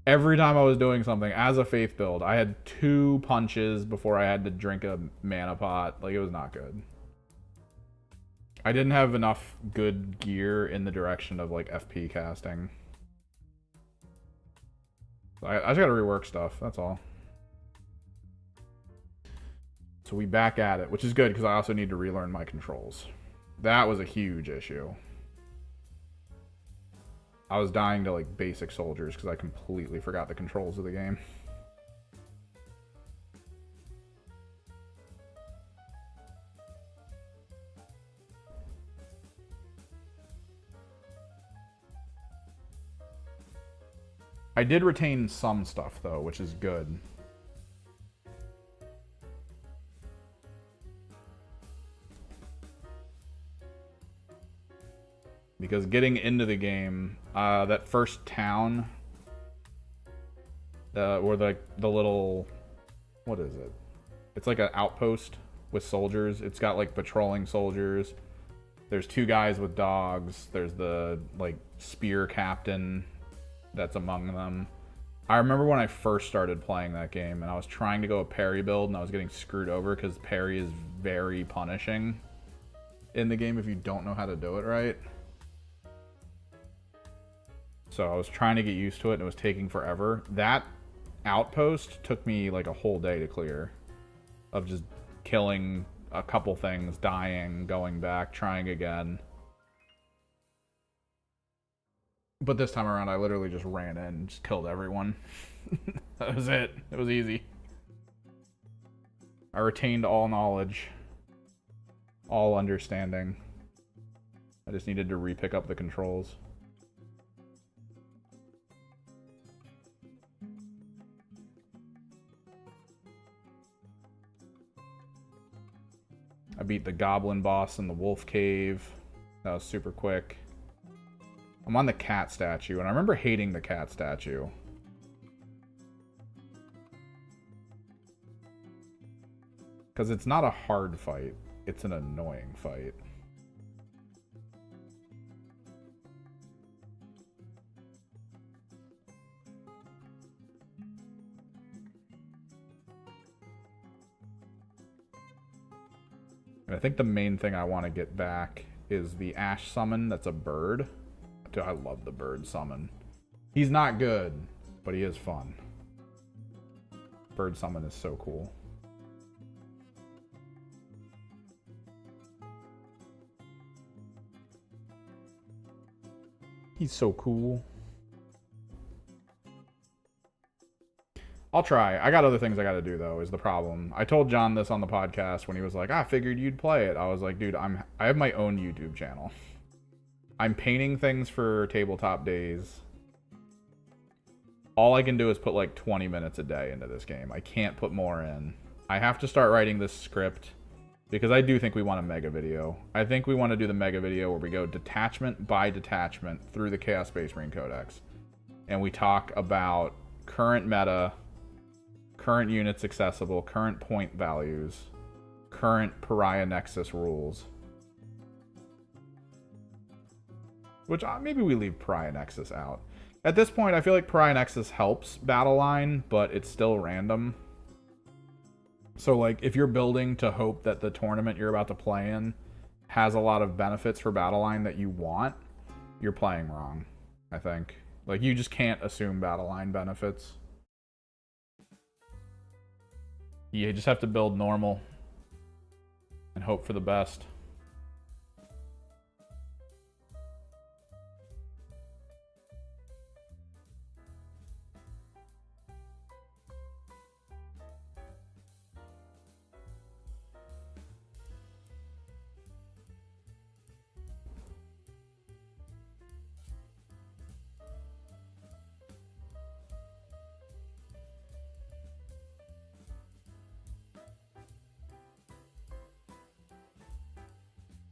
Every time I was doing something as a faith build, I had 2 punches before I had to drink a mana pot. Like, it was not good. I didn't have enough good gear in the direction of like FP casting. I just gotta rework stuff, that's all. So we back at it, which is good because I also need to relearn my controls. That was a huge issue. I was dying to like basic soldiers because I completely forgot the controls of the game. I did retain some stuff though, which is good. Because getting into the game, that first town, or the little, what is it? It's like an outpost with soldiers. It's got like patrolling soldiers. There's 2 guys with dogs. There's the like spear captain that's among them. I remember when I first started playing that game and I was trying to go a parry build and I was getting screwed over because parry is very punishing in the game if you don't know how to do it right. So I was trying to get used to it and it was taking forever. That outpost took me like a whole day to clear of just killing a couple things, dying, going back, trying again. But this time around, I literally just ran in and just killed everyone. That was it. It was easy. I retained all knowledge, all understanding. I just needed to re-pick up the controls. I beat the goblin boss in the wolf cave. That was super quick. I'm on the cat statue, and I remember hating the cat statue. Because it's not a hard fight. It's an annoying fight. And I think the main thing I want to get back is the Ash summon that's a bird. Dude, I love the bird summon. He's not good, but he is fun. Bird summon is so cool. He's so cool. I'll try. I got other things I got to do, though, is the problem. I told John this on the podcast when he was like, I figured you'd play it. I was like, dude, I have my own YouTube channel. I'm painting things for tabletop days. All I can do is put like 20 minutes a day into this game. I can't put more in. I have to start writing this script because I do think we want a mega video. I think we want to do the mega video where we go detachment by detachment through the Chaos Space Marine Codex. And we talk about current meta, current units accessible, current point values, current Pariah Nexus rules. Which, maybe we leave Pariah Nexus out. At this point, I feel like Pariah Nexus helps battle line, but it's still random. So, like, if you're building to hope that the tournament you're about to play in has a lot of benefits for battle line that you want, you're playing wrong, I think. Like, you just can't assume battle line benefits. You just have to build normal and hope for the best.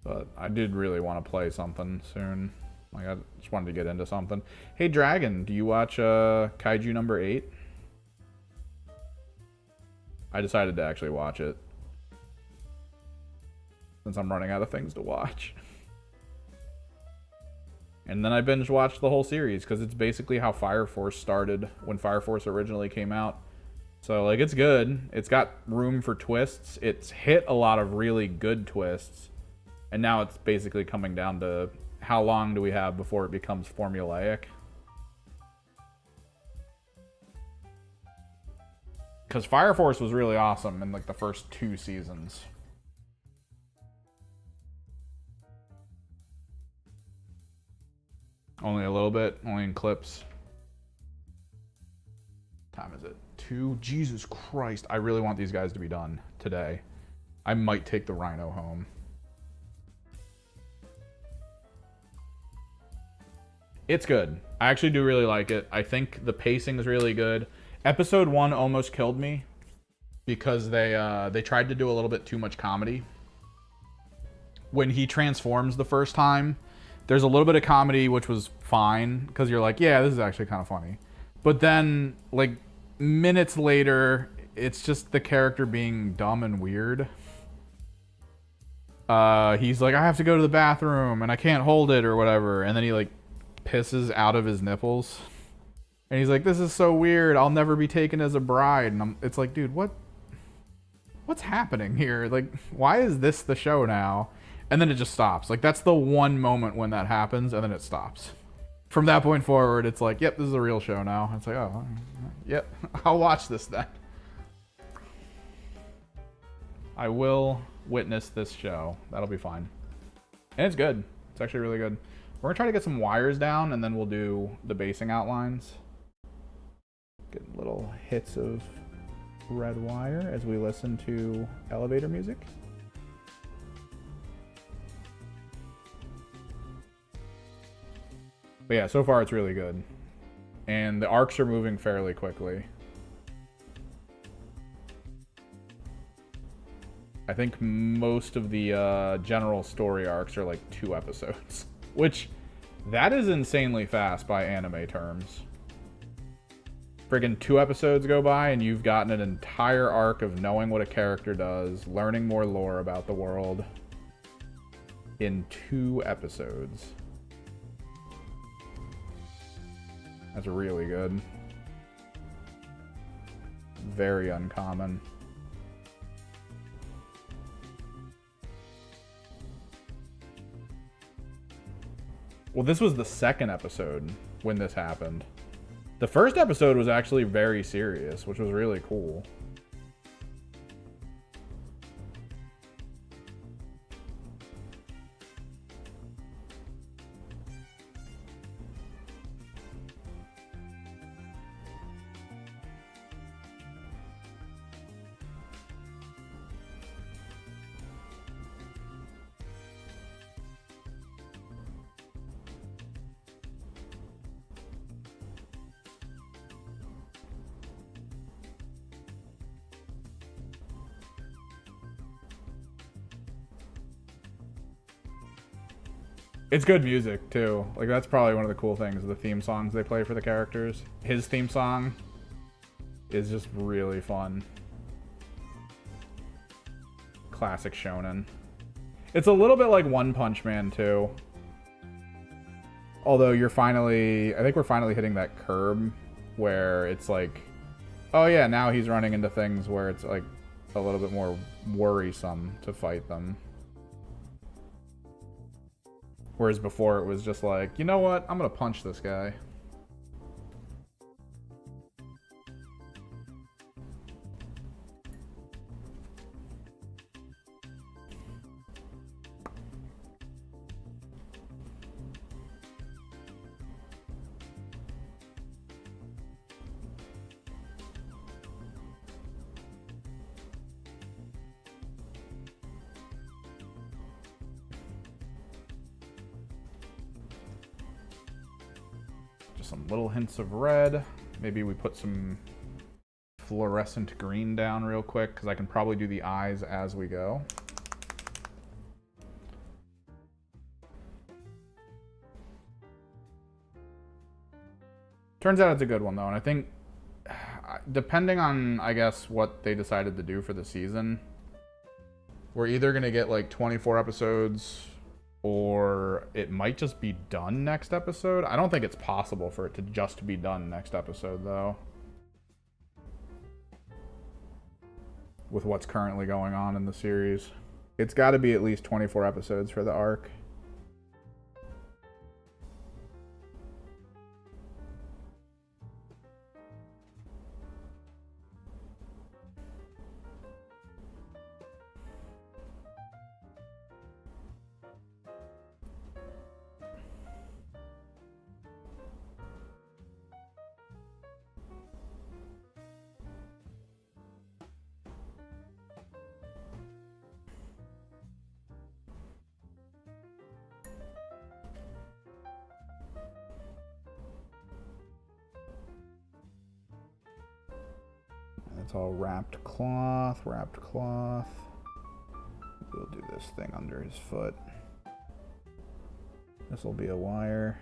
But I did really want to play something soon. Like, I just wanted to get into something. Hey, Dragon, do you watch Kaiju number 8? I decided to actually watch it, since I'm running out of things to watch. And then I binge watched the whole series, because it's basically how Fire Force started when Fire Force originally came out. So, like, it's good. It's got room for twists. It's hit a lot of really good twists. And now it's basically coming down to how long do we have before it becomes formulaic. Because Fire Force was really awesome in, like, the first 2 seasons. Only a little bit, only in clips. What time is it? 2? Jesus Christ. I really want these guys to be done today. I might take the Rhino home. It's good. I actually do really like it. I think the pacing is really good. Episode 1 almost killed me because they tried to do a little bit too much comedy. When he transforms the first time, there's a little bit of comedy, which was fine, because you're like, yeah, this is actually kind of funny. But then, like, minutes later, it's just the character being dumb and weird. He's like, I have to go to the bathroom, and I can't hold it, or whatever. And then he, like, pisses out of his nipples. And he's like, this is so weird. I'll never be taken as a bride. And it's like, dude, what's happening here? Like, why is this the show now? And then it just stops. Like, that's the one moment when that happens, and then it stops. From that point forward, it's like, yep, this is a real show now. It's like, oh, yep, I'll watch this then. I will witness this show. That'll be fine. And it's good. It's actually really good. We're gonna try to get some wires down, and then we'll do the basing outlines. Getting little hits of red wire as we listen to elevator music. But yeah, so far it's really good. And the arcs are moving fairly quickly. I think most of the general story arcs are like 2 episodes. Which, that is insanely fast by anime terms. Friggin' 2 episodes go by and you've gotten an entire arc of knowing what a character does, learning more lore about the world in 2 episodes. That's really good. Very uncommon. Well, this was the 2nd episode when this happened. The first episode was actually very serious, which was really cool. It's good music, too. Like, that's probably one of the cool things, the theme songs they play for the characters. His theme song is just really fun. Classic shonen. It's a little bit like One Punch Man, too. Although I think we're finally hitting that curb where it's like, oh yeah, now he's running into things where it's like a little bit more worrisome to fight them. Whereas before it was just like, you know what? I'm gonna punch this guy. Some little hints of red. Maybe we put some fluorescent green down real quick, because I can probably do the eyes as we go. Turns out it's a good one, though, and I think, depending on, I guess, what they decided to do for the season, we're either going to get, like, 24 episodes, or it might just be done next episode. I don't think it's possible for it to just be done next episode, though, with what's currently going on in the series. It's got to be at least 24 episodes for the arc. It's all wrapped cloth, wrapped cloth. We'll do this thing under his foot. This will be a wire.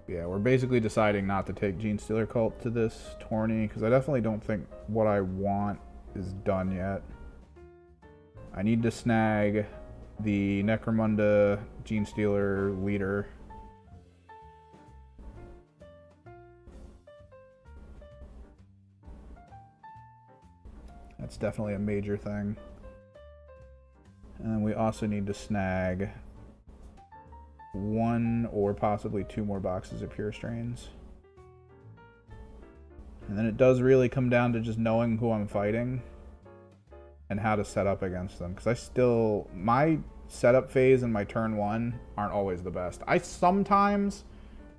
Yeah, we're basically deciding not to take Gene Stealer Cult to this tourney, because I definitely don't think what I want is done yet. I need to snag the Necromunda Gene Stealer leader. That's definitely a major thing. And we also need to snag 1 or possibly 2 more boxes of Pure Strains. And then it does really come down to just knowing who I'm fighting and how to set up against them. Because my setup phase and my turn 1 aren't always the best. I sometimes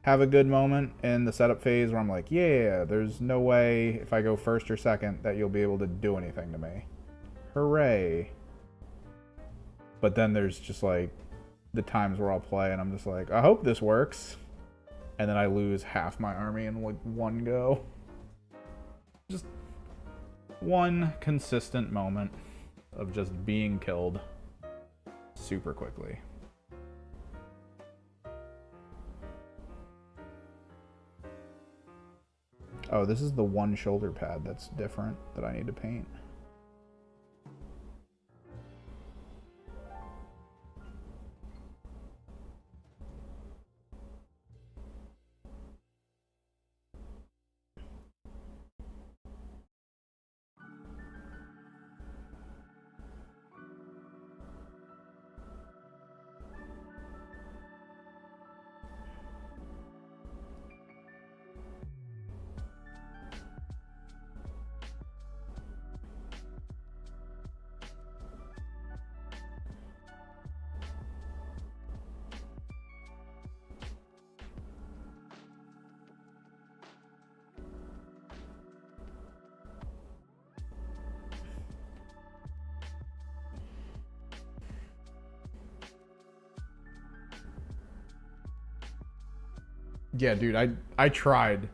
have a good moment in the setup phase where I'm like, yeah, there's no way if I go first or second that you'll be able to do anything to me. Hooray. But then there's just like the times where I'll play and I'm just like, I hope this works. And then I lose half my army in like one go. Just one consistent moment of just being killed super quickly. Oh, this is the one shoulder pad that's different that I need to paint. Yeah, dude, I tried.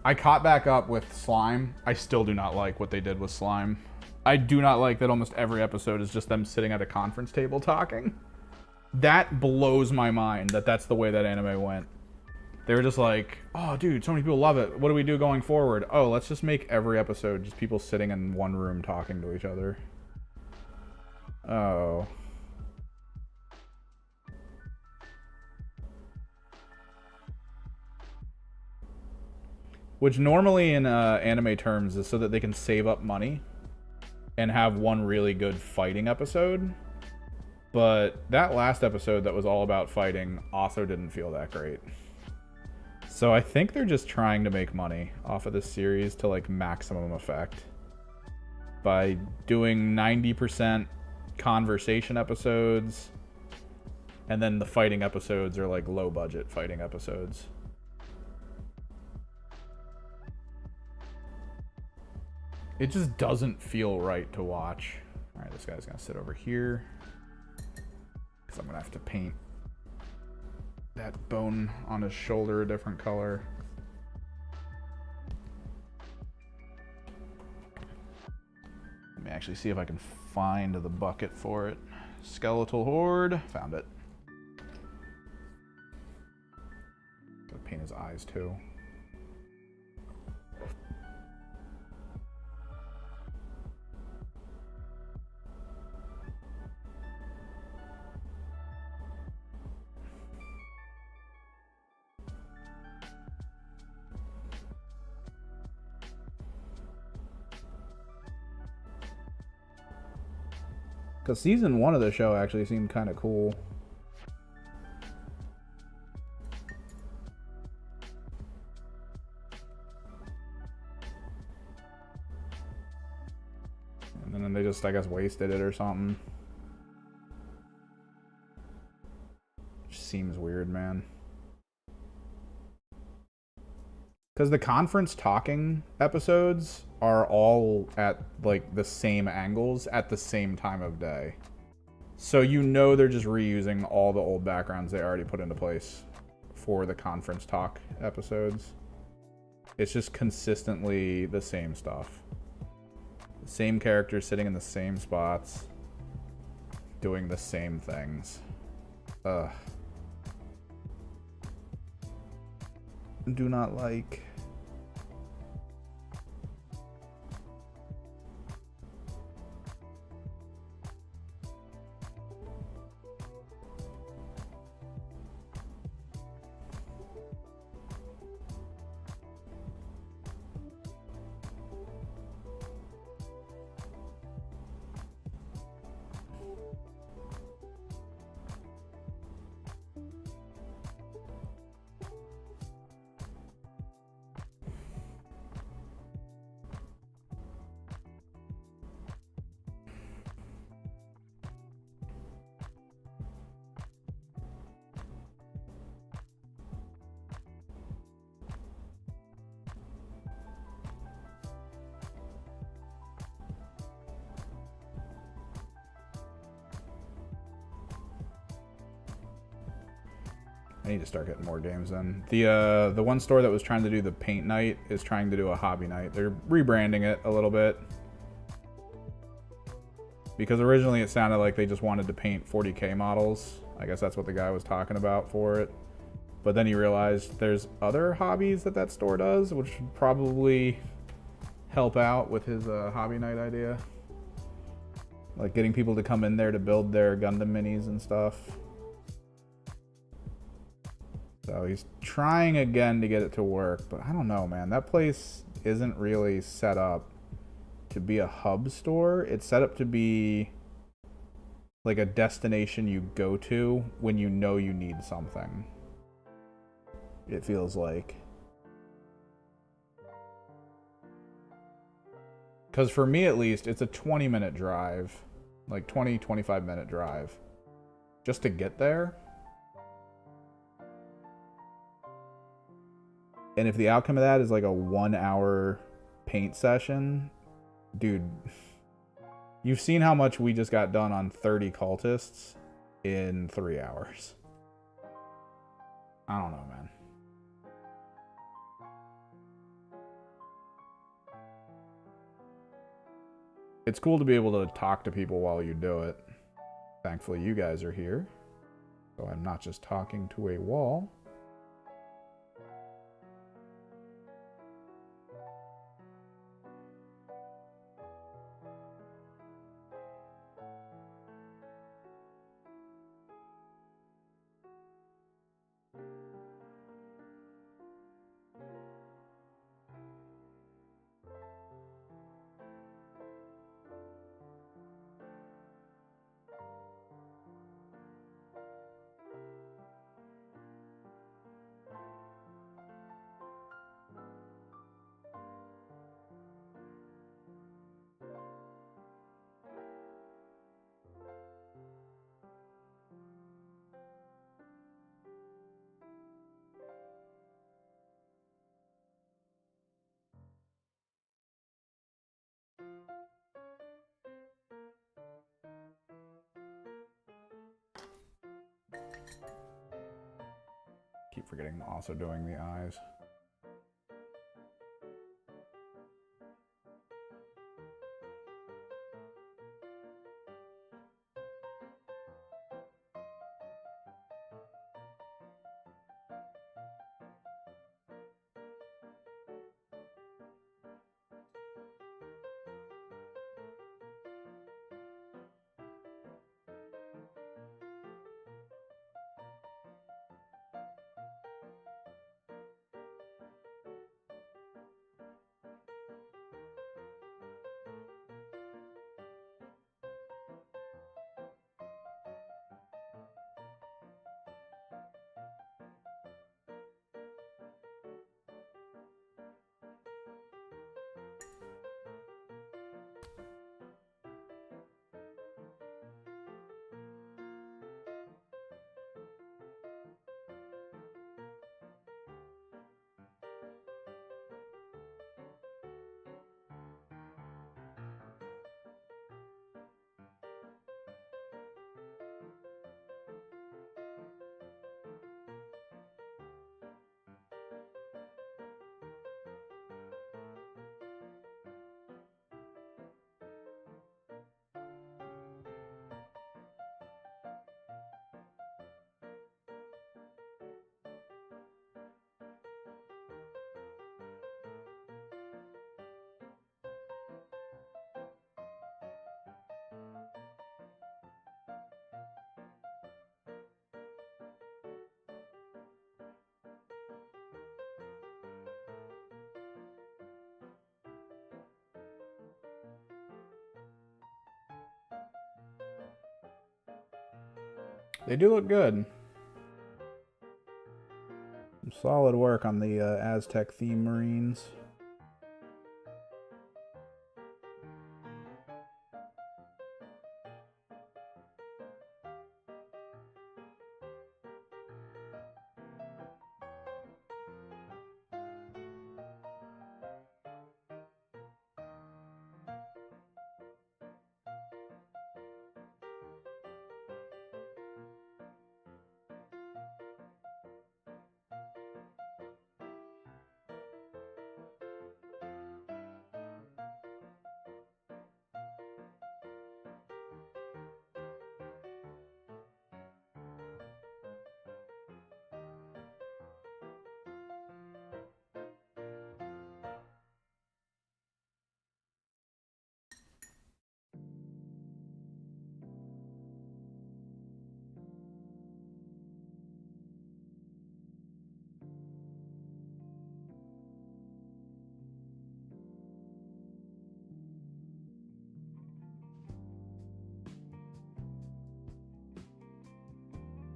I caught back up with Slime. I still do not like what they did with Slime. I do not like that almost every episode is just them sitting at a conference table talking. That blows my mind that that's the way that anime went. They were just like, oh, dude, so many people love it. What do we do going forward? Oh, let's just make every episode just people sitting in one room talking to each other. Oh. Which normally in anime terms is so that they can save up money and have one really good fighting episode. But that last episode that was all about fighting also didn't feel that great. So I think they're just trying to make money off of this series to like maximum effect by doing 90% conversation episodes, and then the fighting episodes are like low budget fighting episodes. It just doesn't feel right to watch. All right, this guy's gonna sit over here. So I'm gonna have to paint that bone on his shoulder a different color. Let me actually see if I can find the bucket for it. Skeletal Horde, found it. Gotta paint his eyes too. Because season 1 of the show actually seemed kind of cool. And then they just, I guess, wasted it or something. Just seems weird, man. Because the conference talking episodes are all at, like, the same angles at the same time of day. So you know they're just reusing all the old backgrounds they already put into place for the conference talk episodes. It's just consistently the same stuff. The same characters sitting in the same spots, doing the same things. Ugh. Do not like. I need to start getting more games in. The one store that was trying to do the paint night is trying to do a hobby night. They're rebranding it a little bit. Because originally it sounded like they just wanted to paint 40K models. I guess that's what the guy was talking about for it. But then he realized there's other hobbies that that store does, which would probably help out with his hobby night idea. Like getting people to come in there to build their Gundam minis and stuff. So he's trying again to get it to work, but I don't know, man. That place isn't really set up to be a hub store. It's set up to be like a destination you go to when you know you need something. It feels like. Because for me at least, it's a 20-minute drive. Like 20, 25-minute drive. Just to get there. And if the outcome of that is like a 1-hour paint session, dude, you've seen how much we just got done on 30 cultists in 3 hours. I don't know, man. It's cool to be able to talk to people while you do it. Thankfully, you guys are here, so I'm not just talking to a wall. Keep forgetting also doing the eyes. They do look good. Some solid work on the Aztec theme Marines.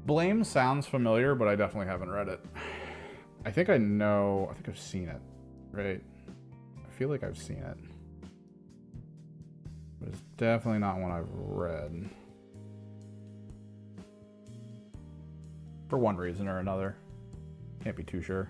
Blame sounds familiar, but I definitely haven't read it. I think I know, I think I've seen it, right? I feel like I've seen it. But it's definitely not one I've read. For one reason or another. Can't be too sure.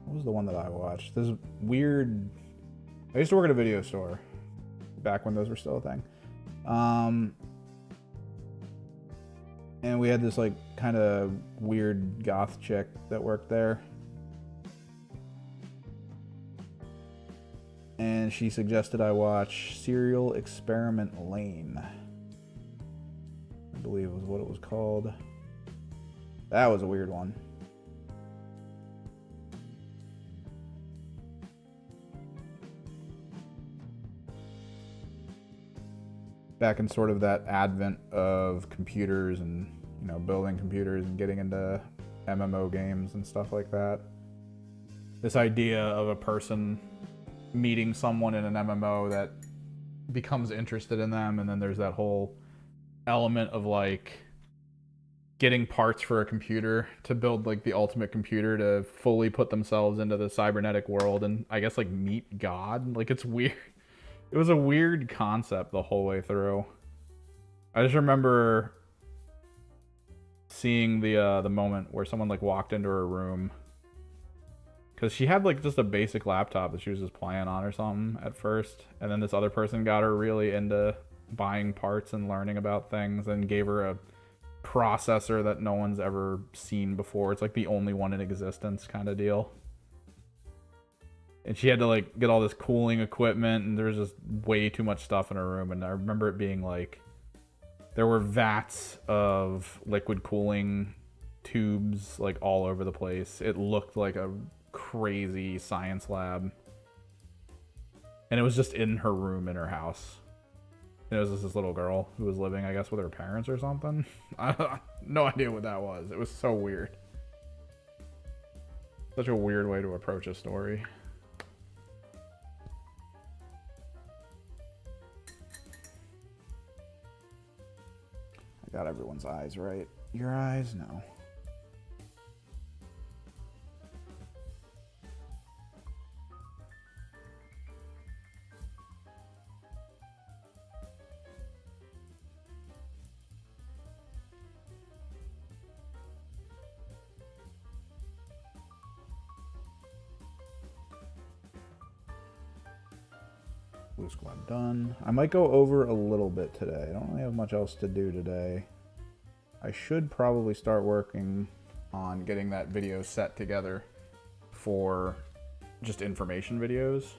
What was the one that I watched? This weird... I used to work at a video store back when those were still a thing. And we had this like kind of weird goth chick that worked there. And she suggested I watch Serial Experiment Lane. I believe was what it was called. That was a weird one. Back in sort of that advent of computers and, you know, building computers and getting into MMO games and stuff like that. This idea of a person meeting someone in an MMO that becomes interested in them, and then there's that whole element of like getting parts for a computer to build like the ultimate computer to fully put themselves into the cybernetic world and I guess like meet God. Like it's weird. It was a weird concept the whole way through. I just remember seeing the moment where someone like walked into her room because she had like just a basic laptop that she was just playing on or something at first, and then this other person got her really into buying parts and learning about things and gave her a processor that no one's ever seen before. It's like the only one in existence kind of deal. And she had to like get all this cooling equipment, and there was just way too much stuff in her room. And I remember it being like there were vats of liquid cooling tubes like all over the place. It looked like a crazy science lab. And it was just in her room in her house. And it was just this little girl who was living, I guess, with her parents or something. I have no idea what that was. It was so weird. Such a weird way to approach a story. I got everyone's eyes right. Your eyes? No. Blue squad done. I might go over a little bit today. I don't really have much else to do today. I should probably start working on getting that video set together for just information videos,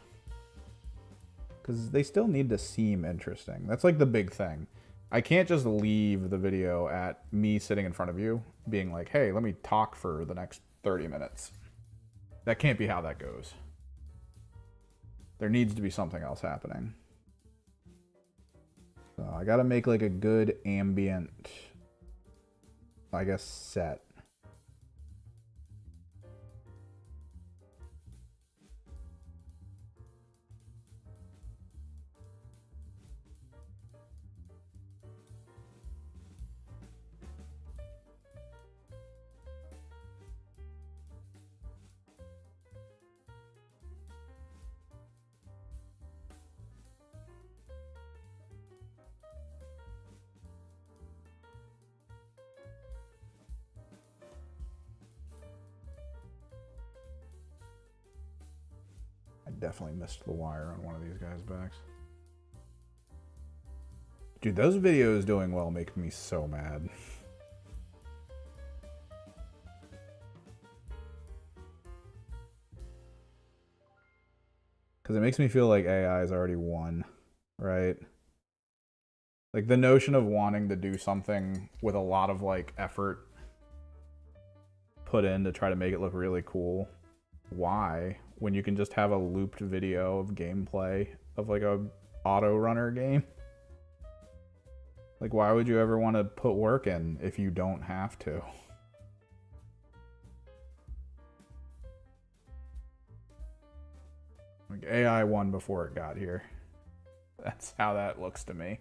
because they still need to seem interesting. That's like the big thing. I can't just leave the video at me sitting in front of you being like, hey, let me talk for the next 30 minutes. That can't be how that goes. There needs to be something else happening. So I gotta make like a good ambient, I guess, set. Definitely missed the wire on one of these guys' backs. Dude, those videos doing well make me so mad. Because it makes me feel like AI's already won, right? Like the notion of wanting to do something with a lot of like effort put in to try to make it look really cool. Why? When you can just have a looped video of gameplay of like a auto runner game. Like, why would you ever want to put work in if you don't have to? Like, AI won before it got here. That's how that looks to me.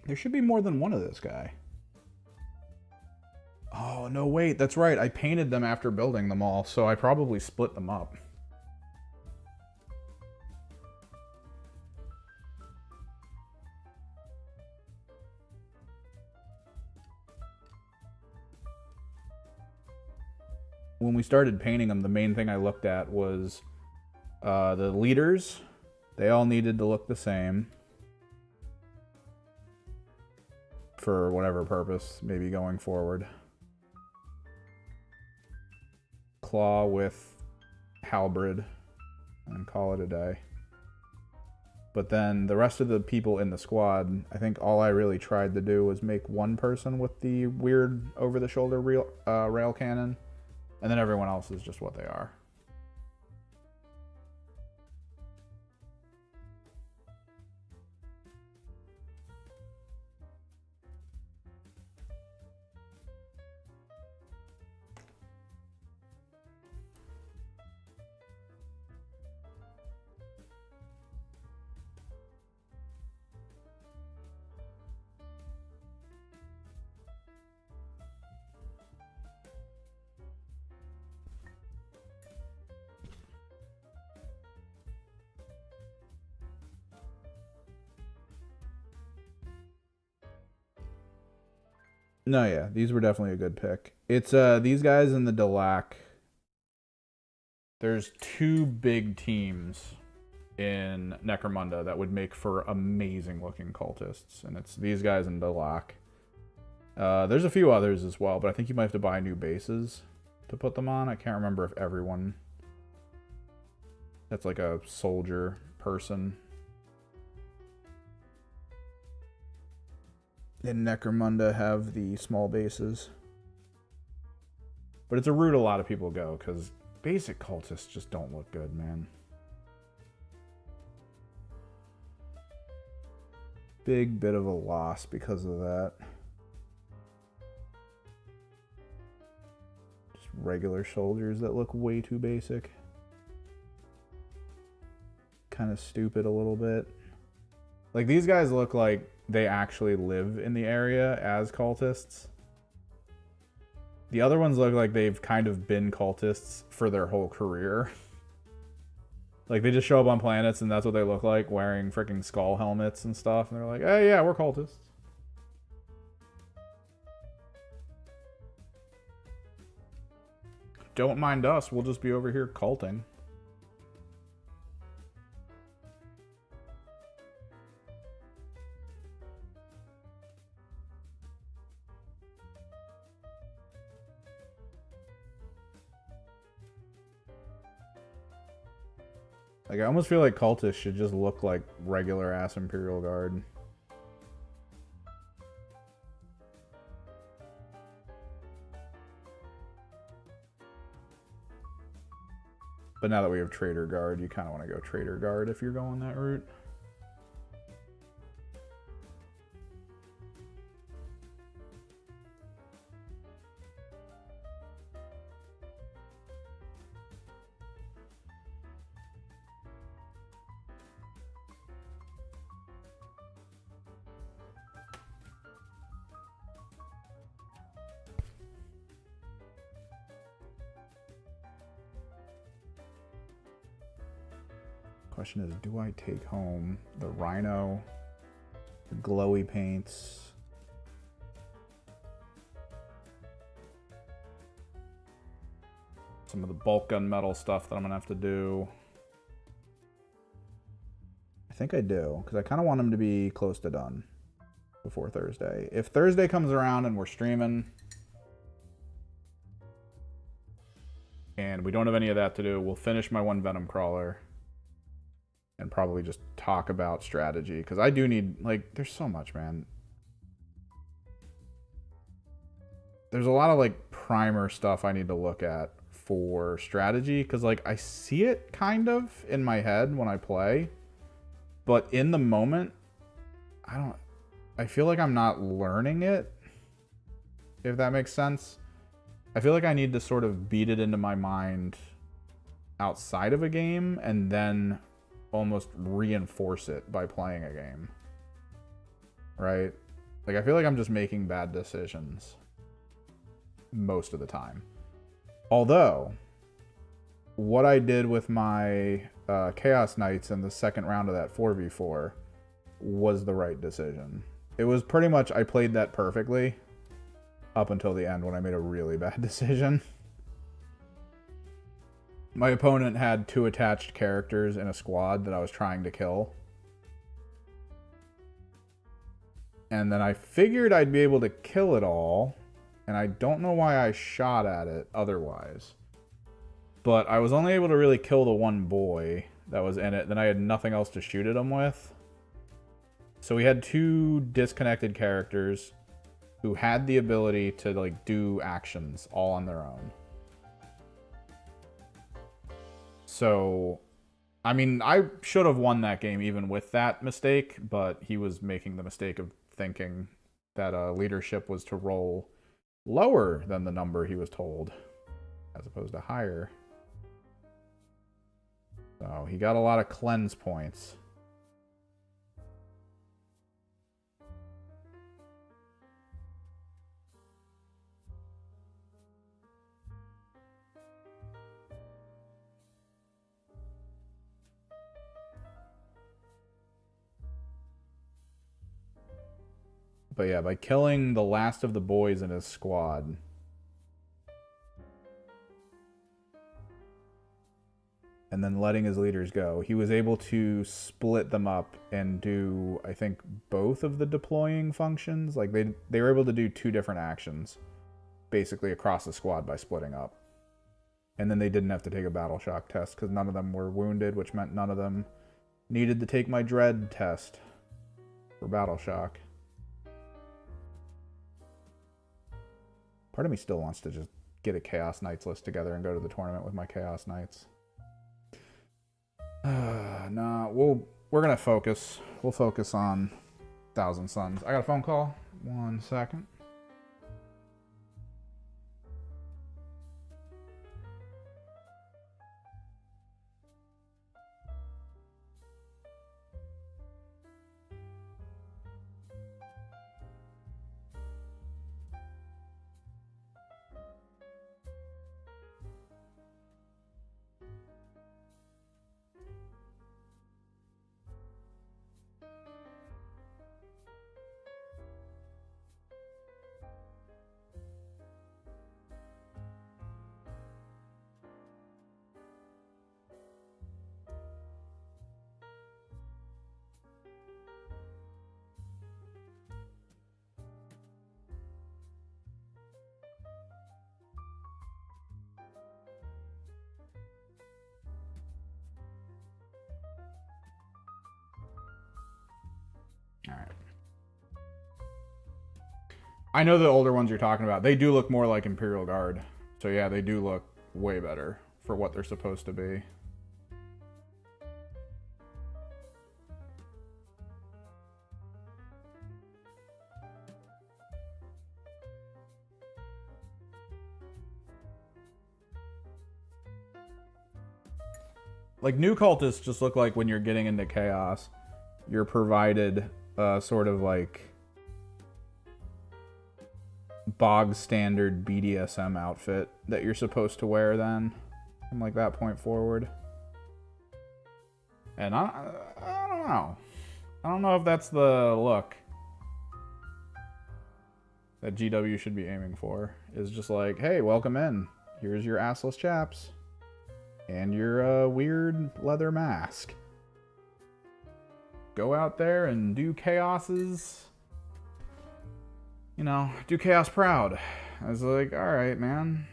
There should be more than one of this guy. Oh, no, wait. That's right. I painted them after building them all, so I probably split them up. When we started painting them, the main thing I looked at was the leaders. They all needed to look the same for whatever purpose, maybe going forward. Claw with halberd and call it a day. But then the rest of the people in the squad, I think all I really tried to do was make one person with the weird over-the-shoulder rail cannon, and then everyone else is just what they are. No, yeah, these were definitely a good pick. It's these guys in the Delac. There's two big teams in Necromunda that would make for amazing looking cultists, and it's these guys in Delac. There's a few others as well, but I think you might have to buy new bases to put them on. I can't remember if everyone that's like a soldier person in Necromunda have the small bases. But it's a route a lot of people go, because basic cultists just don't look good, man. Big bit of a loss because of that. Just regular soldiers that look way too basic. Kind of stupid a little bit. Like, these guys look like they actually live in the area as cultists. The other ones look like they've kind of been cultists for their whole career. Like, they just show up on planets and that's what they look like, wearing freaking skull helmets and stuff. And they're like, hey, yeah, we're cultists. Don't mind us, we'll just be over here culting. Like, I almost feel like cultists should just look like regular ass Imperial Guard. But now that we have Trader Guard, you kind of want to go Trader Guard if you're going that route. Question is, do I take home the Rhino, the glowy paints, some of the bulk gunmetal stuff that I'm gonna have to do? I think I do, because I kind of want them to be close to done before Thursday. If Thursday comes around and we're streaming and we don't have any of that to do, we'll finish my one Venom Crawler and probably just talk about strategy, because I do need, like, there's so much, man. There's a lot of, like, primer stuff I need to look at for strategy, because, like, I see it kind of in my head when I play, but in the moment, I feel like I'm not learning it, if that makes sense. I feel like I need to sort of beat it into my mind outside of a game and then almost reinforce it by playing a game, right? Like, I feel like I'm just making bad decisions most of the time. Although, what I did with my Chaos Knights in the second round of that 4v4 was the right decision. It was pretty much, I played that perfectly up until the end when I made a really bad decision. My opponent had 2 attached characters in a squad that I was trying to kill. And then I figured I'd be able to kill it all, and I don't know why I shot at it otherwise. But I was only able to really kill the one boy that was in it, then I had nothing else to shoot at him with. So we had 2 disconnected characters who had the ability to like do actions all on their own. So, I mean, I should have won that game even with that mistake, but he was making the mistake of thinking that leadership was to roll lower than the number he was told, as opposed to higher. So he got a lot of cleanse points. But yeah, by killing the last of the boys in his squad, and then letting his leaders go, he was able to split them up and do, I think, both of the deploying functions. Like, they were able to do 2 different actions, basically across the squad by splitting up. And then they didn't have to take a battle shock test, because none of them were wounded, which meant none of them needed to take my dread test for battle shock. Part of me still wants to just get a Chaos Knights list together and go to the tournament with my Chaos Knights. Nah, we're gonna focus. We'll focus on Thousand Suns. I got a phone call. 1 second. All right. I know the older ones you're talking about. They do look more like Imperial Guard. So yeah, they do look way better for what they're supposed to be. Like, new cultists just look like when you're getting into chaos, you're provided sort of like bog standard BDSM outfit that you're supposed to wear then from like that point forward. And I don't know. I don't know if that's the look that GW should be aiming for. Is just like, hey, welcome in. Here's your assless chaps. And your weird leather mask. Go out there and do chaoses. You know, do chaos proud. I was like, alright, man.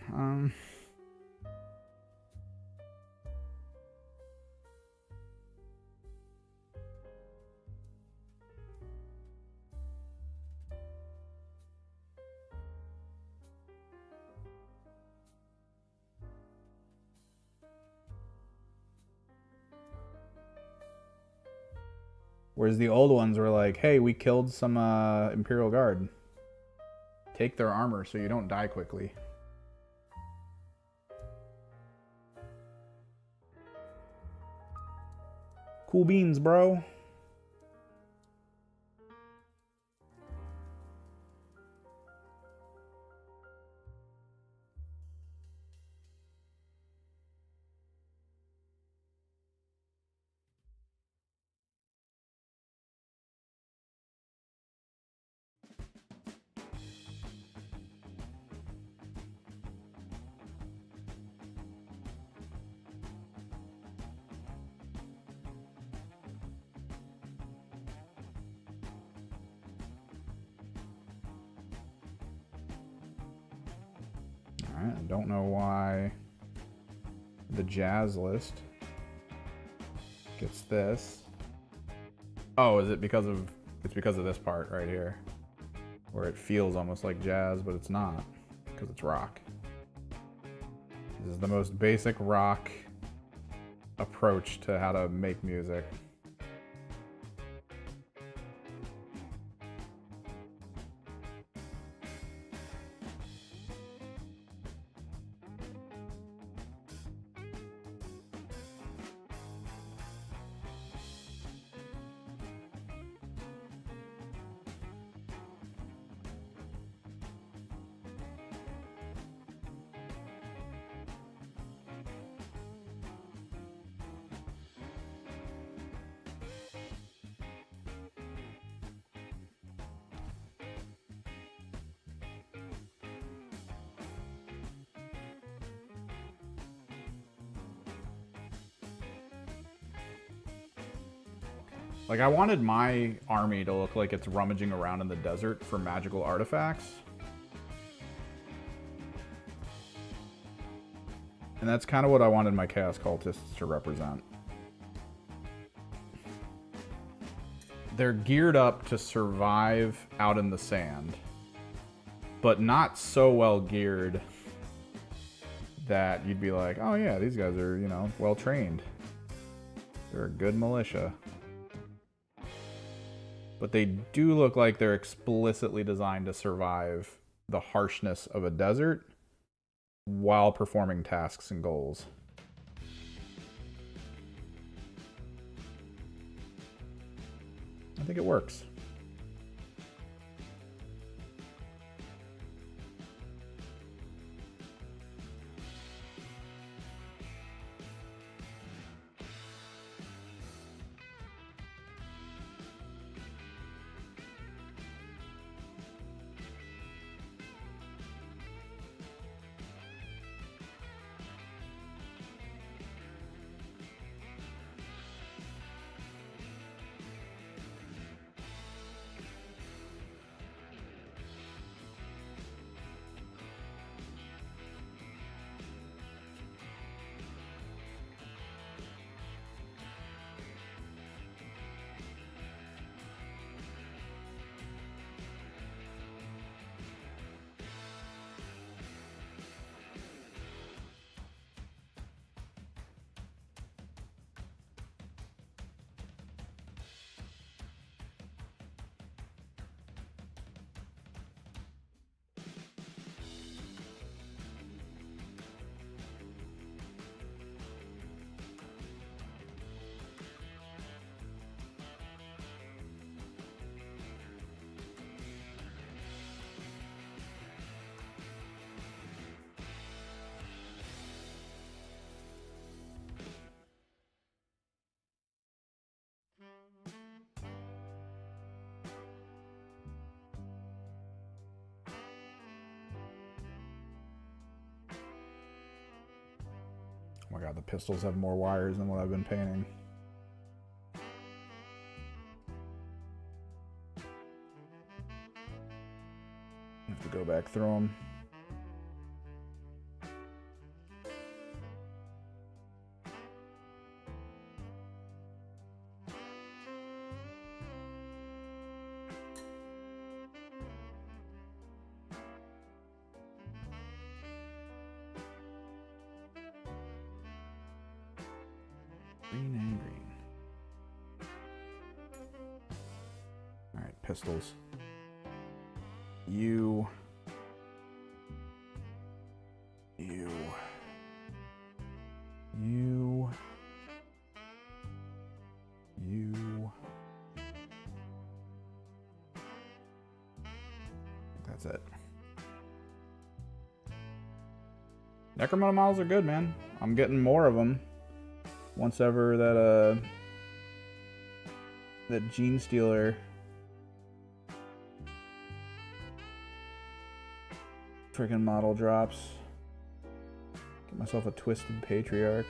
Whereas the old ones were like, hey, we killed some Imperial Guard. Take their armor so you don't die quickly. Cool beans, bro. Alright, I don't know why the jazz list gets this. Oh, is it because of... It's because of this part right here. Where it feels almost like jazz, but it's not. Because it's rock. This is the most basic rock approach to how to make music. Like, I wanted my army to look like it's rummaging around in the desert for magical artifacts. And that's kind of what I wanted my Chaos Cultists to represent. They're geared up to survive out in the sand, but not so well geared that you'd be like, oh yeah, these guys are, you know, well trained. They're a good militia. But they do look like they're explicitly designed to survive the harshness of a desert while performing tasks and goals. I think it works. Oh my god, the pistols have more wires than what I've been painting. I have to go back through them. Green and green. Alright, pistols. You. That's it. Necromunda models are good, man. I'm getting more of them. Once ever that Gene Stealer freaking model drops. Get myself a Twisted Patriarch.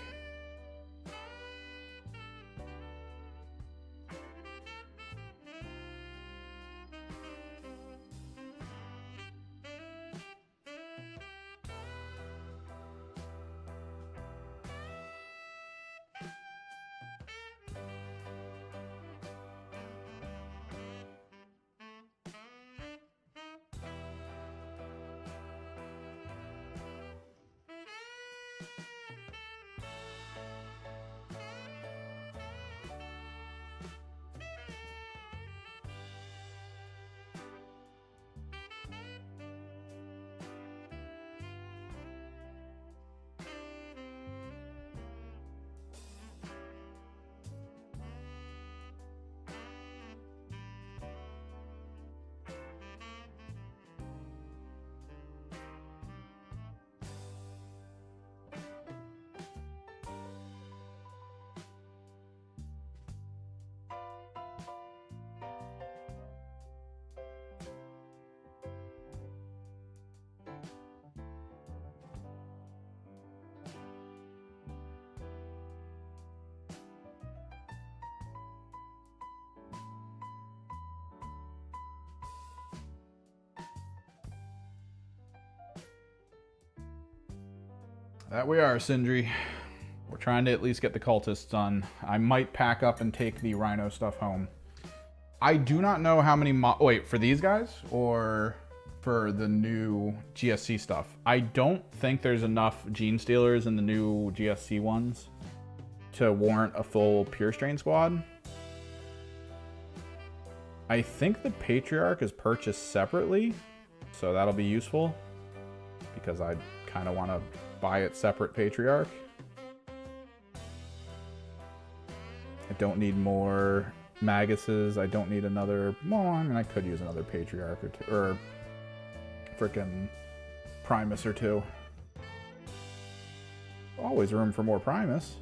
That we are, Sindri. We're trying to at least get the cultists done. I might pack up and take the rhino stuff home. I do not know how many wait, for these guys or for the new GSC stuff? I don't think there's enough gene stealers in the new GSC ones to warrant a full pure strain squad. I think the Patriarch is purchased separately, so that'll be useful because I kind of want to buy it separate Patriarch. I don't need more Maguses. I don't need another. Well, I mean, I could use another Patriarch or two, or frickin' Primus or two. Always room for more Primus.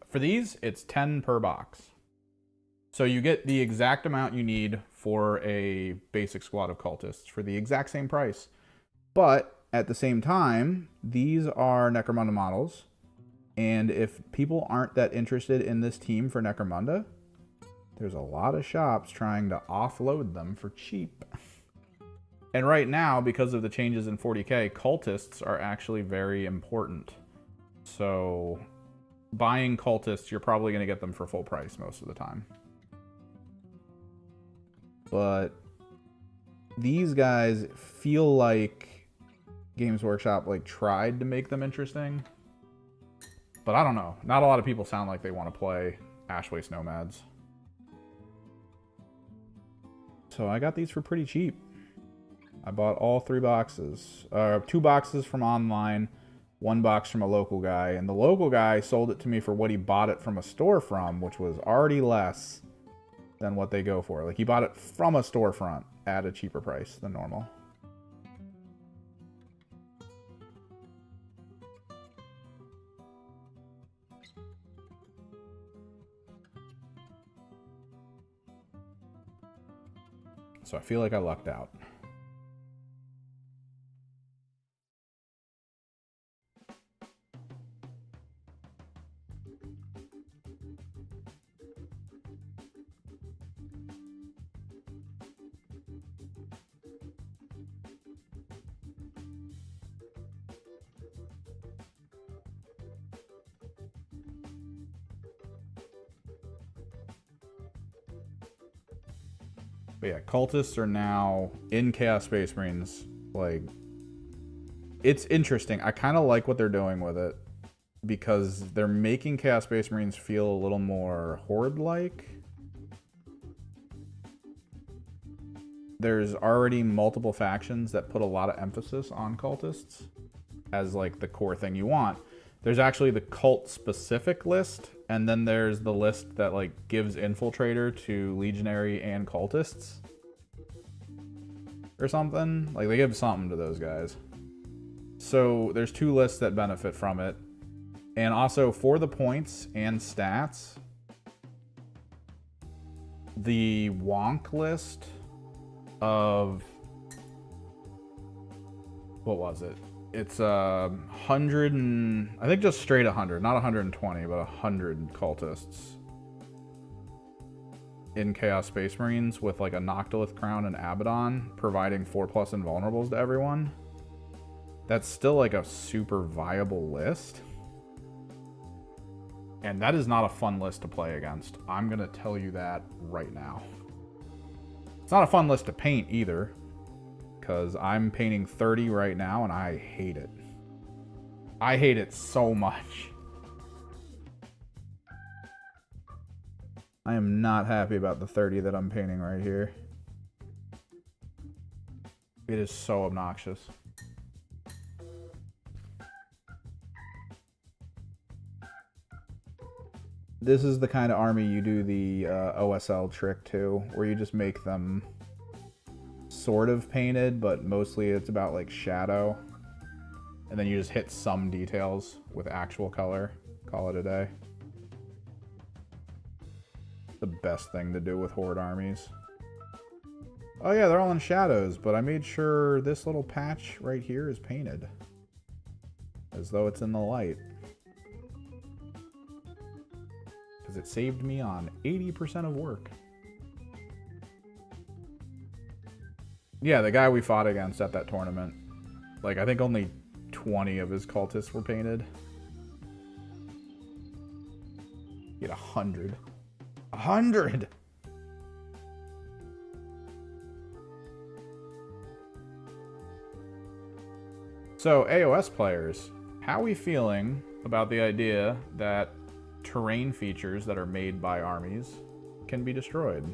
For these, it's 10 per box. So you get the exact amount you need for a basic squad of cultists for the exact same price. But at the same time, these are Necromunda models. And if people aren't that interested in this team for Necromunda, there's a lot of shops trying to offload them for cheap. And right now, because of the changes in 40k, cultists are actually very important. So buying cultists, you're probably going to get them for full price most of the time. But these guys feel like Games Workshop like tried to make them interesting. But I don't know. Not a lot of people sound like they want to play Ashwaste Nomads. So I got these for pretty cheap. I bought all 3 boxes. 2 boxes from online, 1 box from a local guy, and the local guy sold it to me for what he bought it from a store from, which was already less than what they go for. Like, he bought it from a storefront at a cheaper price than normal. So I feel like I lucked out. But yeah, cultists are now in Chaos Space Marines. Like, it's interesting. I kind of like what they're doing with it because they're making Chaos Space Marines feel a little more Horde-like. There's already multiple factions that put a lot of emphasis on cultists as like the core thing you want. There's actually the cult-specific list, and then there's the list that like gives Infiltrator to Legionary and Cultists. Or something. Like, they give something to those guys. So there's 2 lists that benefit from it. And also, for the points and stats, the Wonk list of... what was it? It's 100 and... I think just straight 100. Not 120, but 100 cultists in Chaos Space Marines with like a Noctilith Crown and Abaddon, providing 4+ invulnerables to everyone. That's still like a super viable list. And that is not a fun list to play against. I'm going to tell you that right now. It's not a fun list to paint either, because I'm painting 30 right now, and I hate it. I hate it so much. I am not happy about the 30 that I'm painting right here. It is so obnoxious. This is the kind of army you do the OSL trick to, where you just make them sort of painted, but mostly it's about like shadow. And then you just hit some details with actual color. Call it a day. The best thing to do with Horde armies. Oh yeah, they're all in shadows, but I made sure this little patch right here is painted. As though it's in the light. Because it saved me on 80% of work. Yeah, the guy we fought against at that tournament. Like, I think only 20 of his cultists were painted. He had 100. 100! So, AOS players, how are we feeling about the idea that terrain features that are made by armies can be destroyed?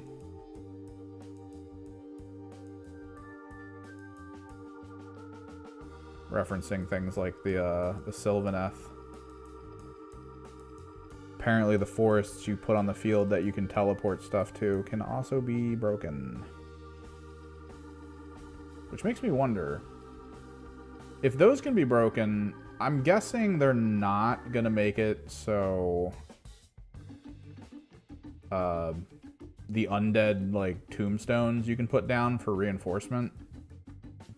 Referencing things like the Sylvaneth. Apparently the forests you put on the field that you can teleport stuff to can also be broken. Which makes me wonder, if those can be broken, I'm guessing they're not gonna make it so the undead like tombstones you can put down for reinforcement,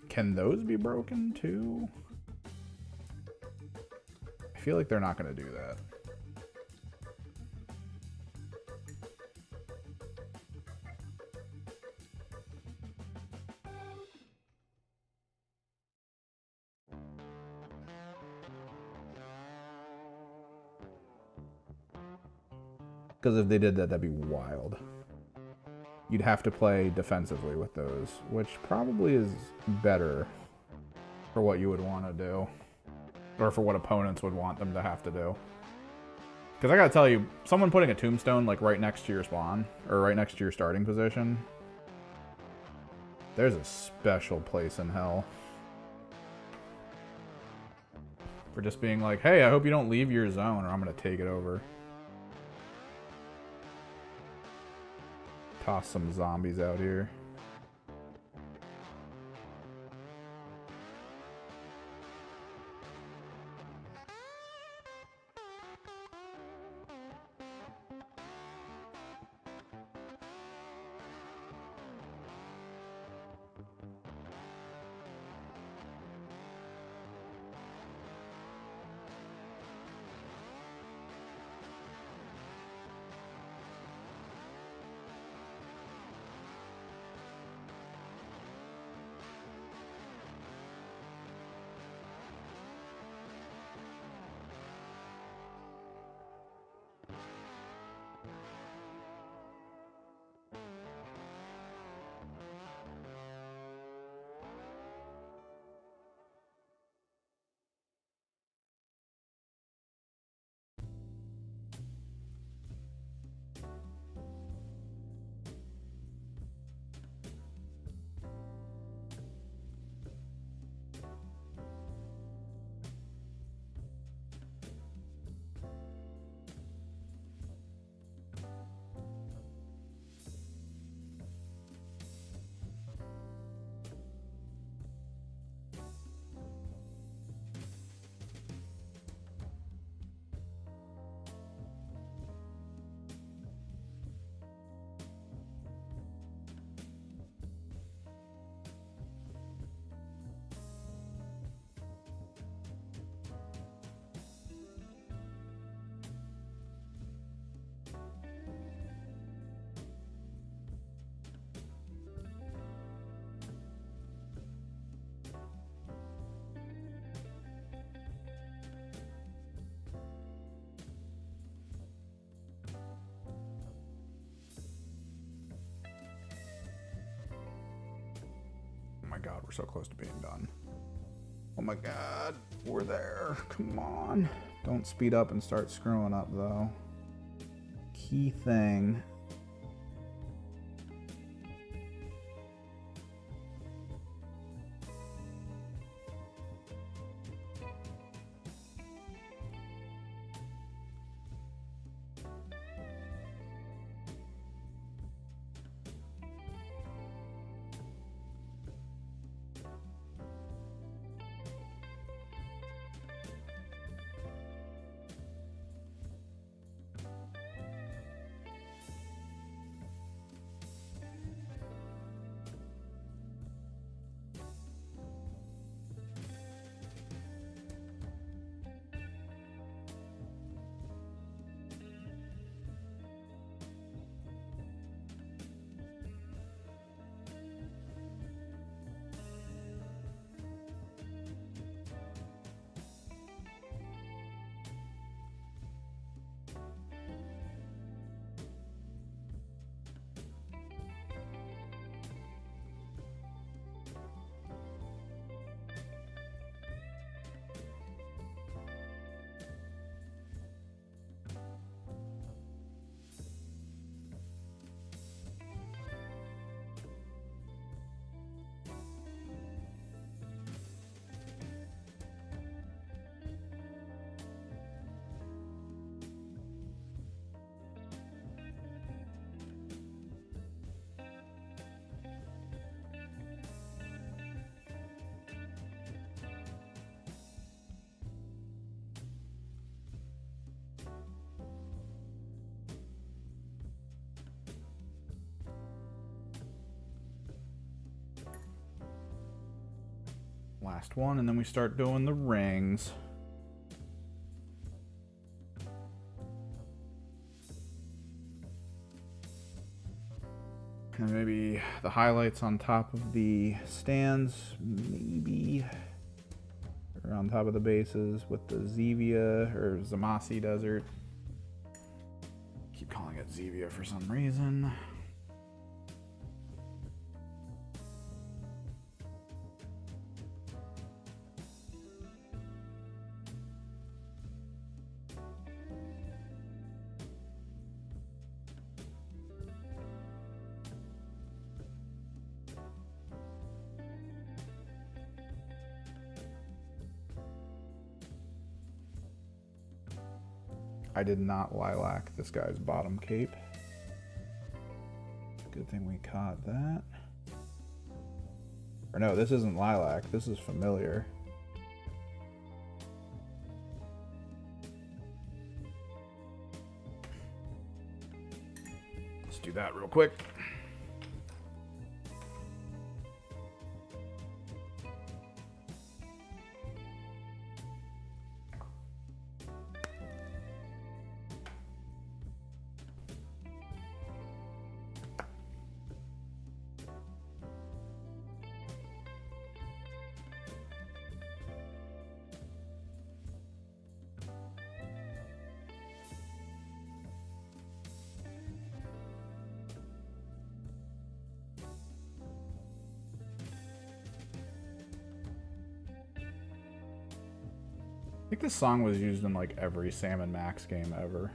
can those be broken too? I feel like they're not gonna do that. Because if they did that, that'd be wild. You'd have to play defensively with those, which probably is better for what you would want to do. Or for what opponents would want them to have to do. Because I gotta tell you, someone putting a tombstone like right next to your spawn, or right next to your starting position, there's a special place in hell. For just being like, hey, I hope you don't leave your zone or I'm gonna take it over. Toss some zombies out here. Oh my god, we're so close to being done. Oh my god, we're there. Come on. Don't speed up and start screwing up though. Key thing. last one, and then we start doing the rings. And maybe the highlights on top of the stands, maybe, or on top of the bases with the Zevia or Zamasi Desert. Keep calling it Zevia for some reason. I did not lilac this guy's bottom cape. Good thing we caught that. Or no, this isn't lilac, this is familiar. Let's do that real quick. I think this song was used in like every Sam & Max game ever.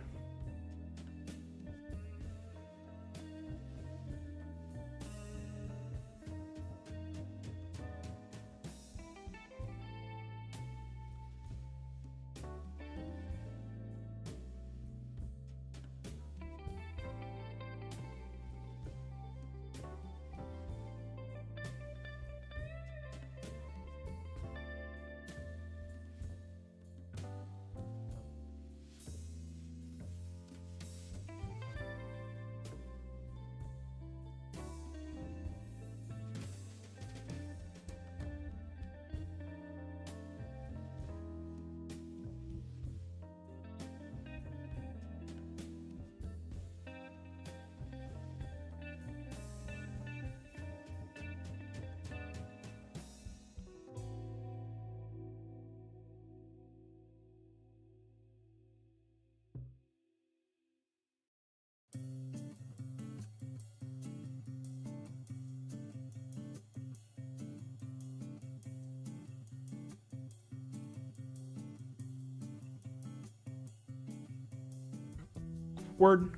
Word.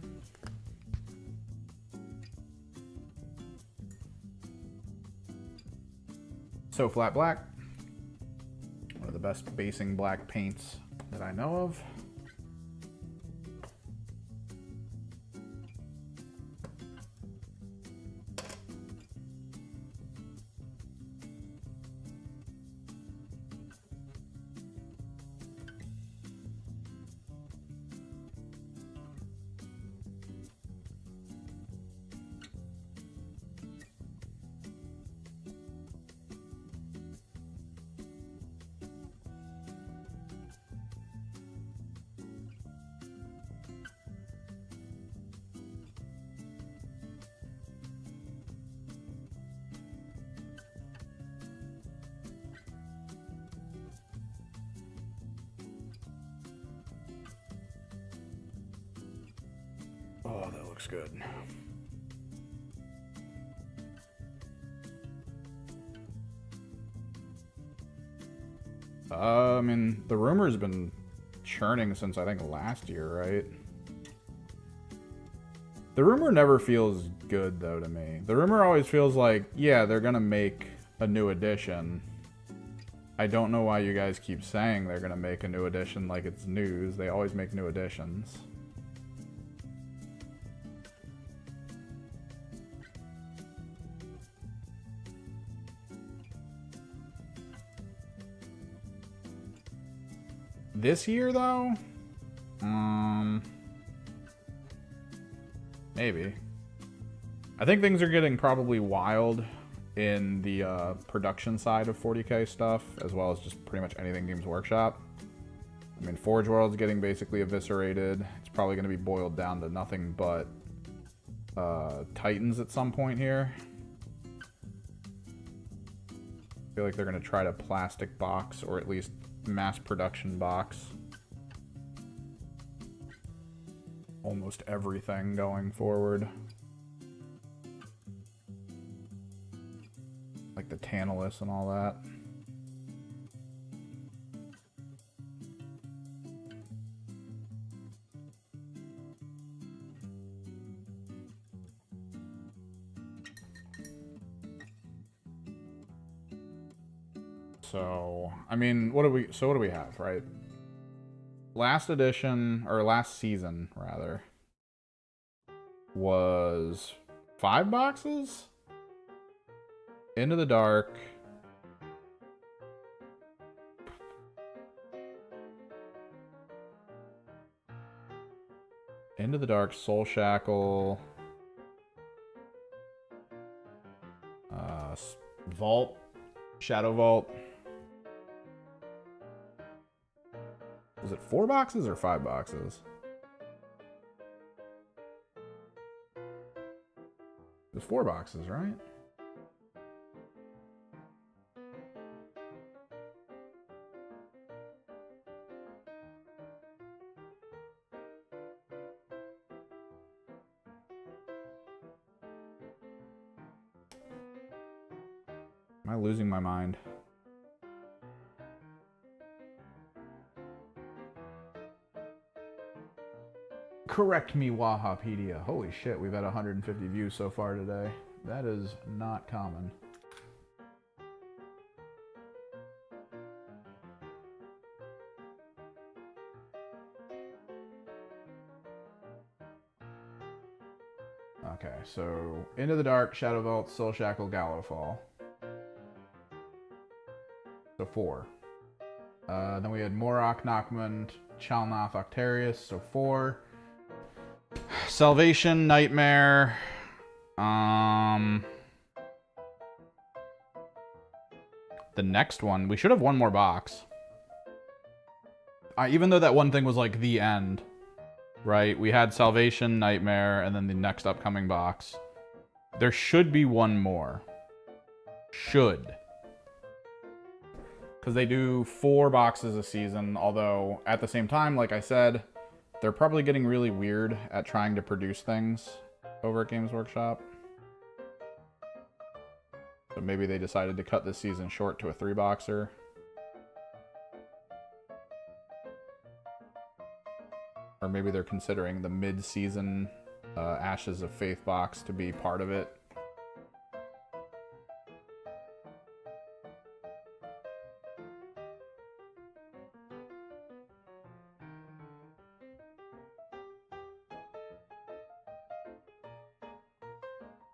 So Flat Black. One of the best basing black paints that I know of. Oh, that looks good. I mean, the rumor's been churning since I think last year, right? The rumor never feels good, though, to me. The rumor always feels like, yeah, they're gonna make a new edition. I don't know why you guys keep saying they're gonna make a new edition like it's news. They always make new editions. This year, though? Maybe. I think things are getting probably wild in the production side of 40K stuff, as well as just pretty much anything Games Workshop. I mean, Forge World's getting basically eviscerated. It's probably going to be boiled down to nothing but Titans at some point here. I feel like they're going to try to plastic box, or at least mass production box, almost everything going forward. Like the Tantalus and all that. So, I mean, what do we have, right? Last edition, or last season, rather, was 5 boxes? Into the Dark. Into the Dark, Soul Shackle. Vault. Shadow Vault. Was it 4 boxes or 5 boxes? It was 4 boxes, right? Am I losing my mind? Correct me, Wahapedia. Holy shit, we've had 150 views so far today. That is not common. Okay, so Into the Dark, Shadow Vault, Soul Shackle, Gallowfall. So 4. Then we had Morok, Nockmund, Chalnoth, Octarius, so 4. Salvation, Nightmare. The next one, we should have one more box. Even though that one thing was like the end, right? We had Salvation, Nightmare, and then the next upcoming box. There should be one more. Should. Because they do 4 boxes a season, although at the same time, like I said, they're probably getting really weird at trying to produce things over at Games Workshop. So maybe they decided to cut this season short to a 3-boxer. Or maybe they're considering the mid-season Ashes of Faith box to be part of it.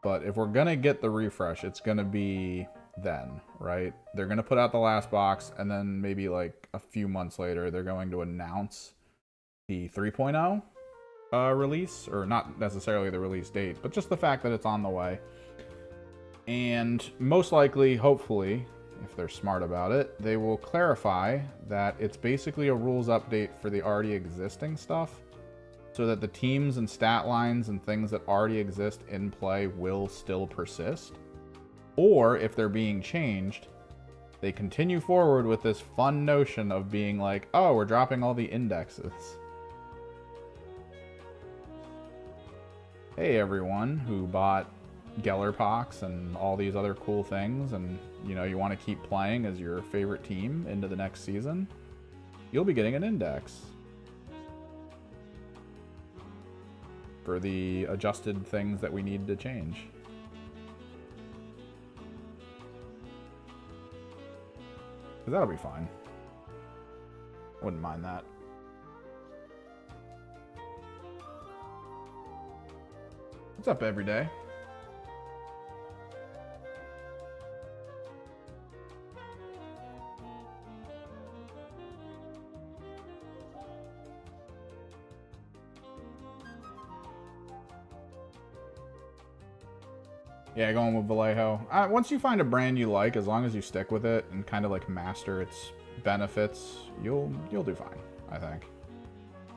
But if we're gonna get the refresh, it's gonna be then, right? They're gonna put out the last box, and then maybe like a few months later, they're going to announce the 3.0 release, or not necessarily the release date, but just the fact that it's on the way. And most likely, hopefully, if they're smart about it, they will clarify that it's basically a rules update for the already existing stuff, so that the teams and stat lines and things that already exist in play will still persist. Or if they're being changed, they continue forward with this fun notion of being like, oh, we're dropping all the indexes. Hey everyone who bought Gellerpox and all these other cool things, and you know, you want to keep playing as your favorite team into the next season, you'll be getting an index for the adjusted things that we need to change. Because that'll be fine. Wouldn't mind that. What's up, Everyday? Yeah, going with Vallejo. Once you find a brand you like, as long as you stick with it and kind of like master its benefits, you'll do fine, I think.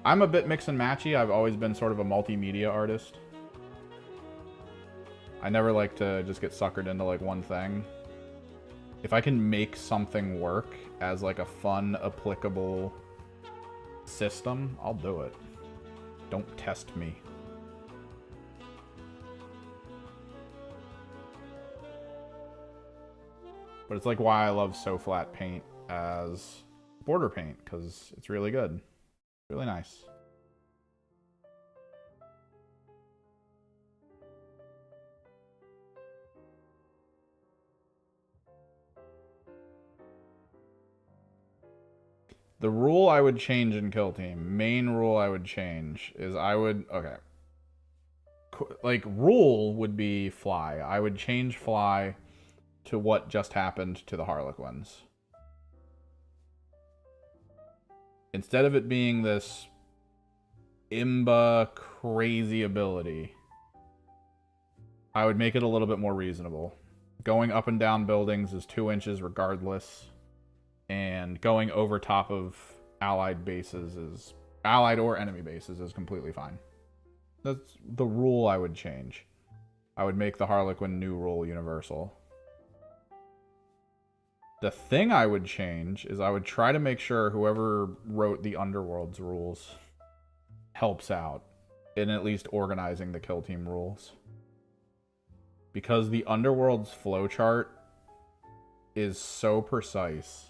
I'm a bit mix and matchy. I've always been sort of a multimedia artist. I never like to just get suckered into like one thing. If I can make something work as like a fun, applicable system, I'll do it. Don't test me. But it's like why I love So Flat paint as border paint, because it's really good. Really nice. The rule I would change in Kill Team, main rule I would change is okay. Like, rule would be fly. I would change fly to what just happened to the Harlequins. Instead of it being this imba crazy ability, I would make it a little bit more reasonable. Going up and down buildings is 2 inches regardless. And going over top of allied bases is... allied or enemy bases is completely fine. That's the rule I would change. I would make the Harlequin new rule universal. The thing I would change is I would try to make sure whoever wrote the Underworld's rules helps out in at least organizing the Kill Team rules. Because the Underworld's flowchart is so precise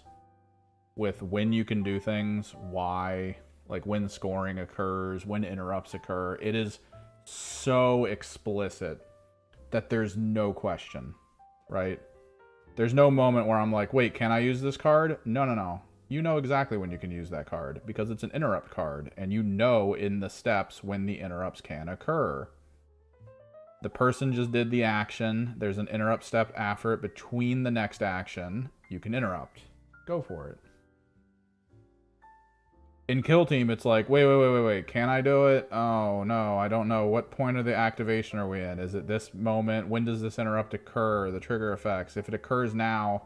with when you can do things, why, like when scoring occurs, when interrupts occur. It is so explicit that there's no question, right? There's no moment where I'm like, wait, can I use this card? No, no, no. You know exactly when you can use that card because it's an interrupt card, and you know in the steps when the interrupts can occur. The person just did the action. There's an interrupt step after it. Between the next action, you can interrupt. Go for it. In Kill Team, it's like, wait. Can I do it? Oh, no, I don't know. What point of the activation are we in? Is it this moment? When does this interrupt occur? The trigger effects. If it occurs now,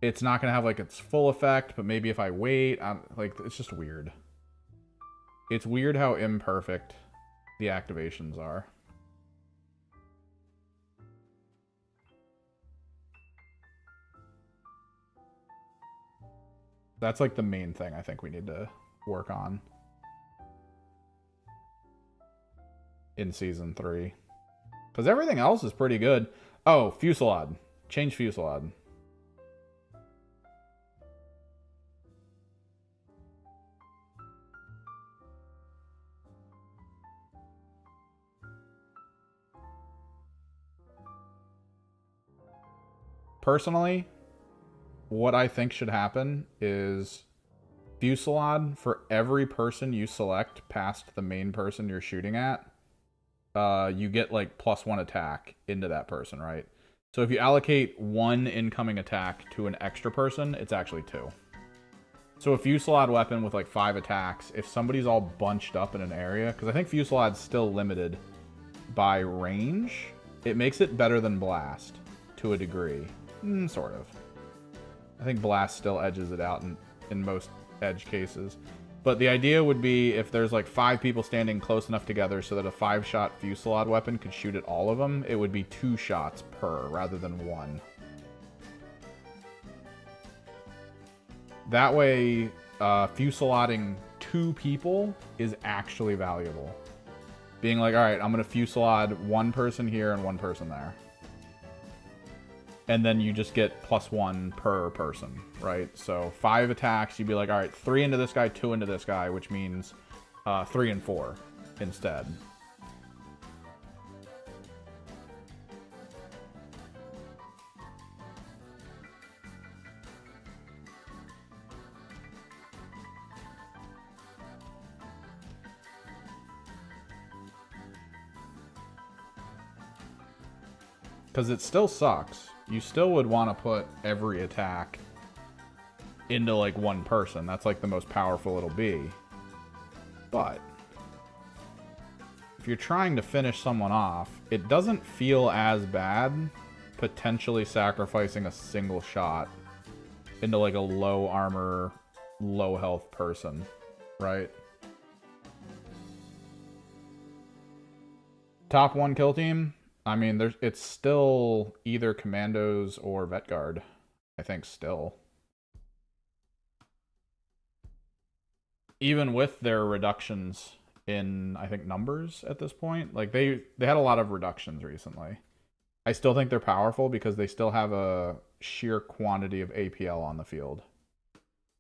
it's not going to have, like, its full effect, but maybe if I wait, like, it's just weird. It's weird how imperfect the activations are. That's, like, the main thing I think we need to work on in Season 3. Because everything else is pretty good. Oh, Fusillade. Change Fusillade. Personally, what I think should happen is Fusillade, for every person you select past the main person you're shooting at, you get like +1 attack into that person, right? So if you allocate 1 incoming attack to an extra person, it's actually 2. So a Fusillade weapon with like 5 attacks, if somebody's all bunched up in an area, because I think Fusillade's still limited by range, it makes it better than Blast to a degree. Sort of. I think Blast still edges it out in most edge cases. But the idea would be if there's like 5 people standing close enough together so that a 5-shot Fusillade weapon could shoot at all of them, it would be 2 shots per rather than 1. That way, Fusillading 2 people is actually valuable. Being like, alright, I'm going to Fusillade 1 person here and 1 person there. And then you just get +1 per person, right? So 5 attacks, you'd be like, all right, 3 into this guy, 2 into this guy, which means 3 and 4 instead. Because it still sucks. You still would want to put every attack into like 1 person. That's like the most powerful it'll be. But if you're trying to finish someone off, it doesn't feel as bad potentially sacrificing a single shot into like a low armor, low health person, right? Top 1 kill team, I mean, it's still either Commandos or Vet Guard, I think still. Even with their reductions in, I think, numbers at this point, like they had a lot of reductions recently. I still think they're powerful because they still have a sheer quantity of APL on the field.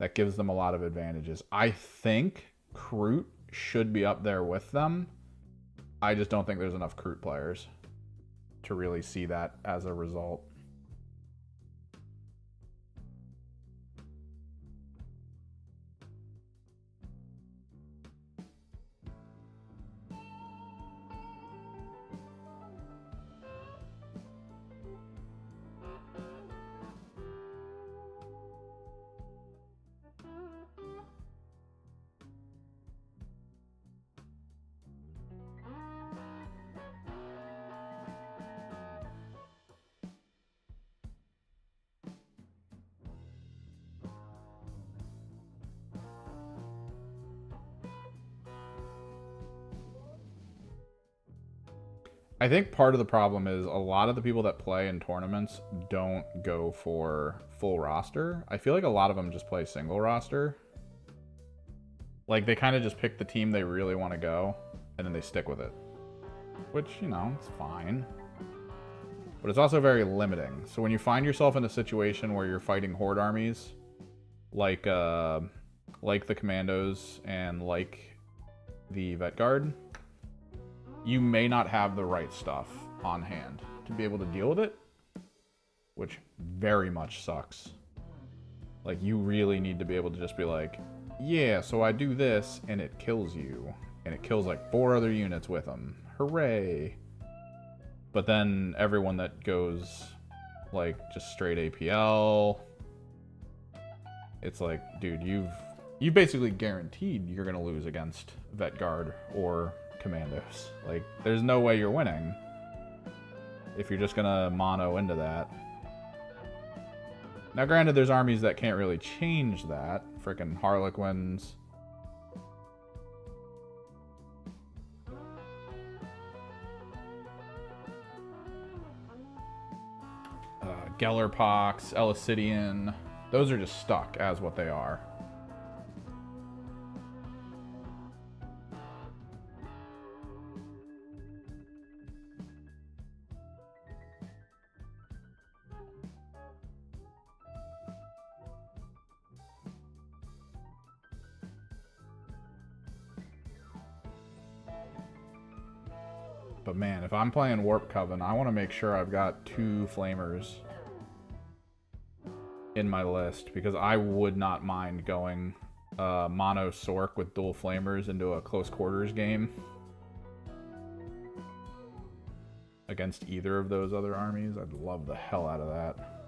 That gives them a lot of advantages. I think Kroot should be up there with them. I just don't think there's enough Kroot players to really see that as a result. I think part of the problem is a lot of the people that play in tournaments don't go for full roster. I feel like a lot of them just play single roster. Like, they kind of just pick the team they really want to go, and then they stick with it. Which, you know, it's fine. But it's also very limiting. So when you find yourself in a situation where you're fighting horde armies, like the Commandos and like the Vet Guard, you may not have the right stuff on hand to be able to deal with it, which very much sucks. Like, you really need to be able to just be like, yeah, so I do this, and it kills you. And it kills like 4 other units with them. Hooray! But then everyone that goes, like, just straight APL, it's like, dude, you've basically guaranteed you're gonna lose against Vet Guard or Commandos. Like, there's no way you're winning if you're just gonna mono into that. Now, granted, there's armies that can't really change that. Frickin' Harlequins. Gellerpox, Elicidian. Those are just stuck as what they are. But man, if I'm playing Warp Coven, I want to make sure I've got 2 Flamers in my list, because I would not mind going mono Sork with dual Flamers into a close quarters game against either of those other armies. I'd love the hell out of that.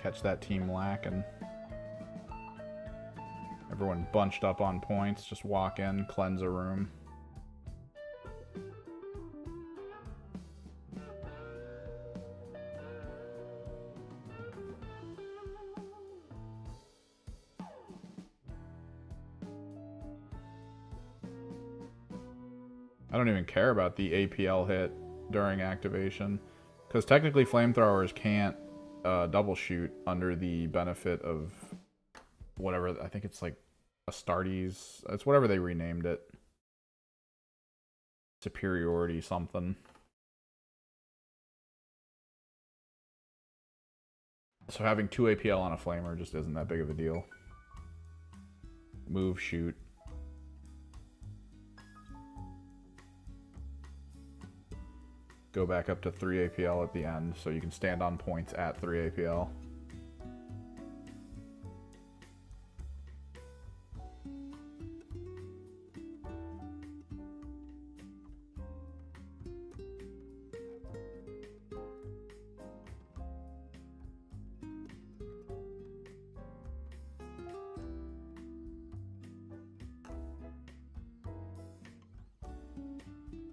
Catch that team lacking. Everyone bunched up on points. Just walk in, cleanse a room. I don't even care about the APL hit during activation, because technically flamethrowers can't double shoot under the benefit of whatever. I think it's like Astartes. It's whatever they renamed it. Superiority something. So having 2 APL on a flamer just isn't that big of a deal. Move, shoot. Go back up to 3 APL at the end, so you can stand on points at 3 APL.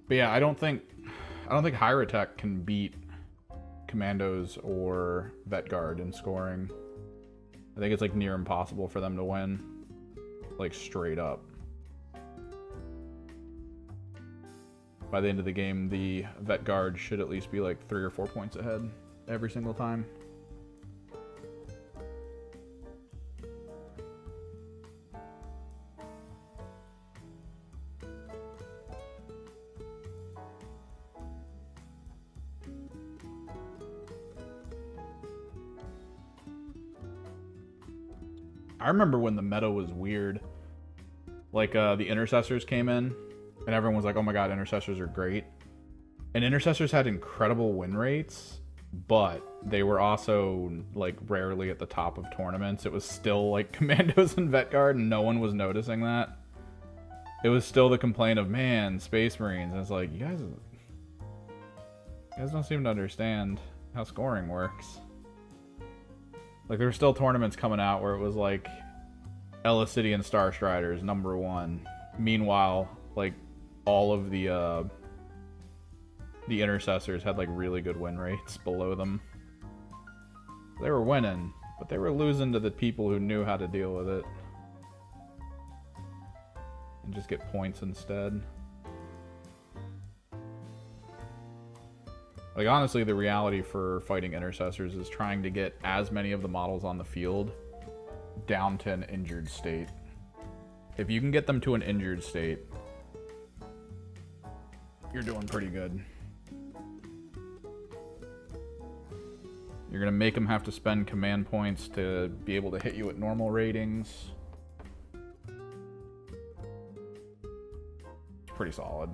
But yeah, I don't think Hyrotech can beat Commandos or Vet Guard in scoring. I think it's like near impossible for them to win, like straight up. By the end of the game, the Vet Guard should at least be like 3 or 4 points ahead every single time. I remember when the meta was weird. Like, the Intercessors came in, and everyone was like, oh my god, Intercessors are great. And Intercessors had incredible win rates, but they were also, like, rarely at the top of tournaments. It was still, like, Commandos and Vet Guard, and no one was noticing that. It was still the complaint of, man, Space Marines. And it's like, you guys don't seem to understand how scoring works. Like, there were still tournaments coming out where it was like Ella City and Star Striders #1. Meanwhile, like, all of the Intercessors had like really good win rates below them. They were winning, but they were losing to the people who knew how to deal with it and just get points instead. Like, honestly, the reality for fighting Intercessors is trying to get as many of the models on the field down to an injured state. If you can get them to an injured state, you're doing pretty good. You're going to make them have to spend command points to be able to hit you at normal ratings. It's pretty solid.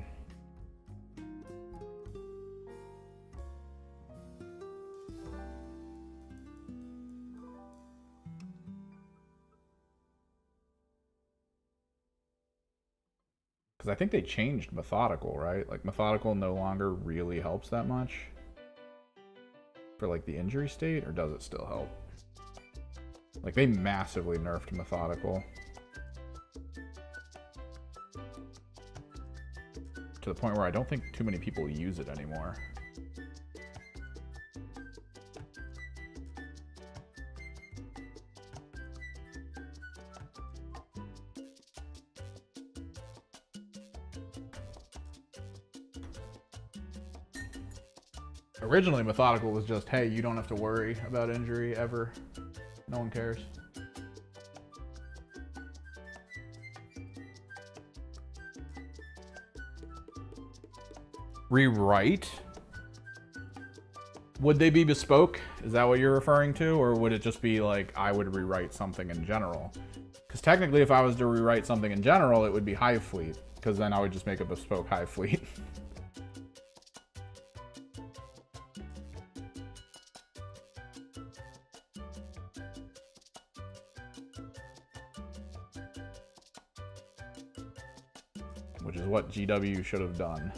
Because I think they changed Methodical, right? Like, Methodical no longer really helps that much for, like, the injury state, or does it still help? Like, they massively nerfed Methodical to the point where I don't think too many people use it anymore. Originally, Methodical was just, hey, you don't have to worry about injury ever. No one cares. Rewrite? Would they be bespoke? Is that what you're referring to? Or would it just be like, I would rewrite something in general? Because technically, if I was to rewrite something in general, it would be Hive Fleet. Because then I would just make a bespoke Hive Fleet. Which is what GW should have done.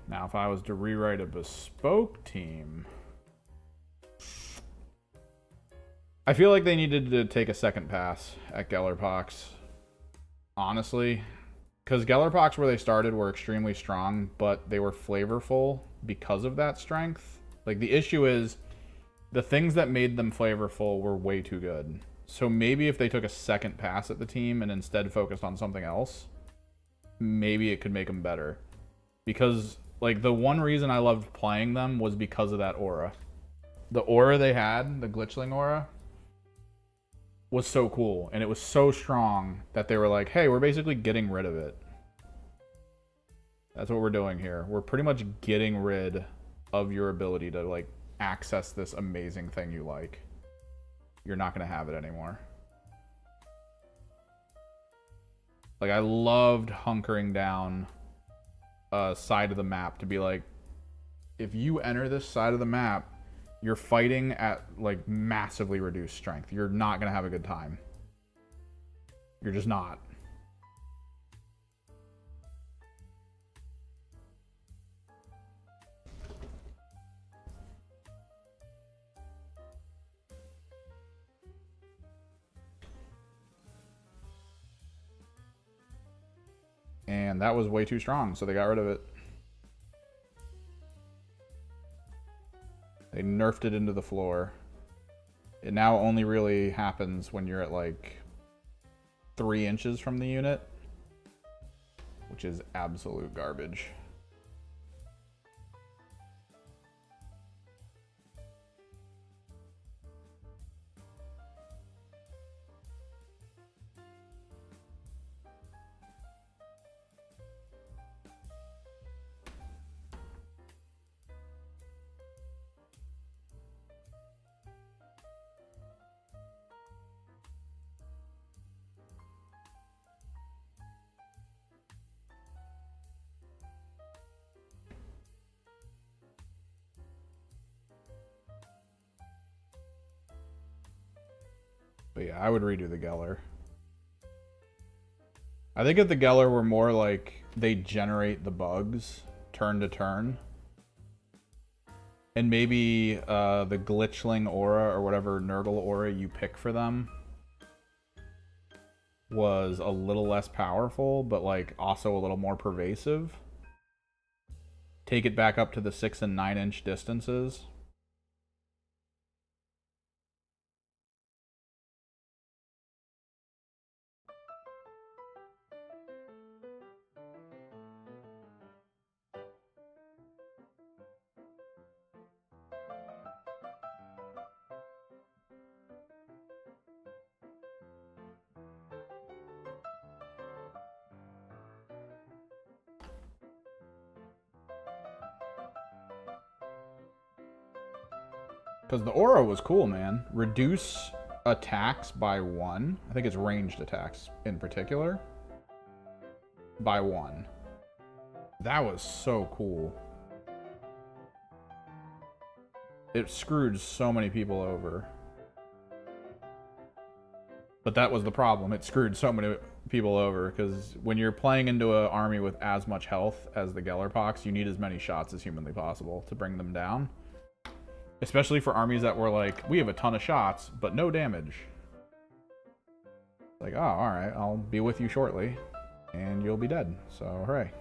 Now, if I was to rewrite a bespoke team, I feel like they needed to take a second pass at Gellerpox, honestly. Because Gellerpox, where they started, were extremely strong, but they were flavorful because of that strength. Like, the issue is, the things that made them flavorful were way too good. So maybe if they took a second pass at the team and instead focused on something else, maybe it could make them better. Because, like, the one reason I loved playing them was because of that aura. The aura they had, the Glitchling aura, was so cool. And it was so strong that they were like, hey, we're basically getting rid of it. That's what we're doing here. We're pretty much getting rid of your ability to, like, access this amazing thing you like, you're not going to have it anymore. Like, I loved hunkering down a side of the map to be like, if you enter this side of the map, you're fighting at, like, massively reduced strength. You're not going to have a good time. You're just not. And that was way too strong, so they got rid of it. They nerfed it into the floor. It now only really happens when you're at like 3 inches from the unit, which is absolute garbage. But yeah, I would redo the Geller. I think if the Geller were more like they generate the bugs turn to turn, and maybe the Glitchling aura or whatever Nurgle aura you pick for them was a little less powerful, but like also a little more pervasive. Take it back up to the 6 and 9 inch distances. Because the aura was cool, man. Reduce attacks by 1. I think it's ranged attacks in particular. By 1. That was so cool. It screwed so many people over. But that was the problem. It screwed so many people over, because when you're playing into an army with as much health as the Gellerpox, you need as many shots as humanly possible to bring them down. Especially for armies that were like, we have a ton of shots, but no damage. Like, oh, alright, I'll be with you shortly, and you'll be dead. So, hooray.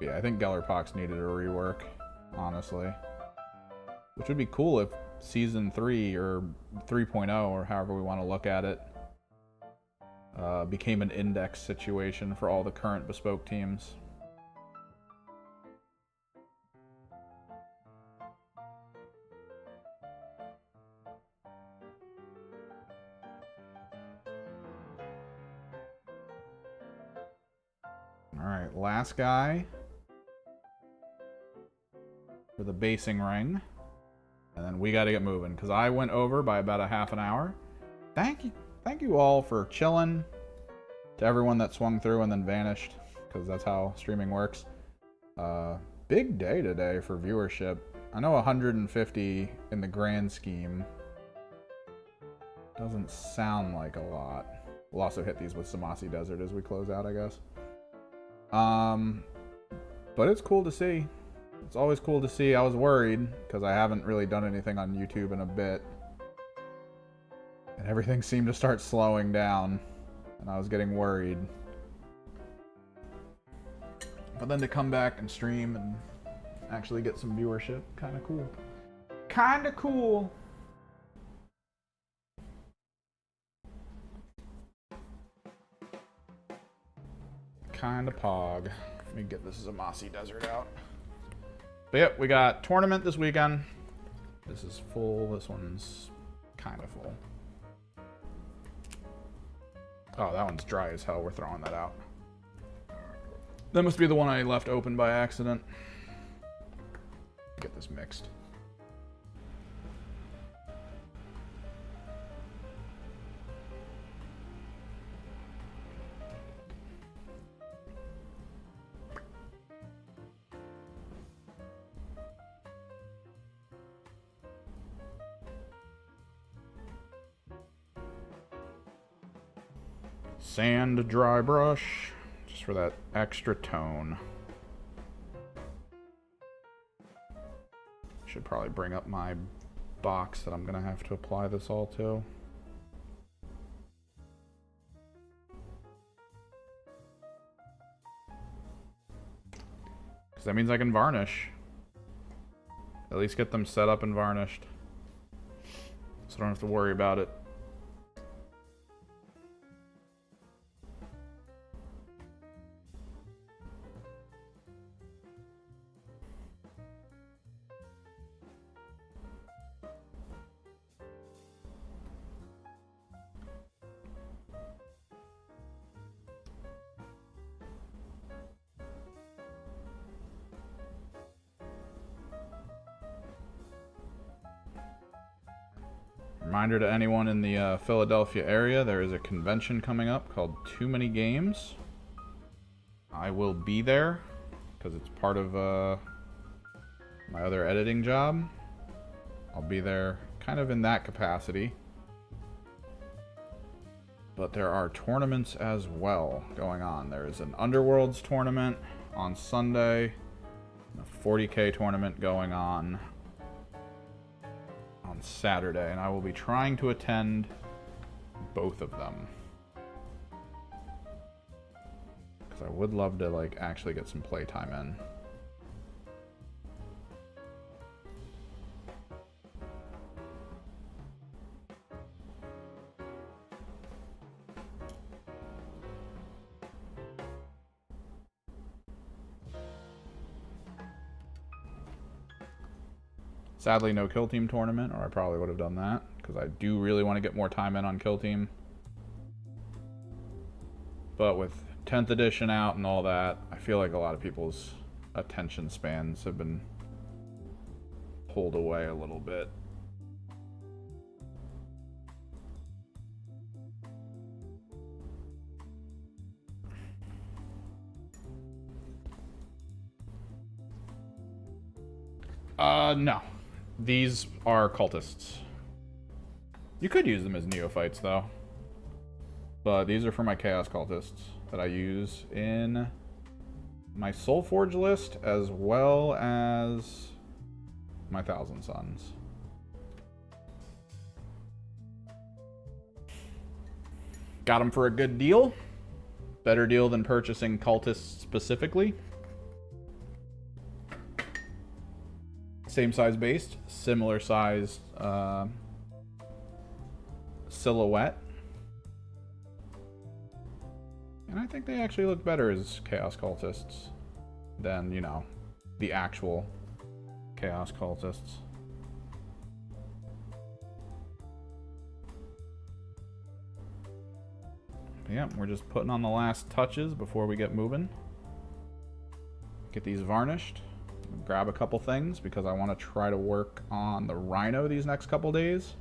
Yeah, I think Gellerpox needed a rework, honestly. Which would be cool if Season 3 or 3.0, or however we want to look at it, became an index situation for all the current bespoke teams. Alright, last guy for the basing ring. And then we got to get moving, because I went over by about a half an hour. Thank you all for chilling. To everyone that swung through and then vanished, because that's how streaming works. Big day today for viewership. I know 150 in the grand scheme doesn't sound like a lot. We'll also hit these with Samasi Desert as we close out, I guess. But it's cool to see. It's always cool to see. I was worried because I haven't really done anything on YouTube in a bit. And everything seemed to start slowing down. And I was getting worried. But then to come back and stream and actually get some viewership, kind of cool. Kind of cool. Kind of pog. Let me get this Zamasi Desert out. But yep, we got tournament this weekend. This is full. This one's kind of full. Oh, that one's dry as hell. We're throwing that out. That must be the one I left open by accident. Get this mixed. Sand dry brush, just for that extra tone. Should probably bring up my box that I'm gonna have to apply this all to. Because that means I can varnish. At least get them set up and varnished. So I don't have to worry about it. Reminder to anyone in the Philadelphia area, there is a convention coming up called Too Many Games. I will be there because it's part of my other editing job. I'll be there kind of in that capacity. But there are tournaments as well going on. There's an Underworlds tournament on Sunday, a 40K tournament going on Saturday, and I will be trying to attend both of them because I would love to like actually get some playtime in. Sadly, no Kill Team tournament, or I probably would have done that, because I do really want to get more time in on Kill Team. But with 10th edition out and all that, I feel like a lot of people's attention spans have been pulled away a little bit. No. These are cultists. You could use them as neophytes, though. But these are for my Chaos Cultists that I use in my Soulforge list, as well as my Thousand Suns. Got them for a good deal. Better deal than purchasing Cultists specifically. Same size based, similar sized silhouette. And I think they actually look better as Chaos Cultists than, you know, the actual Chaos Cultists. But yeah, we're just putting on the last touches before we get moving. Get these varnished. Grab a couple things because I want to try to work on the Rhino these next couple days.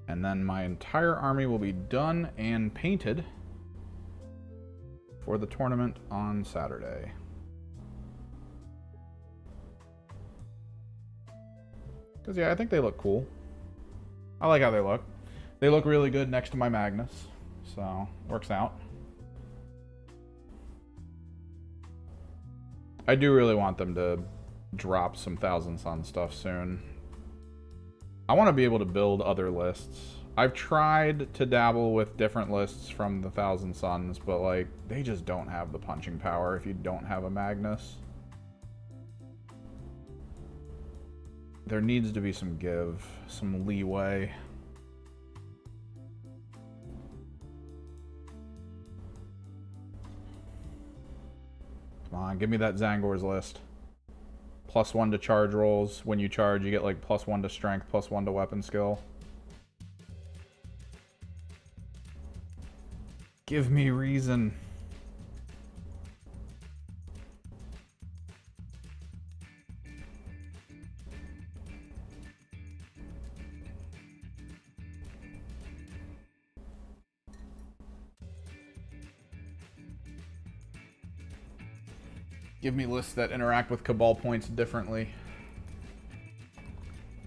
And then my entire army will be done and painted for the tournament on Saturday. Because yeah, I think they look cool. I like how they look. They look really good next to my Magnus, so works out. I do really want them to drop some Thousand Sun stuff soon. I want to be able to build other lists. I've tried to dabble with different lists from the Thousand Suns, but like they just don't have the punching power if you don't have a Magnus. There needs to be some give, some leeway. Come on, give me that Zangor's list. +1 to charge rolls. When you charge, you get like +1 to strength, +1 to weapon skill. Give me reason. Give me lists that interact with Cabal points differently.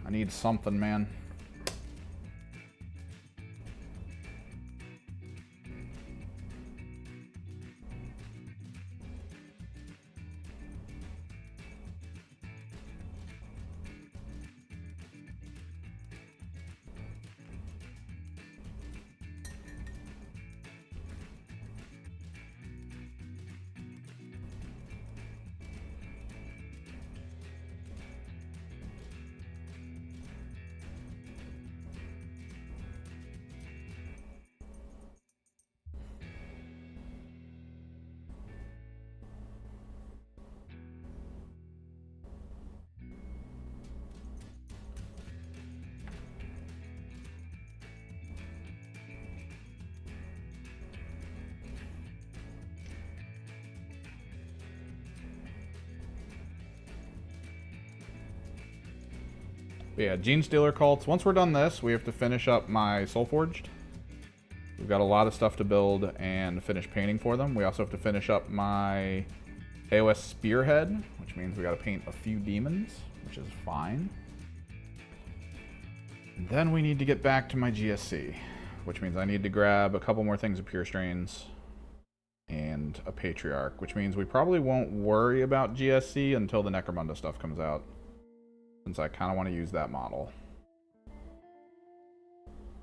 I need something, man. But yeah, Gene Stealer cults. Once we're done this, we have to finish up my Soulforged. We've got a lot of stuff to build and finish painting for them. We also have to finish up my AOS Spearhead, which means we got to paint a few demons, which is fine. And then we need to get back to my GSC, which means I need to grab a couple more things of Pure Strains and a Patriarch, which means we probably won't worry about GSC until the Necromunda stuff comes out, since I kind of want to use that model.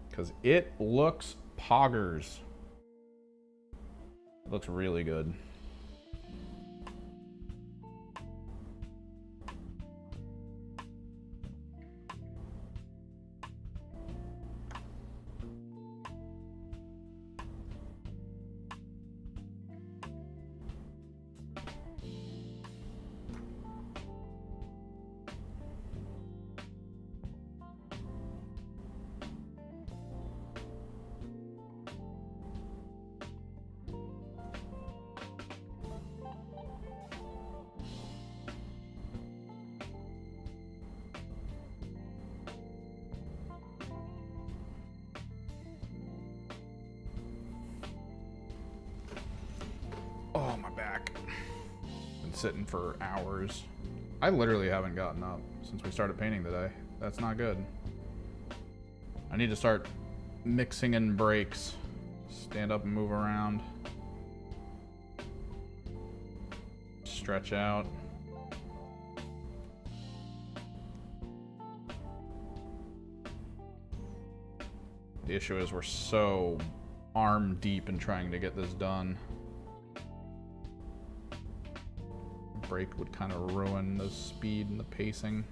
Because it looks poggers. It looks really good. Oh, my back. Been sitting for hours. I literally haven't gotten up since we started painting today. That's not good. I need to start mixing in breaks. Stand up and move around. Stretch out. The issue is we're so arm deep in trying to get this done. Break would kind of ruin the speed and the pacing.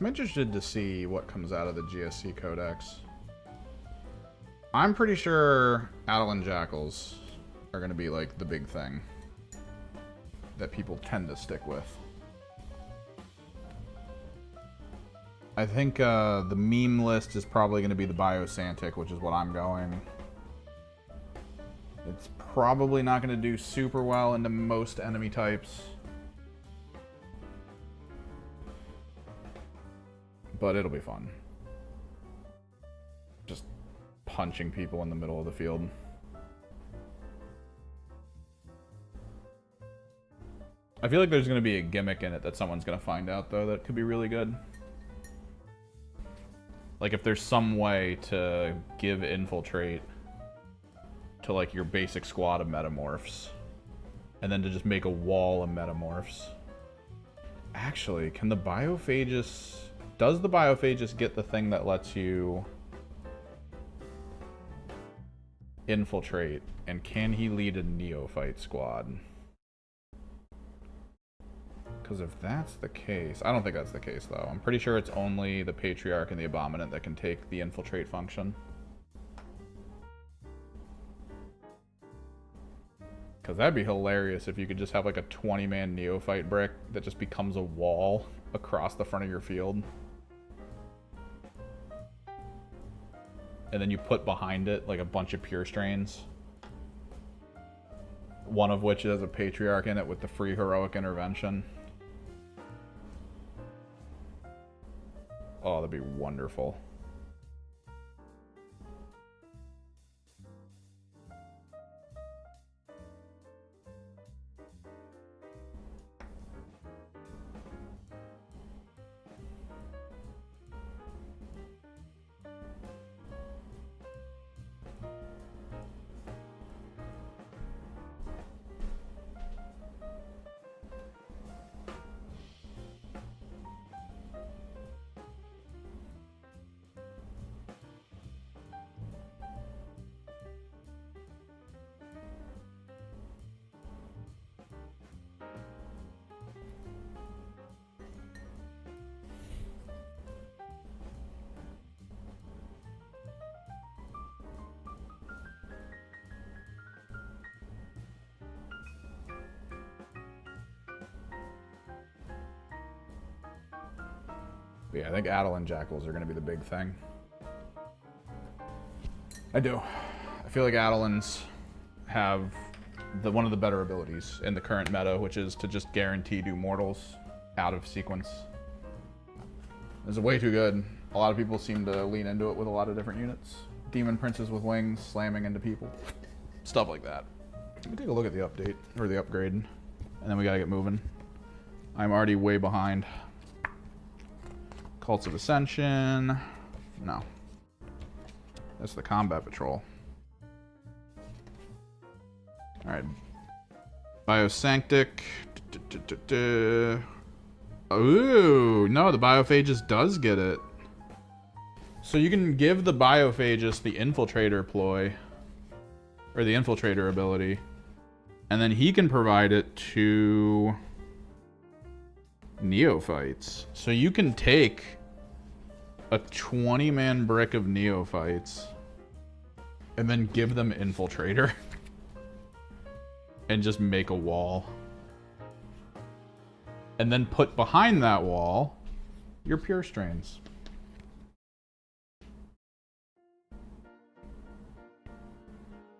I'm interested to see what comes out of the GSC Codex. I'm pretty sure Adelan Jackals are going to be like the big thing that people tend to stick with. I think the meme list is probably going to be the Biosantic, which is what I'm going. It's probably not going to do super well into most enemy types. But it'll be fun. Just punching people in the middle of the field. I feel like there's going to be a gimmick in it that someone's going to find out, though, that could be really good. Like, if there's some way to give Infiltrate to, like, your basic squad of Metamorphs, and then to just make a wall of Metamorphs. Actually, can the Biophagus... Does the Biophagus get the thing that lets you infiltrate? And can he lead a Neophyte squad? Because if that's the case... I don't think that's the case, though. I'm pretty sure it's only the Patriarch and the Abominant that can take the infiltrate function. Because that'd be hilarious if you could just have like a 20-man Neophyte brick that just becomes a wall across the front of your field. And then you put behind it like a bunch of Pure Strains. One of which has a Patriarch in it with the free Heroic Intervention. Oh, that'd be wonderful. Yeah, I think Adelan Jackals are going to be the big thing. I do. I feel like Adelans have one of the better abilities in the current meta, which is to just guarantee do mortals out of sequence. It's way too good. A lot of people seem to lean into it with a lot of different units. Demon Princes with wings slamming into people. Stuff like that. Let me take a look at the update, or the upgrade, and then we gotta get moving. I'm already way behind. Cults of Ascension. No. That's the Combat Patrol. Alright. Biosanctic. Ooh, no, the Biophagus does get it. So you can give the Biophagus the Infiltrator ploy. Or the Infiltrator ability. And then he can provide it to Neophytes. So you can take a 20-man brick of Neophytes and then give them Infiltrator and just make a wall. And then put behind that wall your Pure Strains.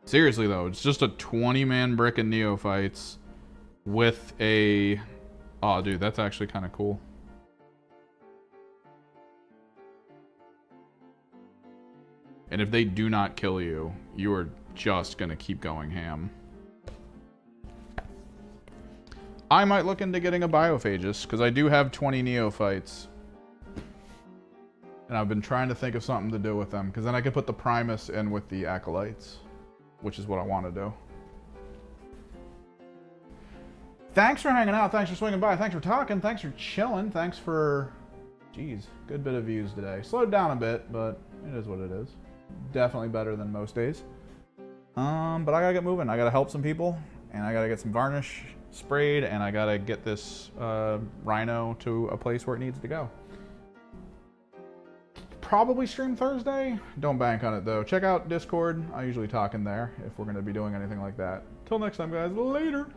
Seriously though, it's just a 20-man brick of Neophytes with a... Oh, dude, that's actually kind of cool. And if they do not kill you, you are just going to keep going ham. I might look into getting a Biophagus, because I do have 20 Neophytes. And I've been trying to think of something to do with them, because then I could put the Primus in with the Acolytes, which is what I want to do. Thanks for hanging out. Thanks for swinging by. Thanks for talking. Thanks for chilling. Thanks for... Geez, good bit of views today. Slowed down a bit, but it is what it is. Definitely better than most days. But I gotta get moving. I gotta help some people, and I gotta get some varnish sprayed, and I gotta get this Rhino to a place where it needs to go. probably stream Thursday. Don't bank on it though. Check out Discord. I usually talk in there if we're going to be doing anything like that. Till next time, guys. Later.